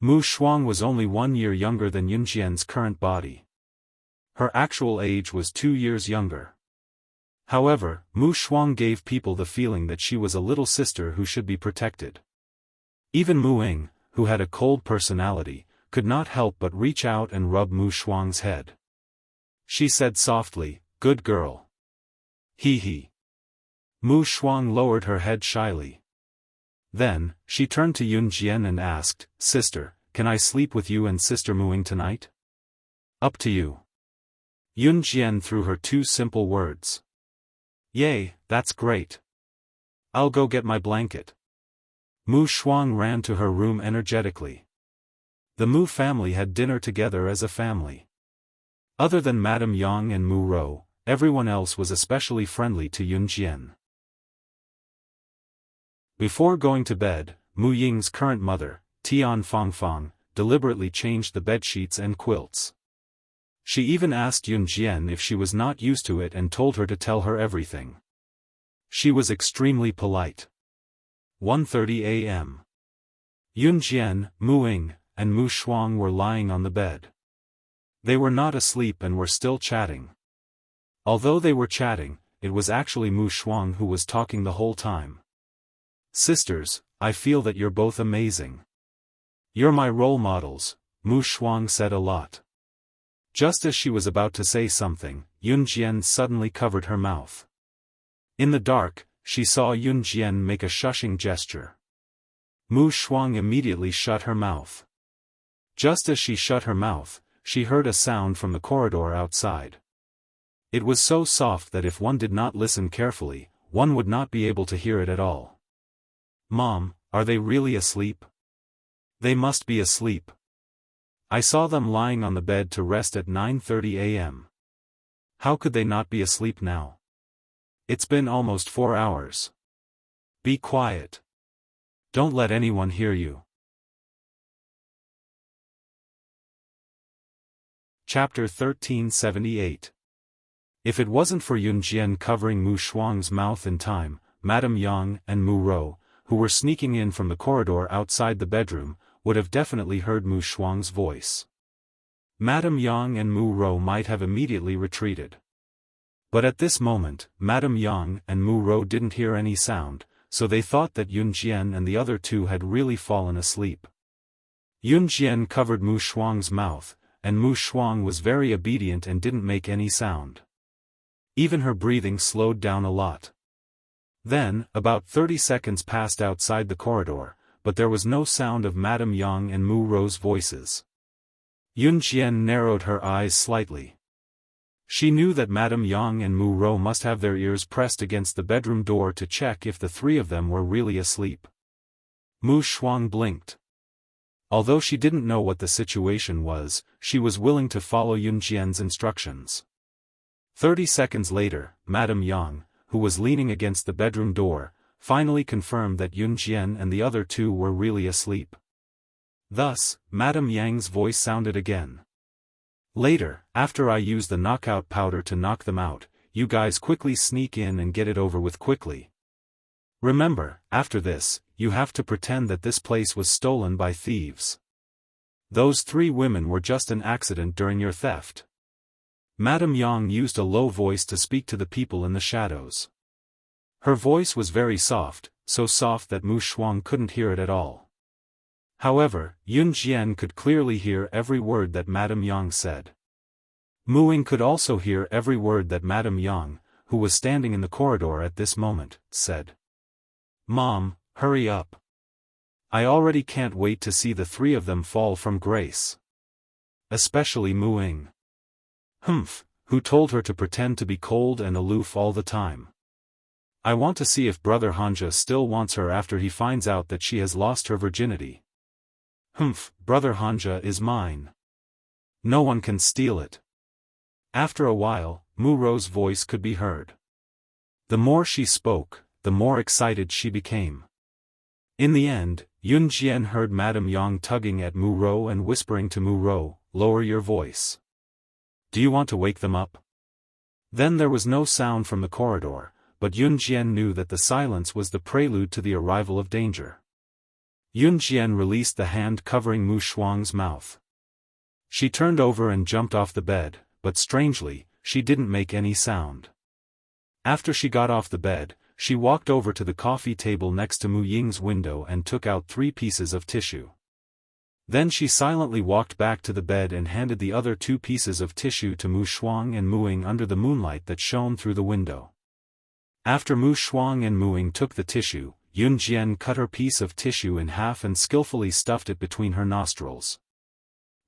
Mu Shuang was only 1 year younger than Yun Jian's current body. Her actual age was 2 years younger. However, Mu Shuang gave people the feeling that she was a little sister who should be protected. Even Muing, who had a cold personality, could not help but reach out and rub Mu Shuang's head. She said softly, "Good girl." Hee hee. Mu Shuang lowered her head shyly. Then, she turned to Yun Jian and asked, "Sister, can I sleep with you and Sister Muing tonight?" "Up to you." Yun Jian threw her 2 simple words. "Yay, that's great. I'll go get my blanket." Mu Shuang ran to her room energetically. The Mu family had dinner together as a family. Other than Madame Yang and Mu Rou, everyone else was especially friendly to Yun Jian. Before going to bed, Mu Ying's current mother, Tian Fangfang, deliberately changed the bedsheets and quilts. She even asked Yun Jian if she was not used to it and told her to tell her everything. She was extremely polite. 1:30 a.m. Yun Jian, Muing, and Mu Shuang were lying on the bed. They were not asleep and were still chatting. Although they were chatting, it was actually Mu Shuang who was talking the whole time. "Sisters, I feel that you're both amazing. You're my role models," Mu Shuang said a lot. Just as she was about to say something, Yun Jian suddenly covered her mouth. In the dark, she saw Yun Jian make a shushing gesture. Mu Shuang immediately shut her mouth. Just as she shut her mouth, she heard a sound from the corridor outside. It was so soft that if one did not listen carefully, one would not be able to hear it at all. "Mom, are they really asleep?" "They must be asleep. I saw them lying on the bed to rest at 9:30 a.m. How could they not be asleep now? It's been almost 4 hours. Be quiet. Don't let anyone hear you." Chapter 1378. If it wasn't for Yun Jian covering Mu Shuang's mouth in time, Madame Yang and Mu Rou, who were sneaking in from the corridor outside the bedroom, would have definitely heard Mu Shuang's voice. Madame Yang and Mu Rou might have immediately retreated. But at this moment, Madame Yang and Mu Rou didn't hear any sound, so they thought that Yun Jian and the other 2 had really fallen asleep. Yun Jian covered Mu Shuang's mouth, and Mu Shuang was very obedient and didn't make any sound. Even her breathing slowed down a lot. Then, about 30 seconds passed outside the corridor, but there was no sound of Madame Yang and Mu Rou's voices. Yun Jian narrowed her eyes slightly. She knew that Madame Yang and Mu Rou must have their ears pressed against the bedroom door to check if the three of them were really asleep. Mu Shuang blinked. Although she didn't know what the situation was, she was willing to follow Yun Jian's instructions. 30 seconds later, Madame Yang, who was leaning against the bedroom door, finally confirmed that Yun Jian and the other two were really asleep. Thus, Madame Yang's voice sounded again. Later, after I use the knockout powder to knock them out, you guys quickly sneak in and get it over with quickly. Remember, after this, you have to pretend that this place was stolen by thieves. Those three women were just an accident during your theft. Madame Yang used a low voice to speak to the people in the shadows. Her voice was very soft, so soft that Mu Shuang couldn't hear it at all. However, Yun Jian could clearly hear every word that Madame Yang said. Mu Ying could also hear every word that Madame Yang, who was standing in the corridor at this moment, said. Mom, hurry up. I already can't wait to see the three of them fall from grace. Especially Mu Ying. Humph, who told her to pretend to be cold and aloof all the time? I want to see if Brother Hanja still wants her after he finds out that she has lost her virginity. Humph, Brother Hanja is mine. No one can steal it. After a while, Mu Rou's voice could be heard. The more she spoke, the more excited she became. In the end, Yun Jian heard Madame Yang tugging at Mu Rou and whispering to Mu Rou, lower your voice. Do you want to wake them up? Then there was no sound from the corridor, but Yun Jian knew that the silence was the prelude to the arrival of danger. Yun Jian released the hand covering Mu Shuang's mouth. She turned over and jumped off the bed, but strangely, she didn't make any sound. After she got off the bed, she walked over to the coffee table next to Mu Ying's window and took out 3 pieces of tissue. Then she silently walked back to the bed and handed the other 2 pieces of tissue to Mu Shuang and Mu Ying under the moonlight that shone through the window. After Mu Shuang and Mu Ying took the tissue, Yun Jian cut her piece of tissue in half and skillfully stuffed it between her nostrils.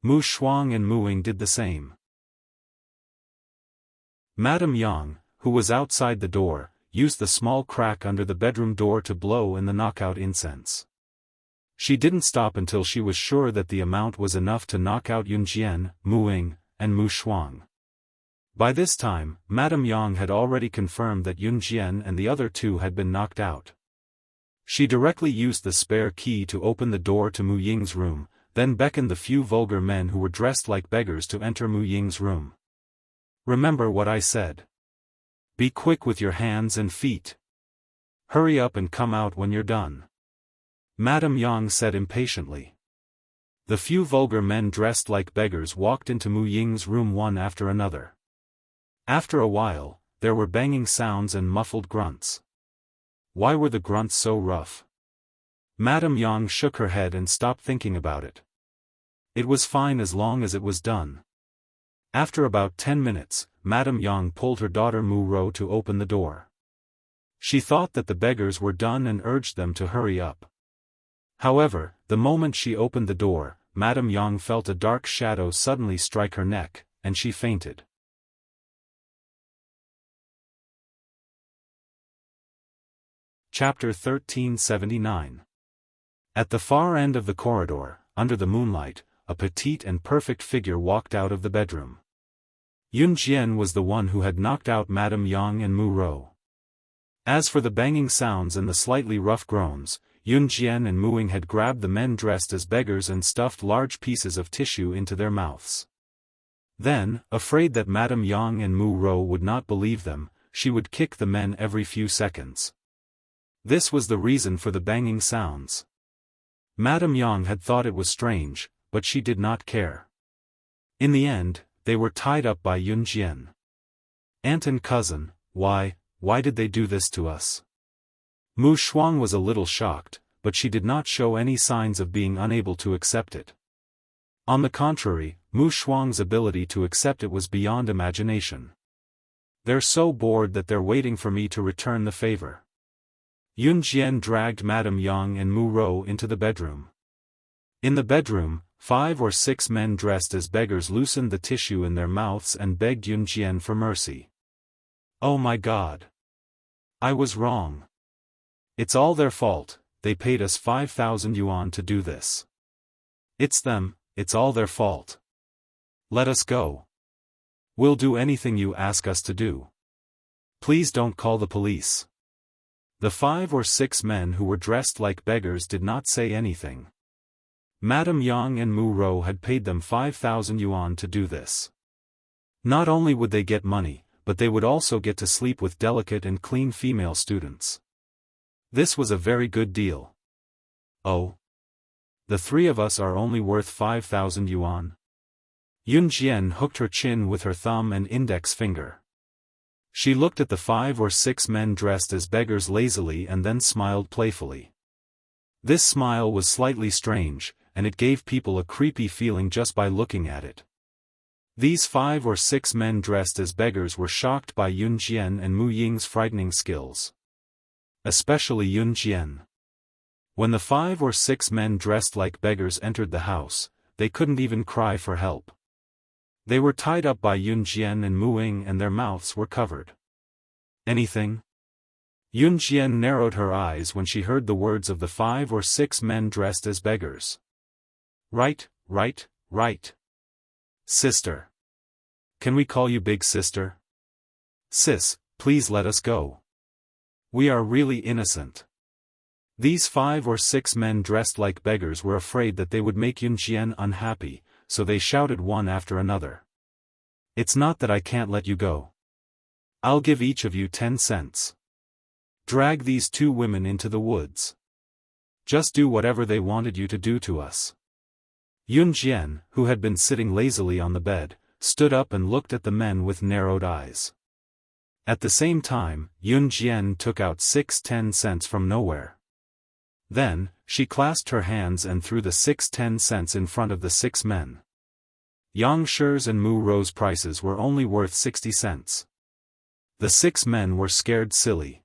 Mu Shuang and Mu Ying did the same. Madame Yang, who was outside the door, used the small crack under the bedroom door to blow in the knockout incense. She didn't stop until she was sure that the amount was enough to knock out Yun Jian, Mu Ying, and Mu Shuang. By this time, Madame Yang had already confirmed that Yun Jian and the other 2 had been knocked out. She directly used the spare key to open the door to Mu Ying's room, then beckoned the few vulgar men who were dressed like beggars to enter Mu Ying's room. Remember what I said. Be quick with your hands and feet. Hurry up and come out when you're done. Madame Yang said impatiently. The few vulgar men dressed like beggars walked into Mu Ying's room one after another. After a while, there were banging sounds and muffled grunts. Why were the grunts so rough? Madame Yang shook her head and stopped thinking about it. It was fine as long as it was done. After about 10 minutes, Madame Yang pulled her daughter Mu Rou to open the door. She thought that the beggars were done and urged them to hurry up. However, the moment she opened the door, Madame Yang felt a dark shadow suddenly strike her neck, and she fainted. Chapter 1379. At the far end of the corridor, under the moonlight, a petite and perfect figure walked out of the bedroom. Yun Jian was the one who had knocked out Madame Yang and Mu Rou. As for the banging sounds and the slightly rough groans, Yun Jian and Mu Ying had grabbed the men dressed as beggars and stuffed large pieces of tissue into their mouths. Then, afraid that Madame Yang and Mu Rou would not believe them, she would kick the men every few seconds. This was the reason for the banging sounds. Madame Yang had thought it was strange, but she did not care. In the end, they were tied up by Yun Jian. Aunt and cousin, why did they do this to us? Mu Shuang was a little shocked, but she did not show any signs of being unable to accept it. On the contrary, Mu Shuang's ability to accept it was beyond imagination. They're so bored that they're waiting for me to return the favor. Yun Jian dragged Madame Yang and Mu Rou into the bedroom. In the bedroom, 5 or 6 men dressed as beggars loosened the tissue in their mouths and begged Yun Jian for mercy. "Oh my God! I was wrong. It's all their fault, they paid us 5,000 yuan to do this. It's them, it's all their fault. Let us go. We'll do anything you ask us to do. Please don't call the police." The 5 or 6 men who were dressed like beggars did not say anything. Madame Yang and Mu Rou had paid them 5,000 yuan to do this. Not only would they get money, but they would also get to sleep with delicate and clean female students. This was a very good deal. "Oh. The 3 of us are only worth 5,000 yuan. Yun Jian hooked her chin with her thumb and index finger. She looked at the 5 or 6 men dressed as beggars lazily and then smiled playfully. This smile was slightly strange, and it gave people a creepy feeling just by looking at it. These 5 or 6 men dressed as beggars were shocked by Yun Jian and Mu Ying's frightening skills. Especially Yun Jian. When the 5 or 6 men dressed like beggars entered the house, they couldn't even cry for help. They were tied up by Yun Jian and Mu Ying and their mouths were covered. "Anything?" Yun Jian narrowed her eyes when she heard the words of the 5 or 6 men dressed as beggars. Right. Sister. Can we call you Big Sister? Sis, please let us go. We are really innocent." These 5 or 6 men dressed like beggars were afraid that they would make Yun Jian unhappy, so they shouted one after another. "It's not that I can't let you go. I'll give each of you 10 cents. Drag these 2 women into the woods. Just do whatever they wanted you to do to us." Yun Jian, who had been sitting lazily on the bed, stood up and looked at the men with narrowed eyes. At the same time, Yun Jian took out 6 10-cents from nowhere. Then, she clasped her hands and threw the 6 10-cents in front of the 6 men. Yang Shi's and Mu Rou's prices were only worth 60 cents. The 6 men were scared silly.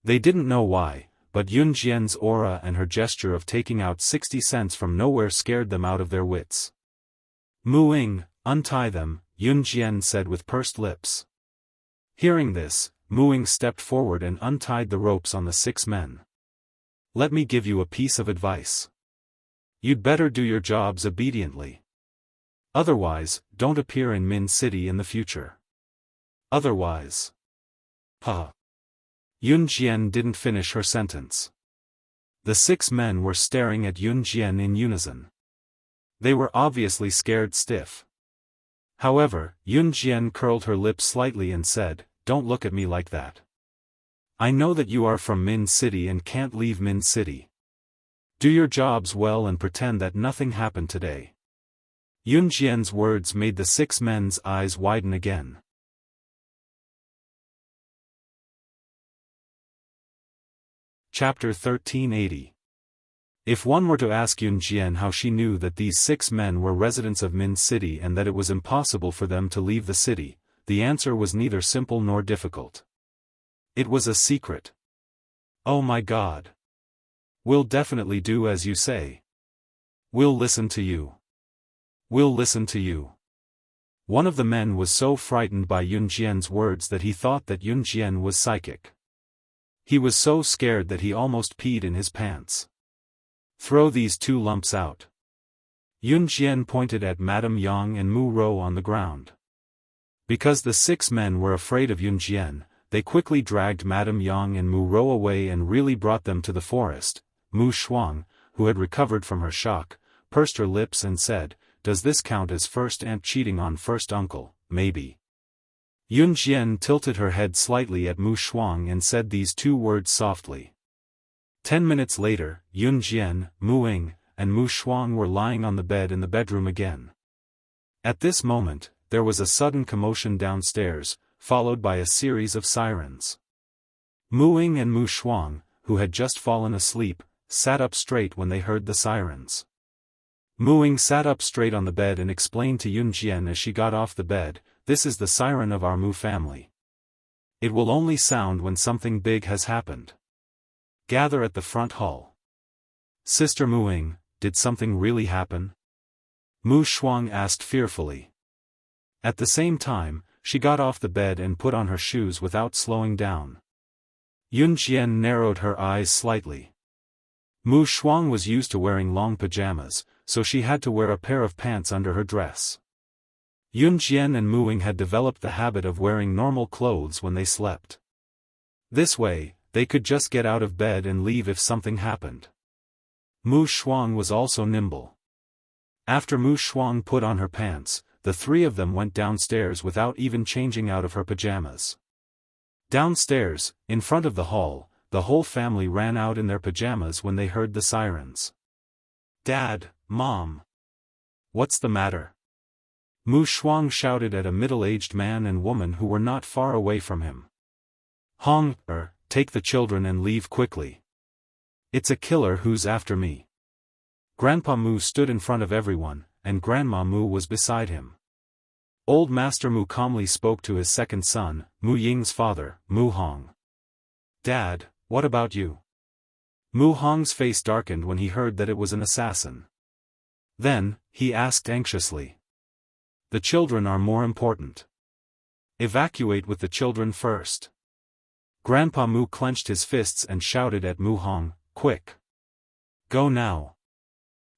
They didn't know why, but Yun Jian's aura and her gesture of taking out 60 cents from nowhere scared them out of their wits. "Mu Ying, untie them," Yun Jian said with pursed lips. Hearing this, Mu Ying stepped forward and untied the ropes on the 6 men. "Let me give you a piece of advice. You'd better do your jobs obediently. Otherwise, don't appear in Min City in the future. Otherwise..." Yun Jian didn't finish her sentence. The 6 men were staring at Yun Jian in unison. They were obviously scared stiff. However, Yun Jian curled her lips slightly and said, "Don't look at me like that. I know that you are from Min City and can't leave Min City. Do your jobs well and pretend that nothing happened today." Yun Jian's words made the 6 men's eyes widen again. Chapter 1380. If one were to ask Yun Jian how she knew that these 6 men were residents of Min City and that it was impossible for them to leave the city, the answer was neither simple nor difficult. It was a secret. "Oh my God. We'll definitely do as you say. We'll listen to you. We'll listen to you." One of the men was so frightened by Yun Jian's words that he thought that Yun Jian was psychic. He was so scared that he almost peed in his pants. "Throw these 2 lumps out." Yun Jian pointed at Madame Yang and Mu Rou on the ground. Because the 6 men were afraid of Yun Jian, they quickly dragged Madame Yang and Mu Rou away and really brought them to the forest. Mu Shuang, who had recovered from her shock, pursed her lips and said, "Does this count as first aunt cheating on first uncle, maybe?" Yun Jian tilted her head slightly at Mu Shuang and said these 2 words softly. 10 minutes later, Yun Jian, Mu Ying, and Mu Shuang were lying on the bed in the bedroom again. At this moment, there was a sudden commotion downstairs, followed by a series of sirens. Mu Ying and Mu Shuang, who had just fallen asleep, sat up straight when they heard the sirens. Mu Ying sat up straight on the bed and explained to Yun Jian as she got off the bed, "This is the siren of our Mu family. It will only sound when something big has happened. Gather at the front hall." "Sister Mu Ying, did something really happen? Mu Shuang asked fearfully. At the same time, she got off the bed and put on her shoes without slowing down. Yun Qian narrowed her eyes slightly. Mu Shuang was used to wearing long pajamas, so she had to wear a pair of pants under her dress. Yun Qian and Mu Ying had developed the habit of wearing normal clothes when they slept. This way, they could just get out of bed and leave if something happened. Mu Shuang was also nimble. After Mu Shuang put on her pants, the three of them went downstairs without even changing out of her pajamas. Downstairs, in front of the hall, the whole family ran out in their pajamas when they heard the sirens. "Dad, Mom! What's the matter?" Mu Shuang shouted at a middle-aged man and woman who were not far away from him. "Hong, take the children and leave quickly. It's a killer who's after me." Grandpa Mu stood in front of everyone, and Grandma Mu was beside him. Old Master Mu calmly spoke to his second son, Mu Ying's father, Mu Hong. "Dad, what about you?" Mu Hong's face darkened when he heard that it was an assassin. Then, he asked anxiously. "The children are more important. Evacuate with the children first." Grandpa Mu clenched his fists and shouted at Mu Hong, "Quick! Go now!"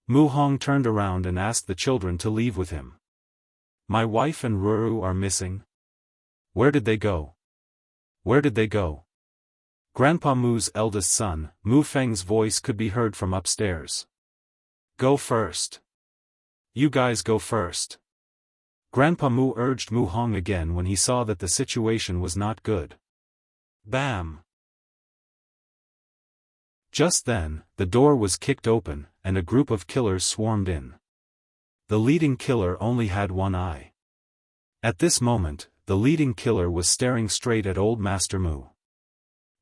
Mu Hong turned around and asked the children to leave with him. "My wife and Ruru are missing. Where did they go? Where did they go?" Grandpa Mu's eldest son, Mu Feng's voice could be heard from upstairs. "Go first. You guys go first." Grandpa Mu urged Mu Hong again when he saw that the situation was not good. Bam! Just then, the door was kicked open, and a group of killers swarmed in. The leading killer only had one eye. At this moment, the leading killer was staring straight at old Master Mu.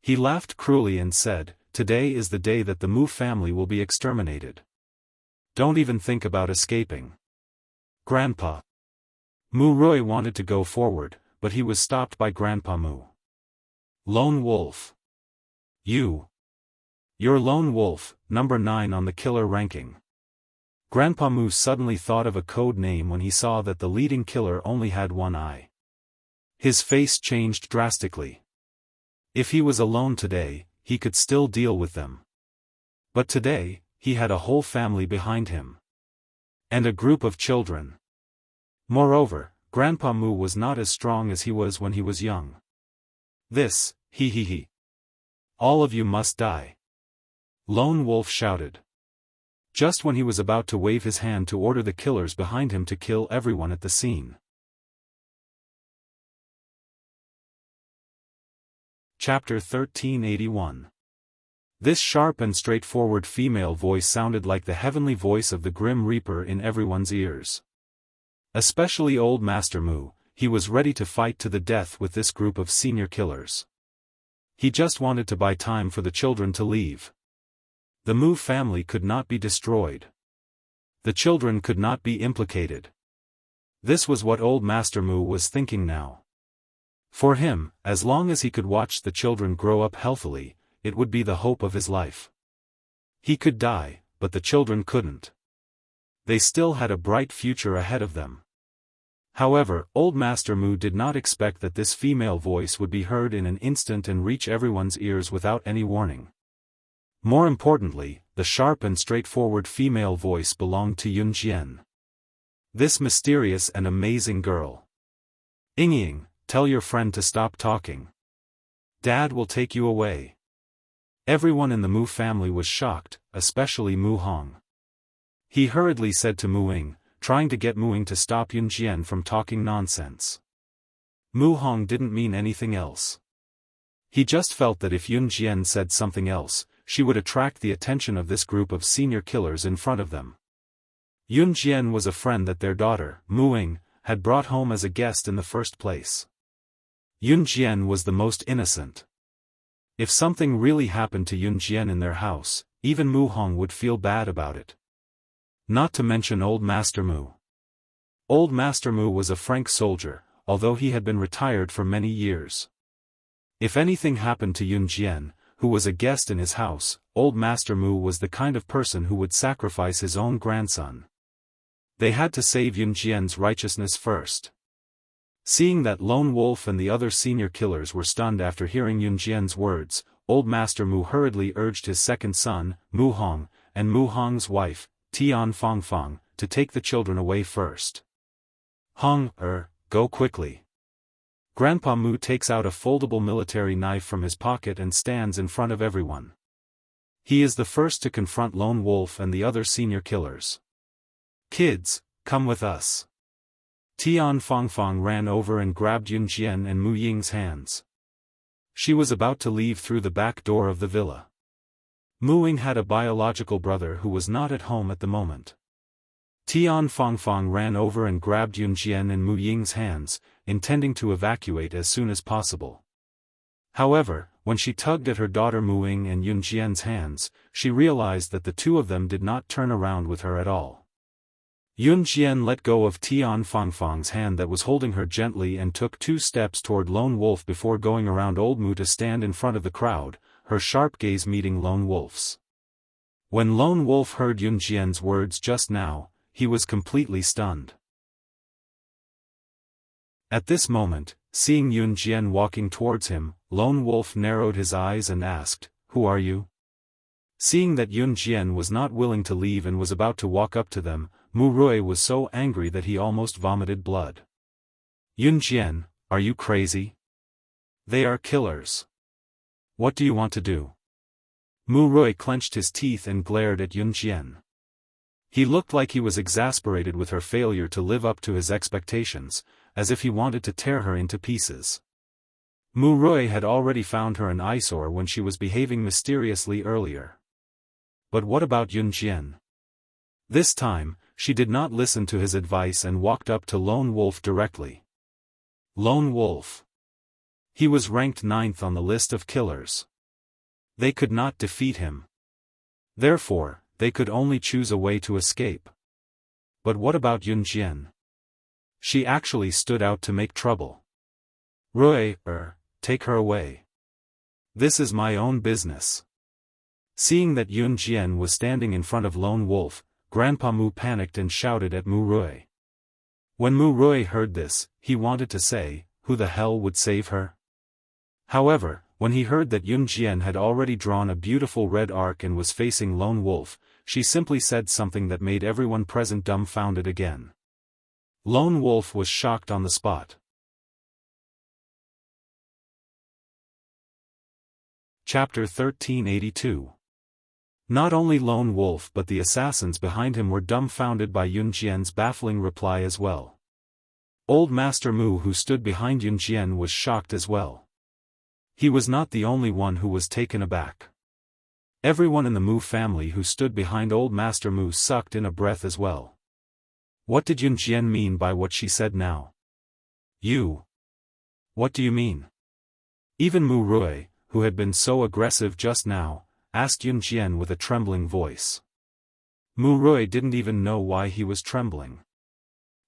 He laughed cruelly and said, "Today is the day that the Mu family will be exterminated. Don't even think about escaping." "Grandpa." Mu Rui wanted to go forward, but he was stopped by Grandpa Mu. "Lone Wolf. You're Lone Wolf, number 9 on the killer ranking." Grandpa Mu suddenly thought of a code name when he saw that the leading killer only had one eye. His face changed drastically. If he was alone today, he could still deal with them. But today, he had a whole family behind him. And a group of children. Moreover, Grandpa Mu was not as strong as he was when he was young. "This, he. All of you must die," Lone Wolf shouted. Just when he was about to wave his hand to order the killers behind him to kill everyone at the scene. Chapter 1381. This sharp and straightforward female voice sounded like the heavenly voice of the Grim Reaper in everyone's ears. Especially old Master Mu, he was ready to fight to the death with this group of senior killers. He just wanted to buy time for the children to leave. The Mu family could not be destroyed. The children could not be implicated. This was what old Master Mu was thinking now. For him, as long as he could watch the children grow up healthily, it would be the hope of his life. He could die, but the children couldn't. They still had a bright future ahead of them. However, old Master Mu did not expect that this female voice would be heard in an instant and reach everyone's ears without any warning. More importantly, the sharp and straightforward female voice belonged to Yun Jian. This mysterious and amazing girl. "Ying, tell your friend to stop talking. Dad will take you away." Everyone in the Mu family was shocked, especially Mu Hong. He hurriedly said to Mu Ying, trying to get Mu Ying to stop Yun Jian from talking nonsense. Mu Hong didn't mean anything else. He just felt that if Yun Jian said something else, she would attract the attention of this group of senior killers in front of them. Yun Jian was a friend that their daughter, Mu Ying, had brought home as a guest in the first place. Yun Jian was the most innocent. If something really happened to Yun Jian in their house, even Mu Hong would feel bad about it. Not to mention old Master Mu. Old Master Mu was a frank soldier, although he had been retired for many years. If anything happened to Yun Jian, who was a guest in his house, old Master Mu was the kind of person who would sacrifice his own grandson. They had to save Yunjian's righteousness first. Seeing that Lone Wolf and the other senior killers were stunned after hearing Yunjian's words, old Master Mu hurriedly urged his second son, Mu Hong, and Mu Hong's wife, Tian Fangfang, to take the children away first. Hong, go quickly. Grandpa Mu takes out a foldable military knife from his pocket and stands in front of everyone. He is the first to confront Lone Wolf and the other senior killers. Kids, come with us. Tian Fangfang ran over and grabbed Yunjian and Mu Ying's hands. She was about to leave through the back door of the villa. Mu Ying had a biological brother who was not at home at the moment. Tian Fangfang ran over and grabbed Yunjian and Mu Ying's hands, intending to evacuate as soon as possible. However, when she tugged at her daughter Mu Ying and Yunjian's hands, she realized that the two of them did not turn around with her at all. Yunjian let go of Tian Fangfang's hand that was holding her gently and took 2 steps toward Lone Wolf before going around old Mu to stand in front of the crowd, her sharp gaze meeting Lone Wolf's. When Lone Wolf heard Yunjian's words just now, he was completely stunned. At this moment, seeing Yunjian walking towards him, Lone Wolf narrowed his eyes and asked, "Who are you?" Seeing that Yunjian was not willing to leave and was about to walk up to them, Mu Rui was so angry that he almost vomited blood. "Yunjian, are you crazy? They are killers. What do you want to do?" Mu Rui clenched his teeth and glared at Yunjian. He looked like he was exasperated with her failure to live up to his expectations, as if he wanted to tear her into pieces. Mu Rui had already found her an eyesore when she was behaving mysteriously earlier. But what about Yunjian? This time, she did not listen to his advice and walked up to Lone Wolf directly. Lone Wolf. He was ranked 9th on the list of killers. They could not defeat him. Therefore, they could only choose a way to escape. But what about Yunjian? She actually stood out to make trouble. Rui, take her away. This is my own business. Seeing that Yunjian was standing in front of Lone Wolf, Grandpa Mu panicked and shouted at Mu Rui. When Mu Rui heard this, he wanted to say, "Who the hell would save her?" However, when he heard that Yunjian had already drawn a beautiful red arc and was facing Lone Wolf, she simply said something that made everyone present dumbfounded again. Lone Wolf was shocked on the spot. Chapter 1382. Not only Lone Wolf but the assassins behind him were dumbfounded by Yunjian's baffling reply as well. Old Master Mu who stood behind Yunjian was shocked as well. He was not the only one who was taken aback. Everyone in the Mu family who stood behind Old Master Mu sucked in a breath as well. What did Yunjian mean by what she said now? "You? What do you mean?" Even Mu Rui, who had been so aggressive just now, asked Yunjian with a trembling voice. Mu Rui didn't even know why he was trembling.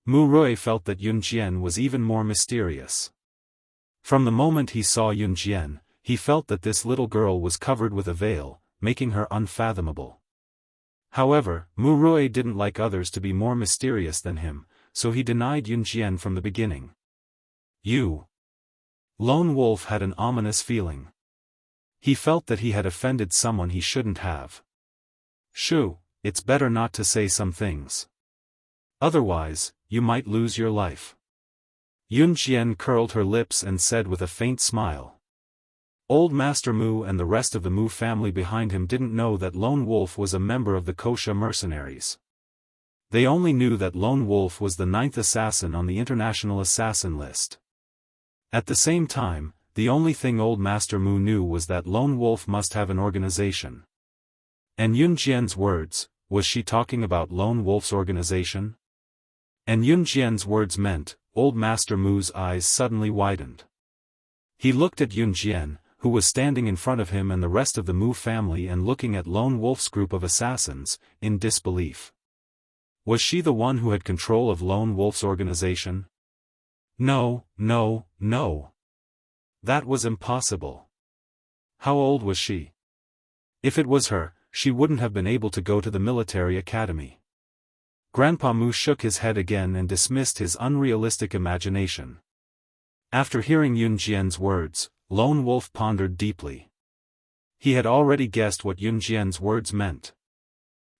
Mu Rui felt that Yunjian was even more mysterious. From the moment he saw Yunjian, he felt that this little girl was covered with a veil, making her unfathomable. However, Mu Rui didn't like others to be more mysterious than him, so he denied Yunjian from the beginning. "You?" Lone Wolf had an ominous feeling. He felt that he had offended someone he shouldn't have. "Shoo, it's better not to say some things. Otherwise, you might lose your life." Yunjian curled her lips and said with a faint smile. Old Master Mu and the rest of the Mu family behind him didn't know that Lone Wolf was a member of the Kosha mercenaries. They only knew that Lone Wolf was the 9th assassin on the international assassin list. At the same time, the only thing Old Master Mu knew was that Lone Wolf must have an organization. And Yunjian's words, was she talking about Lone Wolf's organization? And Yunjian's words meant, Old Master Mu's eyes suddenly widened. He looked at Yunjian, who was standing in front of him and the rest of the Mu family and looking at Lone Wolf's group of assassins, in disbelief. Was she the one who had control of Lone Wolf's organization? No, no, no. That was impossible. How old was she? If it was her, she wouldn't have been able to go to the military academy. Grandpa Mu shook his head again and dismissed his unrealistic imagination. After hearing Yun Jian's words, Lone Wolf pondered deeply. He had already guessed what Yun Jian's words meant.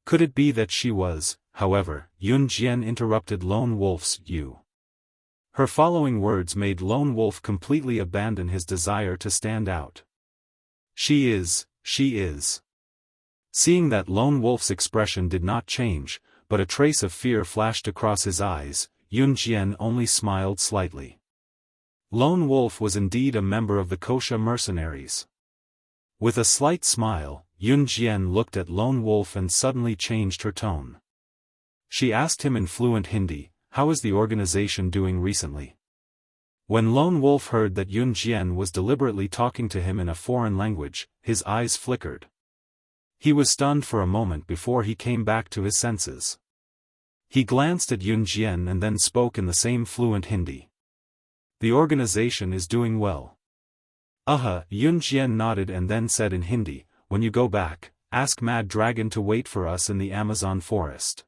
Could it be that she was, however, Yun Jian interrupted Lone Wolf's "you." Her following words made Lone Wolf completely abandon his desire to stand out. She is. Seeing that Lone Wolf's expression did not change, but a trace of fear flashed across his eyes, Yun Jian only smiled slightly. Lone Wolf was indeed a member of the Wuxia mercenaries. With a slight smile, Yun Jian looked at Lone Wolf and suddenly changed her tone. She asked him in fluent Hindi, "How is the organization doing recently?" When Lone Wolf heard that Yun Jian was deliberately talking to him in a foreign language, his eyes flickered. He was stunned for a moment before he came back to his senses. He glanced at Yun Jian and then spoke in the same fluent Hindi. "The organization is doing well." Yun Jian nodded and then said in Hindi, "When you go back, ask Mad Dragon to wait for us in the Amazon forest."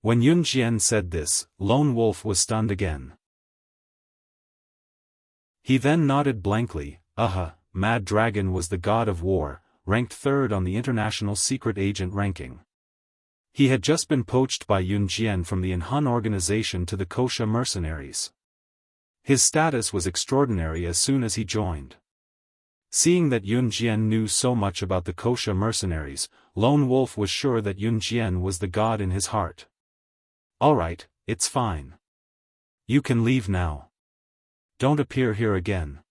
When Yun Jian said this, Lone Wolf was stunned again. He then nodded blankly. Mad Dragon was the god of war, ranked 3rd on the international secret agent ranking. He had just been poached by Yun Jian from the Inhun organization to the Wuxia mercenaries. His status was extraordinary as soon as he joined. Seeing that Yun Jian knew so much about the Wuxia mercenaries, Lone Wolf was sure that Yun Jian was the god in his heart. "Alright, it's fine. You can leave now. Don't appear here again."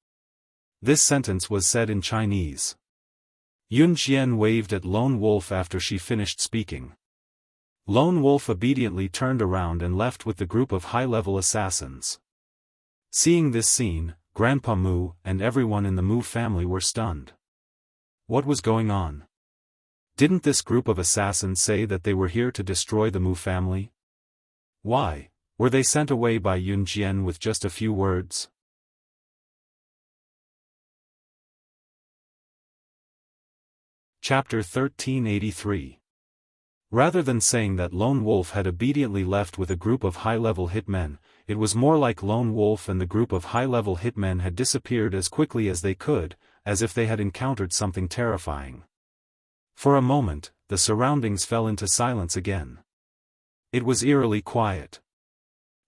This sentence was said in Chinese. Yun Jian waved at Lone Wolf after she finished speaking. Lone Wolf obediently turned around and left with the group of high-level assassins. Seeing this scene, Grandpa Mu and everyone in the Mu family were stunned. What was going on? Didn't this group of assassins say that they were here to destroy the Mu family? Why were they sent away by Yun Jian with just a few words? Chapter 1383. Rather than saying that Lone Wolf had obediently left with a group of high-level hitmen, it was more like Lone Wolf and the group of high-level hitmen had disappeared as quickly as they could, as if they had encountered something terrifying. For a moment, the surroundings fell into silence again. It was eerily quiet.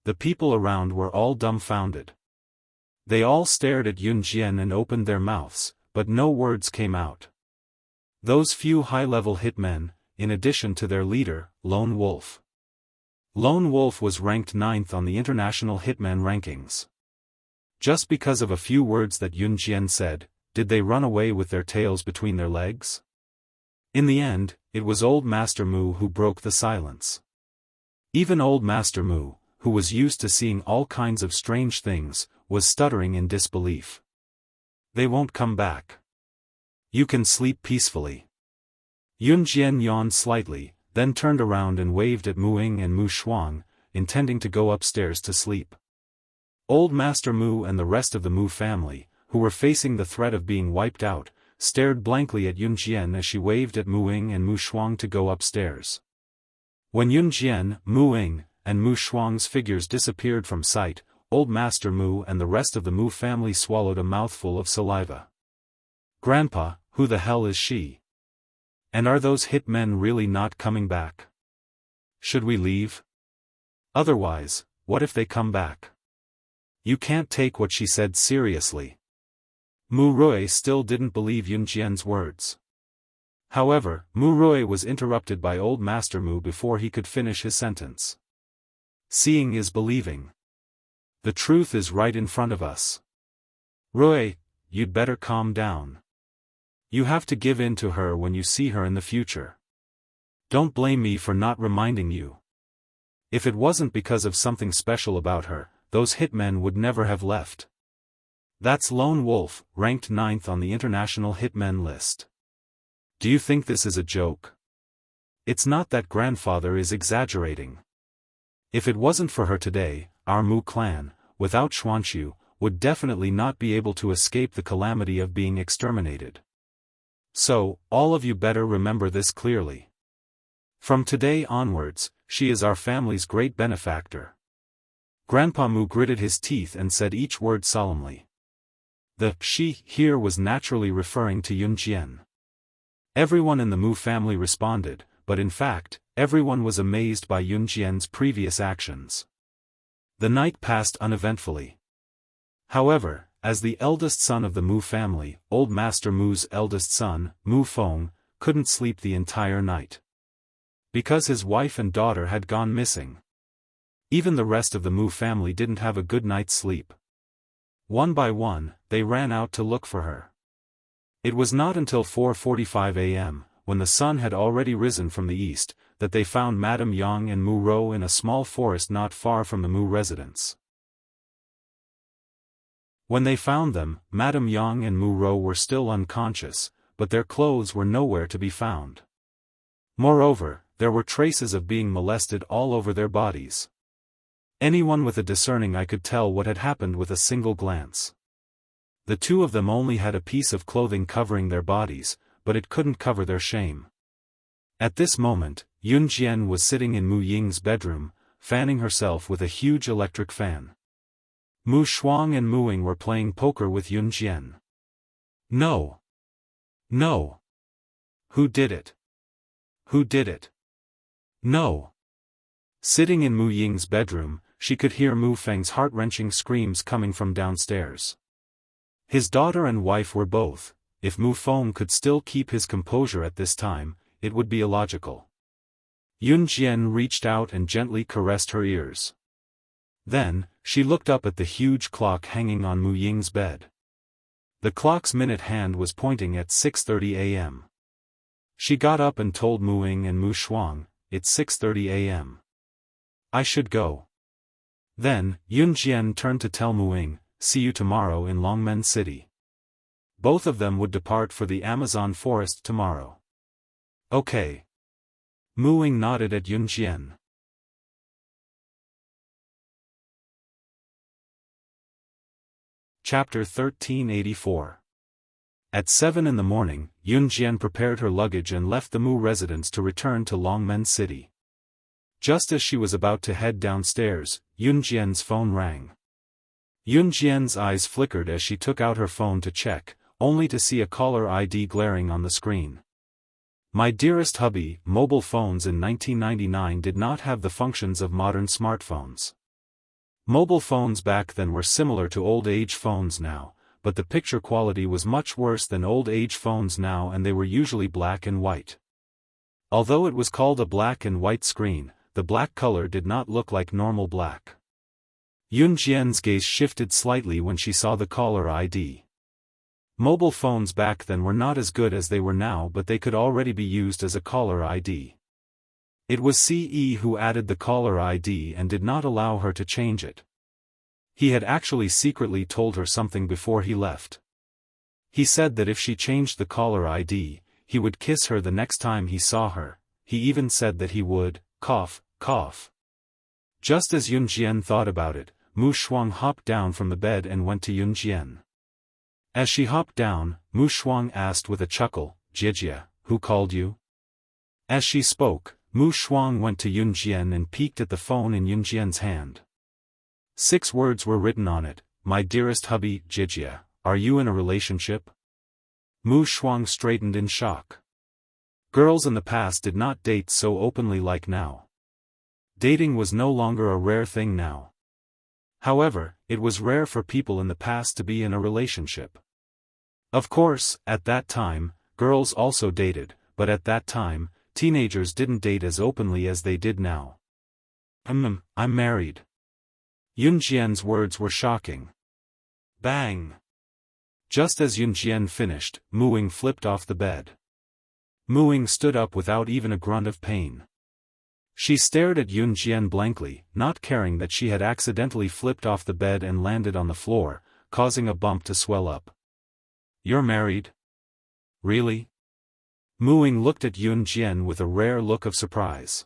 The people around were all dumbfounded. They all stared at Yun Jian and opened their mouths, but no words came out. Those few high-level hitmen, in addition to their leader, Lone Wolf. Lone Wolf was ranked 9th on the international hitman rankings. Just because of a few words that Yun Jian said, did they run away with their tails between their legs? In the end, it was Old Master Mu who broke the silence. Even Old Master Mu, who was used to seeing all kinds of strange things, was stuttering in disbelief. "They won't come back. You can sleep peacefully." Yun Jian yawned slightly, then turned around and waved at Mu Ying and Mu Shuang, intending to go upstairs to sleep. Old Master Mu and the rest of the Mu family, who were facing the threat of being wiped out, stared blankly at Yun Jian as she waved at Mu Ying and Mu Shuang to go upstairs. When Yun Jian, Mu Ying, and Mu Shuang's figures disappeared from sight, Old Master Mu and the rest of the Mu family swallowed a mouthful of saliva. "Grandpa, who the hell is she? And are those hitmen really not coming back? Should we leave? Otherwise, what if they come back?" You can't take what she said seriously. Mu Rui still didn't believe Yun Jian's words. However, Mu Rui was interrupted by Old Master Mu before he could finish his sentence. "Seeing is believing. The truth is right in front of us. Rui, you'd better calm down. You have to give in to her when you see her in the future. Don't blame me for not reminding you. If it wasn't because of something special about her, those hitmen would never have left." That's Lone Wolf, ranked 9th on the international hitmen list. Do you think this is a joke? It's not that grandfather is exaggerating. If it wasn't for her today, our Mu clan, without Xuanxu, would definitely not be able to escape the calamity of being exterminated. So, all of you better remember this clearly. From today onwards, she is our family's great benefactor. Grandpa Mu gritted his teeth and said each word solemnly. The she here was naturally referring to Yun Jian. Everyone in the Mu family responded, but in fact, everyone was amazed by Yun Jian's previous actions. The night passed uneventfully. However, as the eldest son of the Mu family, Old Master Mu's eldest son, Mu Feng, couldn't sleep the entire night. Because his wife and daughter had gone missing. Even the rest of the Mu family didn't have a good night's sleep. One by one, they ran out to look for her. It was not until 4:45 a.m., when the sun had already risen from the east, that they found Madame Yang and Mu Rou in a small forest not far from the Mu residence. When they found them, Madame Yang and Mu Rou were still unconscious, but their clothes were nowhere to be found. Moreover, there were traces of being molested all over their bodies. Anyone with a discerning eye could tell what had happened with a single glance. The two of them only had a piece of clothing covering their bodies, but it couldn't cover their shame. At this moment, Yun Jian was sitting in Mu Ying's bedroom, fanning herself with a huge electric fan. Mu Shuang and Mu Ying were playing poker with Yun Jian. No. No. Who did it? Who did it? No. Sitting in Mu Ying's bedroom, she could hear Mu Feng's heart-wrenching screams coming from downstairs. His daughter and wife were both. If Mu Feng could still keep his composure at this time, it would be illogical. Yun Jian reached out and gently caressed her ears. Then, she looked up at the huge clock hanging on Mu Ying's bed. The clock's minute hand was pointing at 6:30 a.m. She got up and told Mu Ying and Mu Shuang, "It's 6:30 a.m. I should go." Then, Yun Jian turned to tell Mu Ying, "See you tomorrow in Longmen City." Both of them would depart for the Amazon forest tomorrow. Okay. Mu Ying nodded at Yun Jian. Chapter 1384. At 7 in the morning, Yun Jian prepared her luggage and left the Mu residence to return to Longmen City. Just as she was about to head downstairs, Yun Jian's phone rang. Yun Jian's eyes flickered as she took out her phone to check, only to see a caller ID glaring on the screen. My dearest hubby, mobile phones in 1999 did not have the functions of modern smartphones. Mobile phones back then were similar to old-age phones now, but the picture quality was much worse than old-age phones now, and they were usually black and white. Although it was called a black and white screen, the black color did not look like normal black. Yun Jian's gaze shifted slightly when she saw the caller ID. Mobile phones back then were not as good as they were now, but they could already be used as a caller ID. It was CE who added the caller ID and did not allow her to change it. He had actually secretly told her something before he left. He said that if she changed the caller ID, he would kiss her the next time he saw her. He even said that he would, cough, cough. Just as Yun Jian thought about it, Mu Shuang hopped down from the bed and went to Yun Jian. As she hopped down, Mu Shuang asked with a chuckle, "Jijia, who called you?" As she spoke, Mu Shuang went to Yun Jian and peeked at the phone in Yun Jian's hand. 6 words were written on it: "My dearest hubby, Jijia, are you in a relationship?" Mu Shuang straightened in shock. Girls in the past did not date so openly like now. Dating was no longer a rare thing now. However, it was rare for people in the past to be in a relationship. Of course, at that time, girls also dated, but at that time, teenagers didn't date as openly as they did now. I'm married." Yun Jian's words were shocking. Bang! Just as Yun Jian finished, Mu Ying flipped off the bed. Mu Ying stood up without even a grunt of pain. She stared at Yun Jian blankly, not caring that she had accidentally flipped off the bed and landed on the floor, causing a bump to swell up. "You're married? Really?" Mu Ying looked at Yun Jian with a rare look of surprise.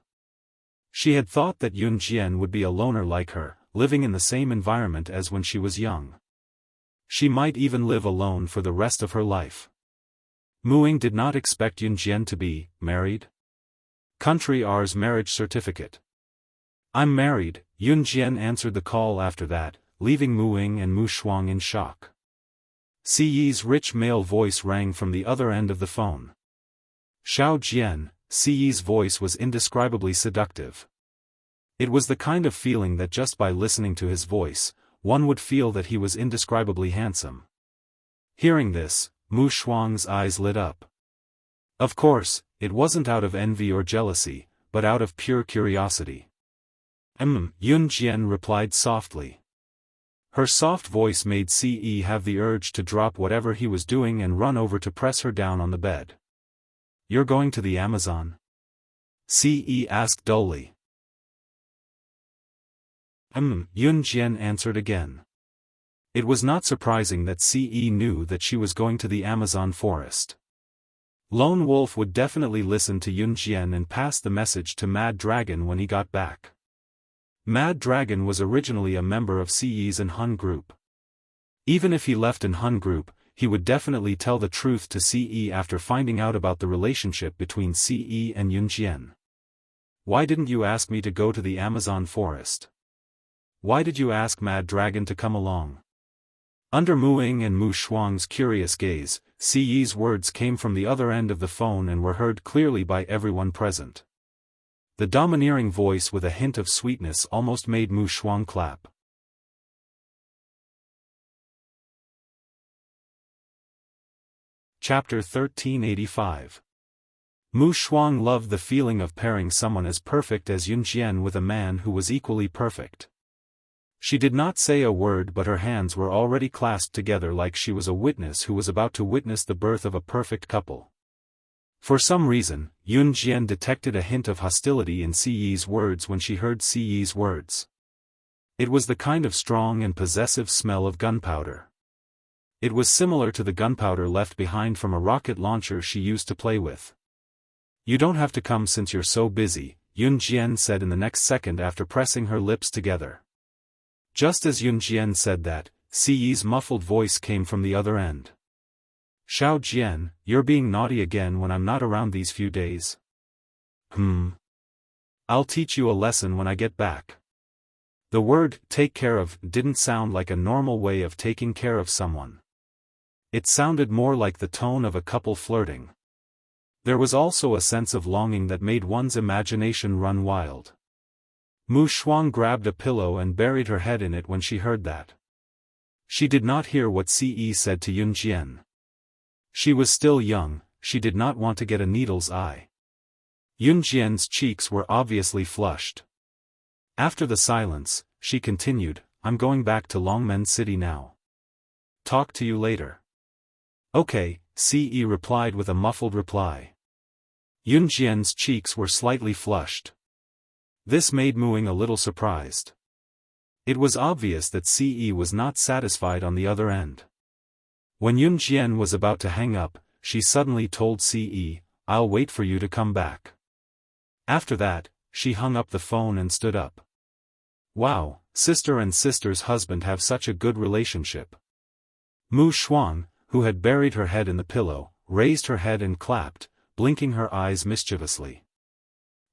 She had thought that Yun Jian would be a loner like her, living in the same environment as when she was young. She might even live alone for the rest of her life. Muing did not expect Yunjian to be married. Country R's marriage certificate. I'm married, Yunjian answered the call after that, leaving Muing and Mu Shuang in shock. Si Yi's rich male voice rang from the other end of the phone. Xiao Jian, Si Yi's voice was indescribably seductive. It was the kind of feeling that just by listening to his voice, one would feel that he was indescribably handsome. Hearing this, Mu Shuang's eyes lit up. Of course, it wasn't out of envy or jealousy, but out of pure curiosity. Yunjian replied softly. Her soft voice made Si Yi have the urge to drop whatever he was doing and run over to press her down on the bed. You're going to the Amazon? Si Yi asked dully. Yunjian answered again. It was not surprising that Si Yi knew that she was going to the Amazon forest. Lone Wolf would definitely listen to Yunjian and pass the message to Mad Dragon when he got back. Mad Dragon was originally a member of Si Yi's and Hun group. Even if he left in Hun group, he would definitely tell the truth to Si Yi after finding out about the relationship between Si Yi and Yunjian. Why didn't you ask me to go to the Amazon forest? Why did you ask Mad Dragon to come along? Under Muing and Mu Shuang's curious gaze, Si Yi's words came from the other end of the phone and were heard clearly by everyone present. The domineering voice with a hint of sweetness almost made Mu Shuang clap. Chapter 1385. Mu Shuang loved the feeling of pairing someone as perfect as Yunjian with a man who was equally perfect. She did not say a word, but her hands were already clasped together like she was a witness who was about to witness the birth of a perfect couple. For some reason, Yunjian detected a hint of hostility in Si Yi's words when she heard Si Yi's words. It was the kind of strong and possessive smell of gunpowder. It was similar to the gunpowder left behind from a rocket launcher she used to play with. You don't have to come since you're so busy, Yunjian said in the next second after pressing her lips together. Just as Yunjian said that, Si Yi's muffled voice came from the other end. Xiao Jian, you're being naughty again when I'm not around these few days. I'll teach you a lesson when I get back. The word, take care of, didn't sound like a normal way of taking care of someone. It sounded more like the tone of a couple flirting. There was also a sense of longing that made one's imagination run wild. Mu Shuang grabbed a pillow and buried her head in it when she heard that. She did not hear what Si Yi said to Yunjian. She was still young, she did not want to get a needle's eye. Yunjian's cheeks were obviously flushed. After the silence, she continued, I'm going back to Longmen City now. Talk to you later. Okay, Si Yi replied with a muffled reply. Yunjian's cheeks were slightly flushed. This made Muing a little surprised. It was obvious that Si Yi was not satisfied on the other end. When Yunjian was about to hang up, she suddenly told Si Yi, I'll wait for you to come back. After that, she hung up the phone and stood up. Wow, sister and sister's husband have such a good relationship. Mu Shuang, who had buried her head in the pillow, raised her head and clapped, blinking her eyes mischievously.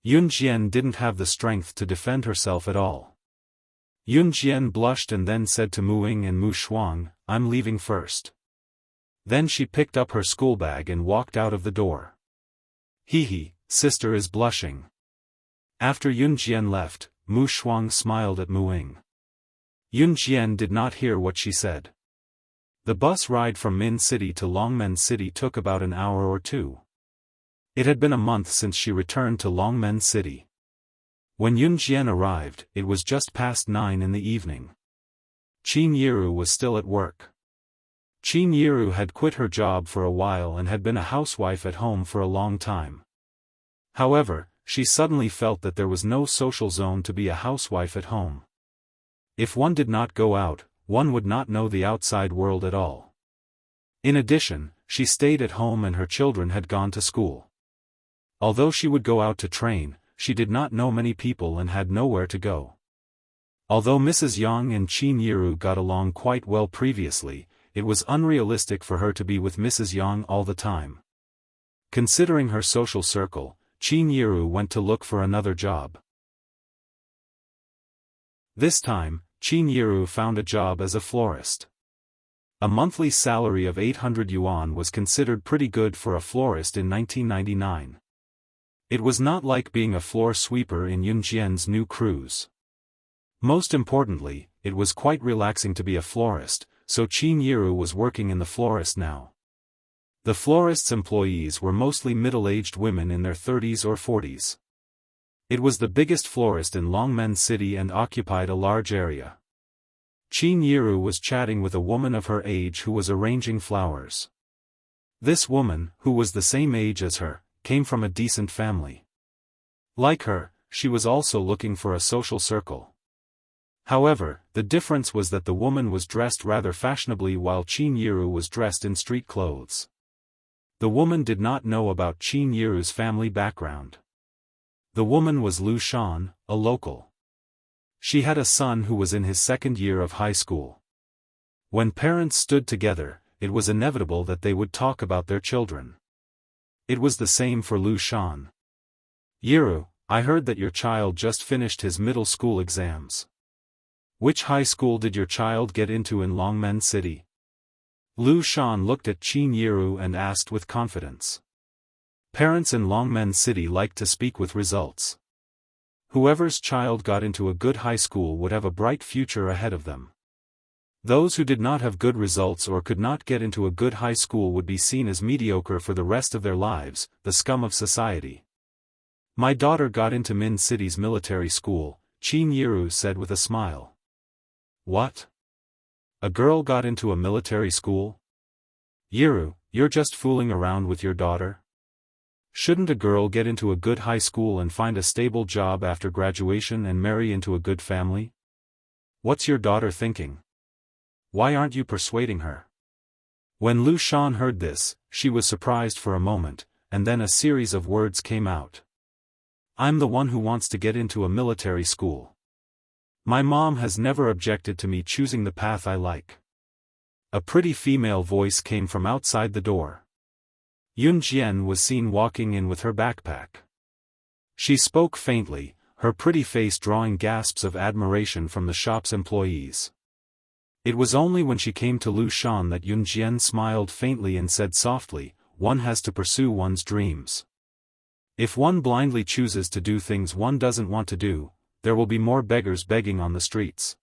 Yunjian didn't have the strength to defend herself at all. Yunjian blushed and then said to Muing and Mu Shuang, I'm leaving first. Then she picked up her school bag and walked out of the door. Hee, sister is blushing. After Yunjian left, Mu Shuang smiled at Muing. Yunjian did not hear what she said. The bus ride from Min City to Longmen City took about an hour or two. It had been a month since she returned to Longmen City. When Yunjian arrived, it was just past 9 in the evening. Qin Yiru was still at work. Qin Yiru had quit her job for a while and had been a housewife at home for a long time. However, she suddenly felt that there was no social zone to be a housewife at home. If one did not go out, one would not know the outside world at all. In addition, she stayed at home and her children had gone to school. Although she would go out to train, she did not know many people and had nowhere to go. Although Mrs. Yang and Qin Yiru got along quite well previously, it was unrealistic for her to be with Mrs. Yang all the time. Considering her social circle, Qin Yiru went to look for another job. This time, Qin Yiru found a job as a florist. A monthly salary of 800 yuan was considered pretty good for a florist in 1999. It was not like being a floor sweeper in Yunjian's new cruise. Most importantly, it was quite relaxing to be a florist, so Qin Yiru was working in the florist now. The florist's employees were mostly middle-aged women in their 30s or 40s. It was the biggest florist in Longmen City and occupied a large area. Qin Yiru was chatting with a woman of her age who was arranging flowers. This woman, who was the same age as her, came from a decent family. Like her, she was also looking for a social circle. However, the difference was that the woman was dressed rather fashionably while Qin Yiru was dressed in street clothes. The woman did not know about Qin Yiru's family background. The woman was Lu Shan, a local. She had a son who was in his second year of high school. When parents stood together, it was inevitable that they would talk about their children. It was the same for Lu Shan. Yiru, I heard that your child just finished his middle school exams. Which high school did your child get into in Longmen City? Lu Shan looked at Qin Yiru and asked with confidence. Parents in Longmen City like to speak with results. Whoever's child got into a good high school would have a bright future ahead of them. Those who did not have good results or could not get into a good high school would be seen as mediocre for the rest of their lives, the scum of society. My daughter got into Min City's military school, Qin Yiru said with a smile. What? A girl got into a military school? Yiru, you're just fooling around with your daughter? Shouldn't a girl get into a good high school and find a stable job after graduation and marry into a good family? What's your daughter thinking? Why aren't you persuading her? When Lu Shan heard this, she was surprised for a moment, and then a series of words came out. I'm the one who wants to get into a military school. My mom has never objected to me choosing the path I like. A pretty female voice came from outside the door. Yun Jian was seen walking in with her backpack. She spoke faintly, her pretty face drawing gasps of admiration from the shop's employees. It was only when she came to Lu Shan that Yun Jian smiled faintly and said softly, one has to pursue one's dreams. If one blindly chooses to do things one doesn't want to do, there will be more beggars begging on the streets.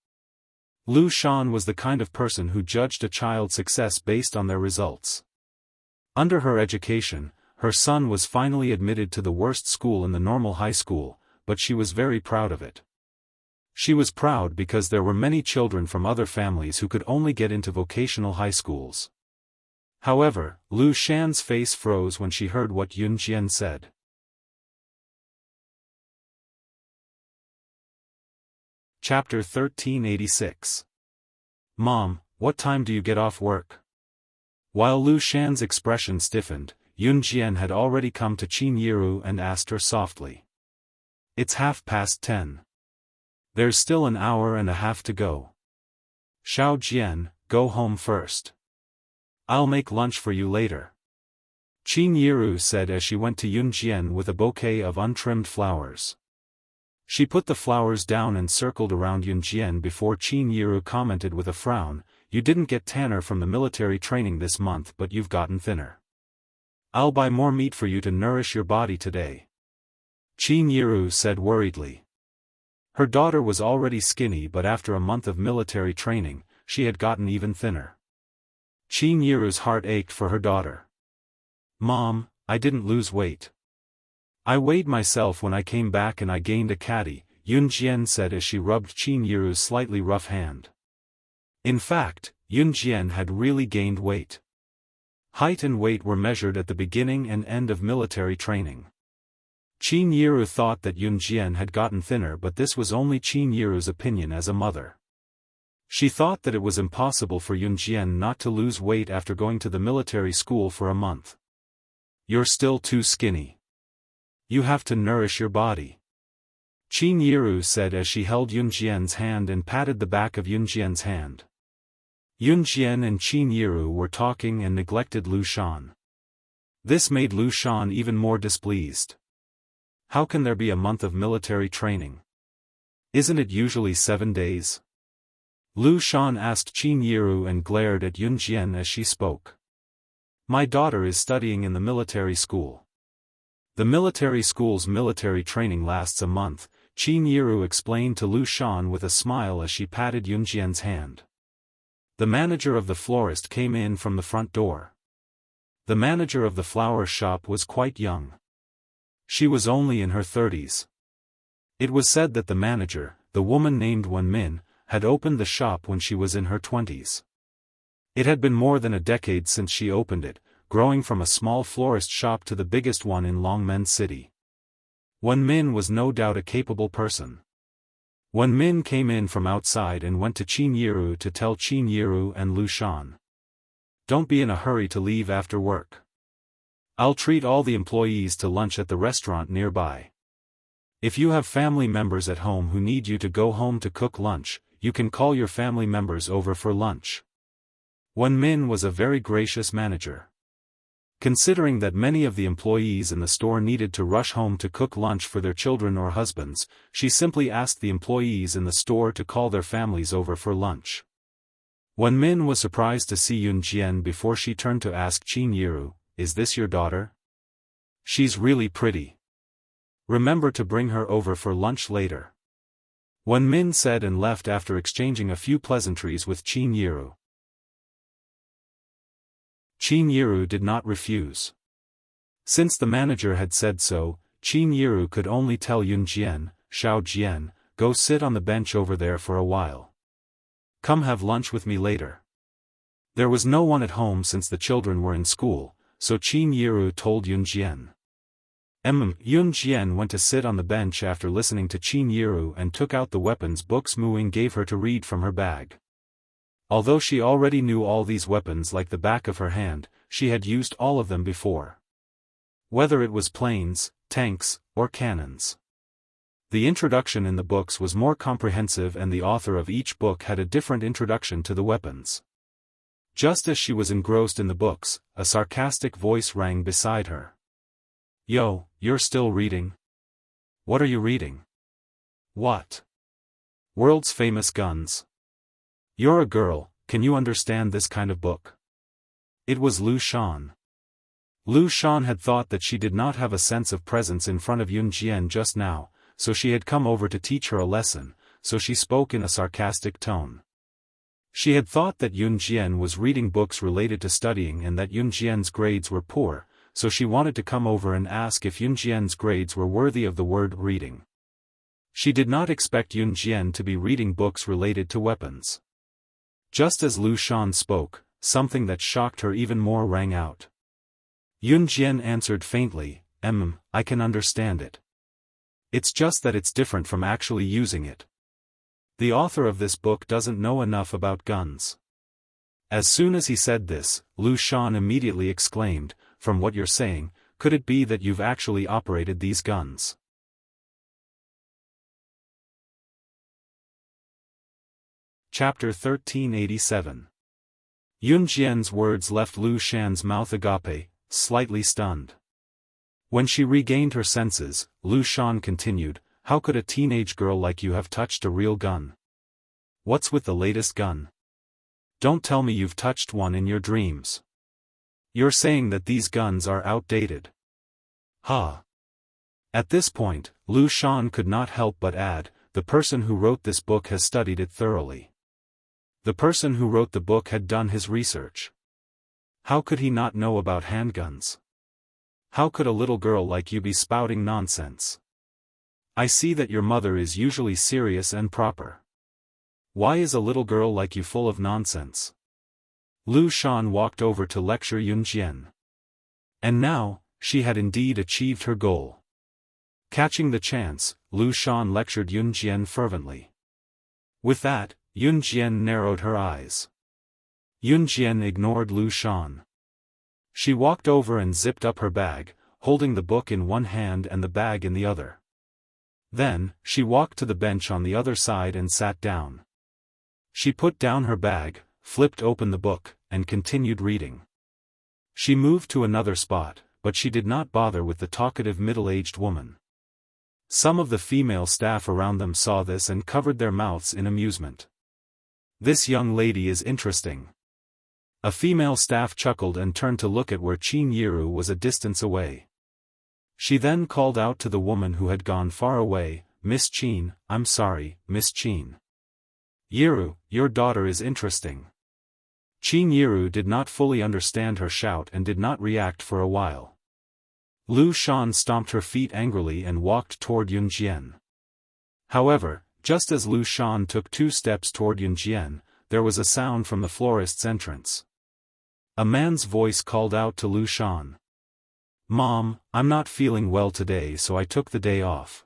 Lu Shan was the kind of person who judged a child's success based on their results. Under her education, her son was finally admitted to the worst school in the normal high school, but she was very proud of it. She was proud because there were many children from other families who could only get into vocational high schools. However, Lu Shan's face froze when she heard what Yun Jian said. Chapter 1386. Mom, what time do you get off work? While Lu Shan's expression stiffened, Yun Jian had already come to Qin Yiru and asked her softly. It's 10:30. There's still an hour and a half to go. Xiao Jian, go home first. I'll make lunch for you later. Qin Yiru said as she went to Yun Jian with a bouquet of untrimmed flowers. She put the flowers down and circled around Yun Jian before Qin Yiru commented with a frown, you didn't get tanner from the military training this month but you've gotten thinner. I'll buy more meat for you to nourish your body today. Qin Yiru said worriedly. Her daughter was already skinny but after a month of military training, she had gotten even thinner. Qin Yiru's heart ached for her daughter. Mom, I didn't lose weight. I weighed myself when I came back and I gained a catty, Yun Jian said as she rubbed Qin Yiru's slightly rough hand. In fact, Yun Jian had really gained weight. Height and weight were measured at the beginning and end of military training. Qin Yiru thought that Yun Jian had gotten thinner but this was only Qin Yiru's opinion as a mother. She thought that it was impossible for Yun Jian not to lose weight after going to the military school for a month. You're still too skinny. You have to nourish your body. Qin Yiru said as she held Yun Jian's hand and patted the back of Yun Jian's hand. Yun Jian and Qin Yiru were talking and neglected Lu Shan. This made Lu Shan even more displeased. How can there be a month of military training? Isn't it usually 7 days? Lu Shan asked Qin Yiru and glared at Yun Jian as she spoke. My daughter is studying in the military school. The military school's military training lasts a month, Qin Yiru explained to Lu Shan with a smile as she patted Yun Jian's hand. The manager of the florist came in from the front door. The manager of the flower shop was quite young. She was only in her 30s. It was said that the manager, the woman named Wen Min, had opened the shop when she was in her 20s. It had been more than a decade since she opened it, growing from a small florist shop to the biggest one in Longmen City. Wen Min was no doubt a capable person. Wen Min came in from outside and went to Qin Yiru to tell Qin Yiru and Lu Shan. Don't be in a hurry to leave after work. I'll treat all the employees to lunch at the restaurant nearby. If you have family members at home who need you to go home to cook lunch, you can call your family members over for lunch. Wen Min was a very gracious manager. Considering that many of the employees in the store needed to rush home to cook lunch for their children or husbands, she simply asked the employees in the store to call their families over for lunch. Wen Min was surprised to see Yun Jian before she turned to ask Qin Yiru, "Is this your daughter? She's really pretty. Remember to bring her over for lunch later." Wen Min said and left after exchanging a few pleasantries with Qin Yiru. Qin Yiru did not refuse. Since the manager had said so, Qin Yiru could only tell Yun Jian, "Xiao Jian, go sit on the bench over there for a while. Come have lunch with me later." There was no one at home since the children were in school, so Qin Yiru told Yun Jian. Yun Jian went to sit on the bench after listening to Qin Yiru and took out the weapons books Mu Ying gave her to read from her bag. Although she already knew all these weapons like the back of her hand, she had used all of them before. Whether it was planes, tanks, or cannons. The introduction in the books was more comprehensive and the author of each book had a different introduction to the weapons. Just as she was engrossed in the books, a sarcastic voice rang beside her. "Yo, you're still reading? What are you reading?" "What?" "World's Famous Guns. You're a girl, can you understand this kind of book?" It was Lu Shan. Lu Shan had thought that she did not have a sense of presence in front of Yun Jian just now, so she had come over to teach her a lesson, so she spoke in a sarcastic tone. She had thought that Yun Jian was reading books related to studying and that Yun Jian's grades were poor, so she wanted to come over and ask if Yun Jian's grades were worthy of the word reading. She did not expect Yun Jian to be reading books related to weapons. Just as Lu Shan spoke, something that shocked her even more rang out. Yun Jian answered faintly, I can understand it. It's just that it's different from actually using it. The author of this book doesn't know enough about guns." As soon as he said this, Lu Shan immediately exclaimed, "From what you're saying, could it be that you've actually operated these guns?" Chapter 1387. Yun Jian's words left Lu Shan's mouth agape, slightly stunned. When she regained her senses, Lu Shan continued, "How could a teenage girl like you have touched a real gun? What's with the latest gun? Don't tell me you've touched one in your dreams. You're saying that these guns are outdated." Ha! At this point, Lu Shan could not help but add, "The person who wrote this book has studied it thoroughly. The person who wrote the book had done his research. How could he not know about handguns? How could a little girl like you be spouting nonsense? I see that your mother is usually serious and proper. Why is a little girl like you full of nonsense?" Lu Shan walked over to lecture Yun Jian. And now, she had indeed achieved her goal. Catching the chance, Lu Shan lectured Yun Jian fervently. With that, Yun Jian narrowed her eyes. Yun Jian ignored Lu Shan. She walked over and zipped up her bag, holding the book in one hand and the bag in the other. Then, she walked to the bench on the other side and sat down. She put down her bag, flipped open the book, and continued reading. She moved to another spot, but she did not bother with the talkative middle-aged woman. Some of the female staff around them saw this and covered their mouths in amusement. "This young lady is interesting." A female staff chuckled and turned to look at where Qin Yiru was a distance away. She then called out to the woman who had gone far away, "Miss Qin, I'm sorry, Miss Qin. Yiru, your daughter is interesting." Qin Yiru did not fully understand her shout and did not react for a while. Lu Shan stomped her feet angrily and walked toward Yunjian. However, just as Lu Shan took 2 steps toward Yunjian, there was a sound from the florist's entrance. A man's voice called out to Lu Shan. "Mom, I'm not feeling well today, so I took the day off.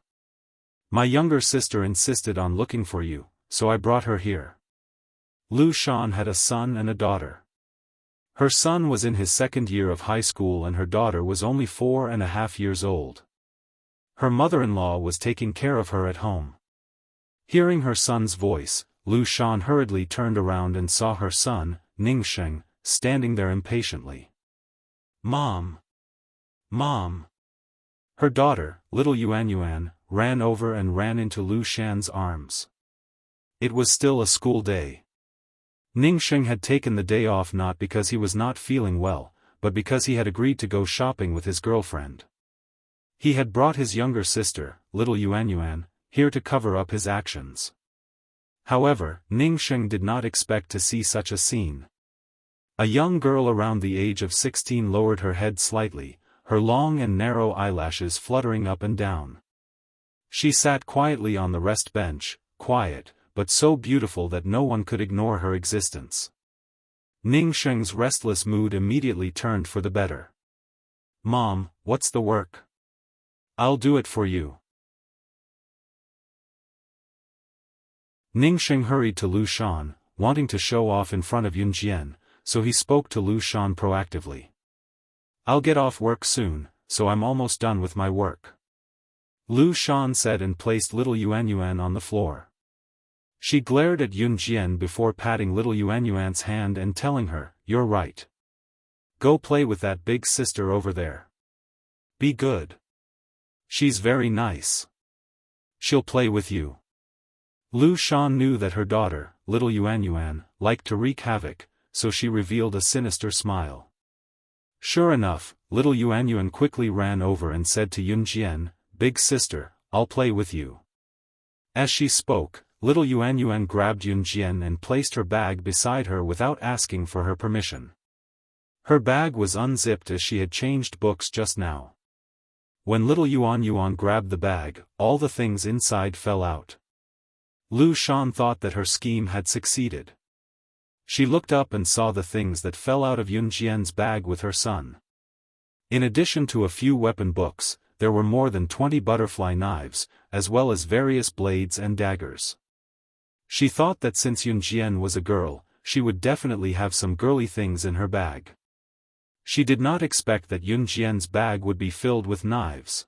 My younger sister insisted on looking for you, so I brought her here." Lu Shan had a son and a daughter. Her son was in his 2nd year of high school and her daughter was only 4.5 years old. Her mother-in-law was taking care of her at home. Hearing her son's voice, Lu Shan hurriedly turned around and saw her son, Ningsheng, standing there impatiently. "Mom! Mom!" Her daughter, little Yuan, ran over and ran into Lu Shan's arms. It was still a school day. Ningsheng had taken the day off not because he was not feeling well, but because he had agreed to go shopping with his girlfriend. He had brought his younger sister, little Yuan, here to cover up his actions. However, Ningsheng did not expect to see such a scene. A young girl around the age of 16 lowered her head slightly, her long and narrow eyelashes fluttering up and down. She sat quietly on the rest bench, quiet, but so beautiful that no one could ignore her existence. Ningsheng's restless mood immediately turned for the better. "Mom, what's the work? I'll do it for you." Ningsheng hurried to Lu Shan, wanting to show off in front of Yunjian, so he spoke to Lu Shan proactively. "I'll get off work soon, so I'm almost done with my work," Lu Shan said and placed little Yuan on the floor. She glared at Yunjian before patting little Yuan's hand and telling her, "You're right. Go play with that big sister over there. Be good. She's very nice. She'll play with you." Lu Shan knew that her daughter, little Yuan, liked to wreak havoc, so she revealed a sinister smile. Sure enough, little Yuan quickly ran over and said to Yunjian, "Big sister, I'll play with you." As she spoke, little Yuan grabbed Yunjian and placed her bag beside her without asking for her permission. Her bag was unzipped as she had changed books just now. When little Yuan grabbed the bag, all the things inside fell out. Lu Shan thought that her scheme had succeeded. She looked up and saw the things that fell out of Yunjian's bag with her son. In addition to a few weapon books, there were more than 20 butterfly knives, as well as various blades and daggers. She thought that since Yunjian was a girl, she would definitely have some girly things in her bag. She did not expect that Yunjian's bag would be filled with knives.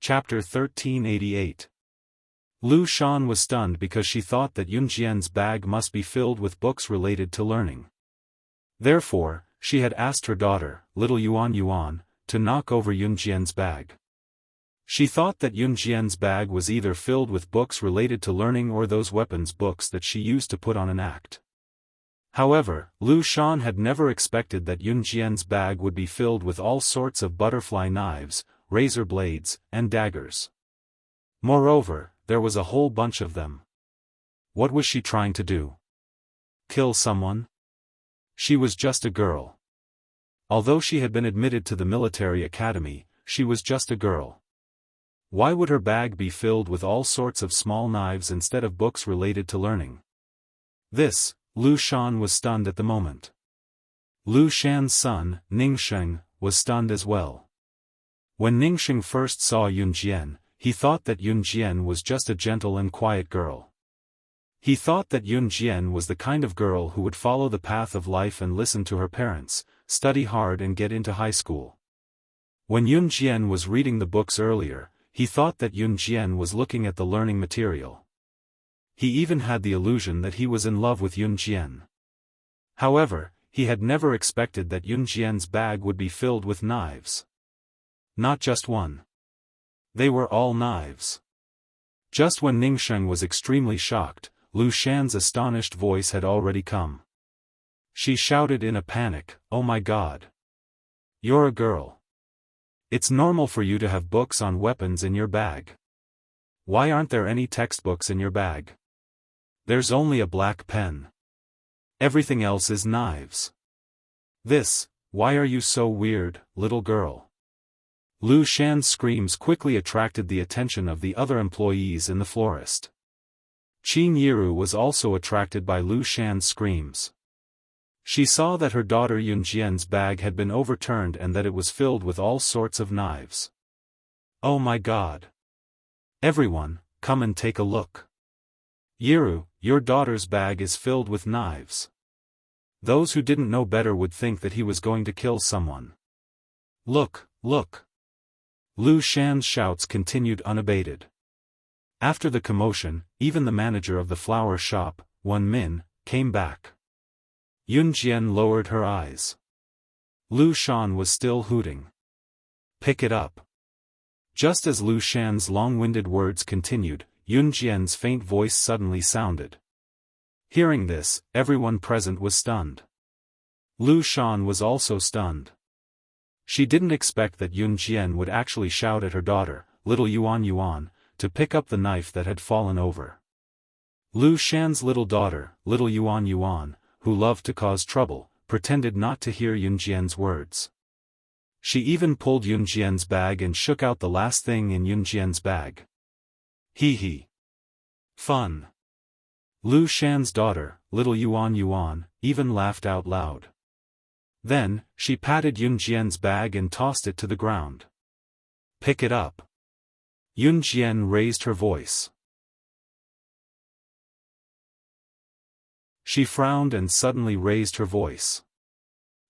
Chapter 1388. Lu Shan was stunned because she thought that Yunjian's bag must be filled with books related to learning. Therefore, she had asked her daughter, little Yuan, to knock over Yunjian's bag. She thought that Yunjian's bag was either filled with books related to learning or those weapons books that she used to put on an act. However, Lu Shan had never expected that Yunjian's bag would be filled with all sorts of butterfly knives, razor blades, and daggers. Moreover, there was a whole bunch of them. What was she trying to do? Kill someone? She was just a girl. Although she had been admitted to the military academy, she was just a girl. Why would her bag be filled with all sorts of small knives instead of books related to learning? This, Lu Shan was stunned at the moment. Lu Shan's son, Ningsheng, was stunned as well. When Ningsheng first saw Yunjian, he thought that Yunjian was just a gentle and quiet girl. He thought that Yunjian was the kind of girl who would follow the path of life and listen to her parents, study hard and get into high school. When Yunjian was reading the books earlier, he thought that Yunjian was looking at the learning material. He even had the illusion that he was in love with Yun Jian. However, he had never expected that Yun Jian's bag would be filled with knives. Not just one. They were all knives. Just when Ningsheng was extremely shocked, Lu Shan's astonished voice had already come. She shouted in a panic, "Oh my God! You're a girl. It's normal for you to have books on weapons in your bag. Why aren't there any textbooks in your bag? There's only a black pen. Everything else is knives. Why are you so weird, little girl?" Lu Shan's screams quickly attracted the attention of the other employees in the florist. Qin Yiru was also attracted by Lu Shan's screams. She saw that her daughter Yun Jian's bag had been overturned and that it was filled with all sorts of knives. "Oh my God! Everyone, come and take a look. Yiru, your daughter's bag is filled with knives." Those who didn't know better would think that he was going to kill someone. "Look, look!" Lu Shan's shouts continued unabated. After the commotion, even the manager of the flower shop, Wen Min, came back. Yun Jian lowered her eyes. Lu Shan was still hooting. "Pick it up." Just as Lu Shan's long-winded words continued, Yun Jian's faint voice suddenly sounded. Hearing this, everyone present was stunned. Lu Shan was also stunned. She didn't expect that Yun Jian would actually shout at her daughter, "Little Yuan Yuan," to pick up the knife that had fallen over. Lu Shan's little daughter, Little Yuan Yuan, who loved to cause trouble, pretended not to hear Yun Jian's words. She even pulled Yun Jian's bag and shook out the last thing in Yun Jian's bag. Hee hee. Fun. Lu Shan's daughter, Little Yuan Yuan, even laughed out loud. Then, she patted Yun Jian's bag and tossed it to the ground. "Pick it up." Yun Jian raised her voice. She frowned and suddenly raised her voice.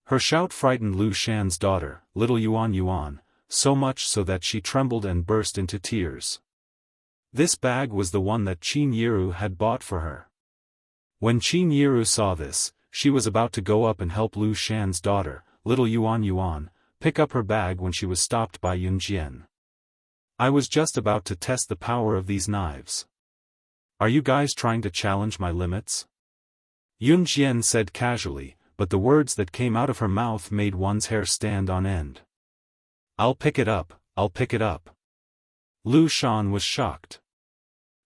Her shout frightened Lu Shan's daughter, Little Yuan Yuan, so much so that she trembled and burst into tears. This bag was the one that Qin Yiru had bought for her. When Qin Yiru saw this, she was about to go up and help Lu Shan's daughter, Little Yuan Yuan, pick up her bag when she was stopped by Yun Jian. "I was just about to test the power of these knives. Are you guys trying to challenge my limits?" Yun Jian said casually, but the words that came out of her mouth made one's hair stand on end. "I'll pick it up, I'll pick it up." Lu Shan was shocked.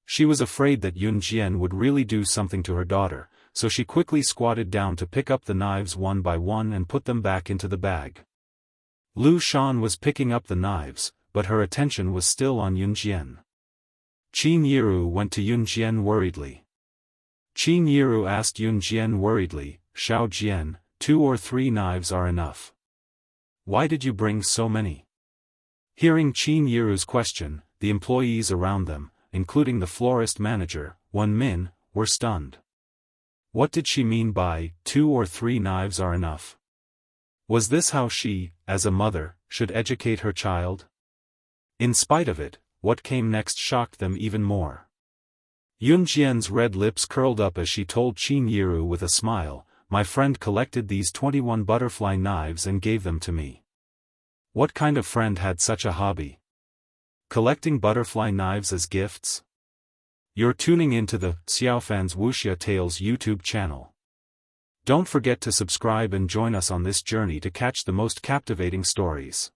She was afraid that Yun Jian would really do something to her daughter, so she quickly squatted down to pick up the knives one by one and put them back into the bag. Lu Shan was picking up the knives, but her attention was still on Yun Jian. Qin Yiru went to Yun Jian worriedly. Qin Yiru asked Yun Jian worriedly, "Xiao Jian, 2 or 3 knives are enough. Why did you bring so many?" Hearing Qin Yiru's question, the employees around them, including the florist manager, Wen Min, were stunned. What did she mean by, 2 or 3 knives are enough? Was this how she, as a mother, should educate her child? In spite of it, what came next shocked them even more. Yun Jian's red lips curled up as she told Qin Yiru with a smile, "My friend collected these 21 butterfly knives and gave them to me." What kind of friend had such a hobby? Collecting butterfly knives as gifts? You're tuning into the Xiaofan's Wuxia Tales YouTube channel. Don't forget to subscribe and join us on this journey to catch the most captivating stories.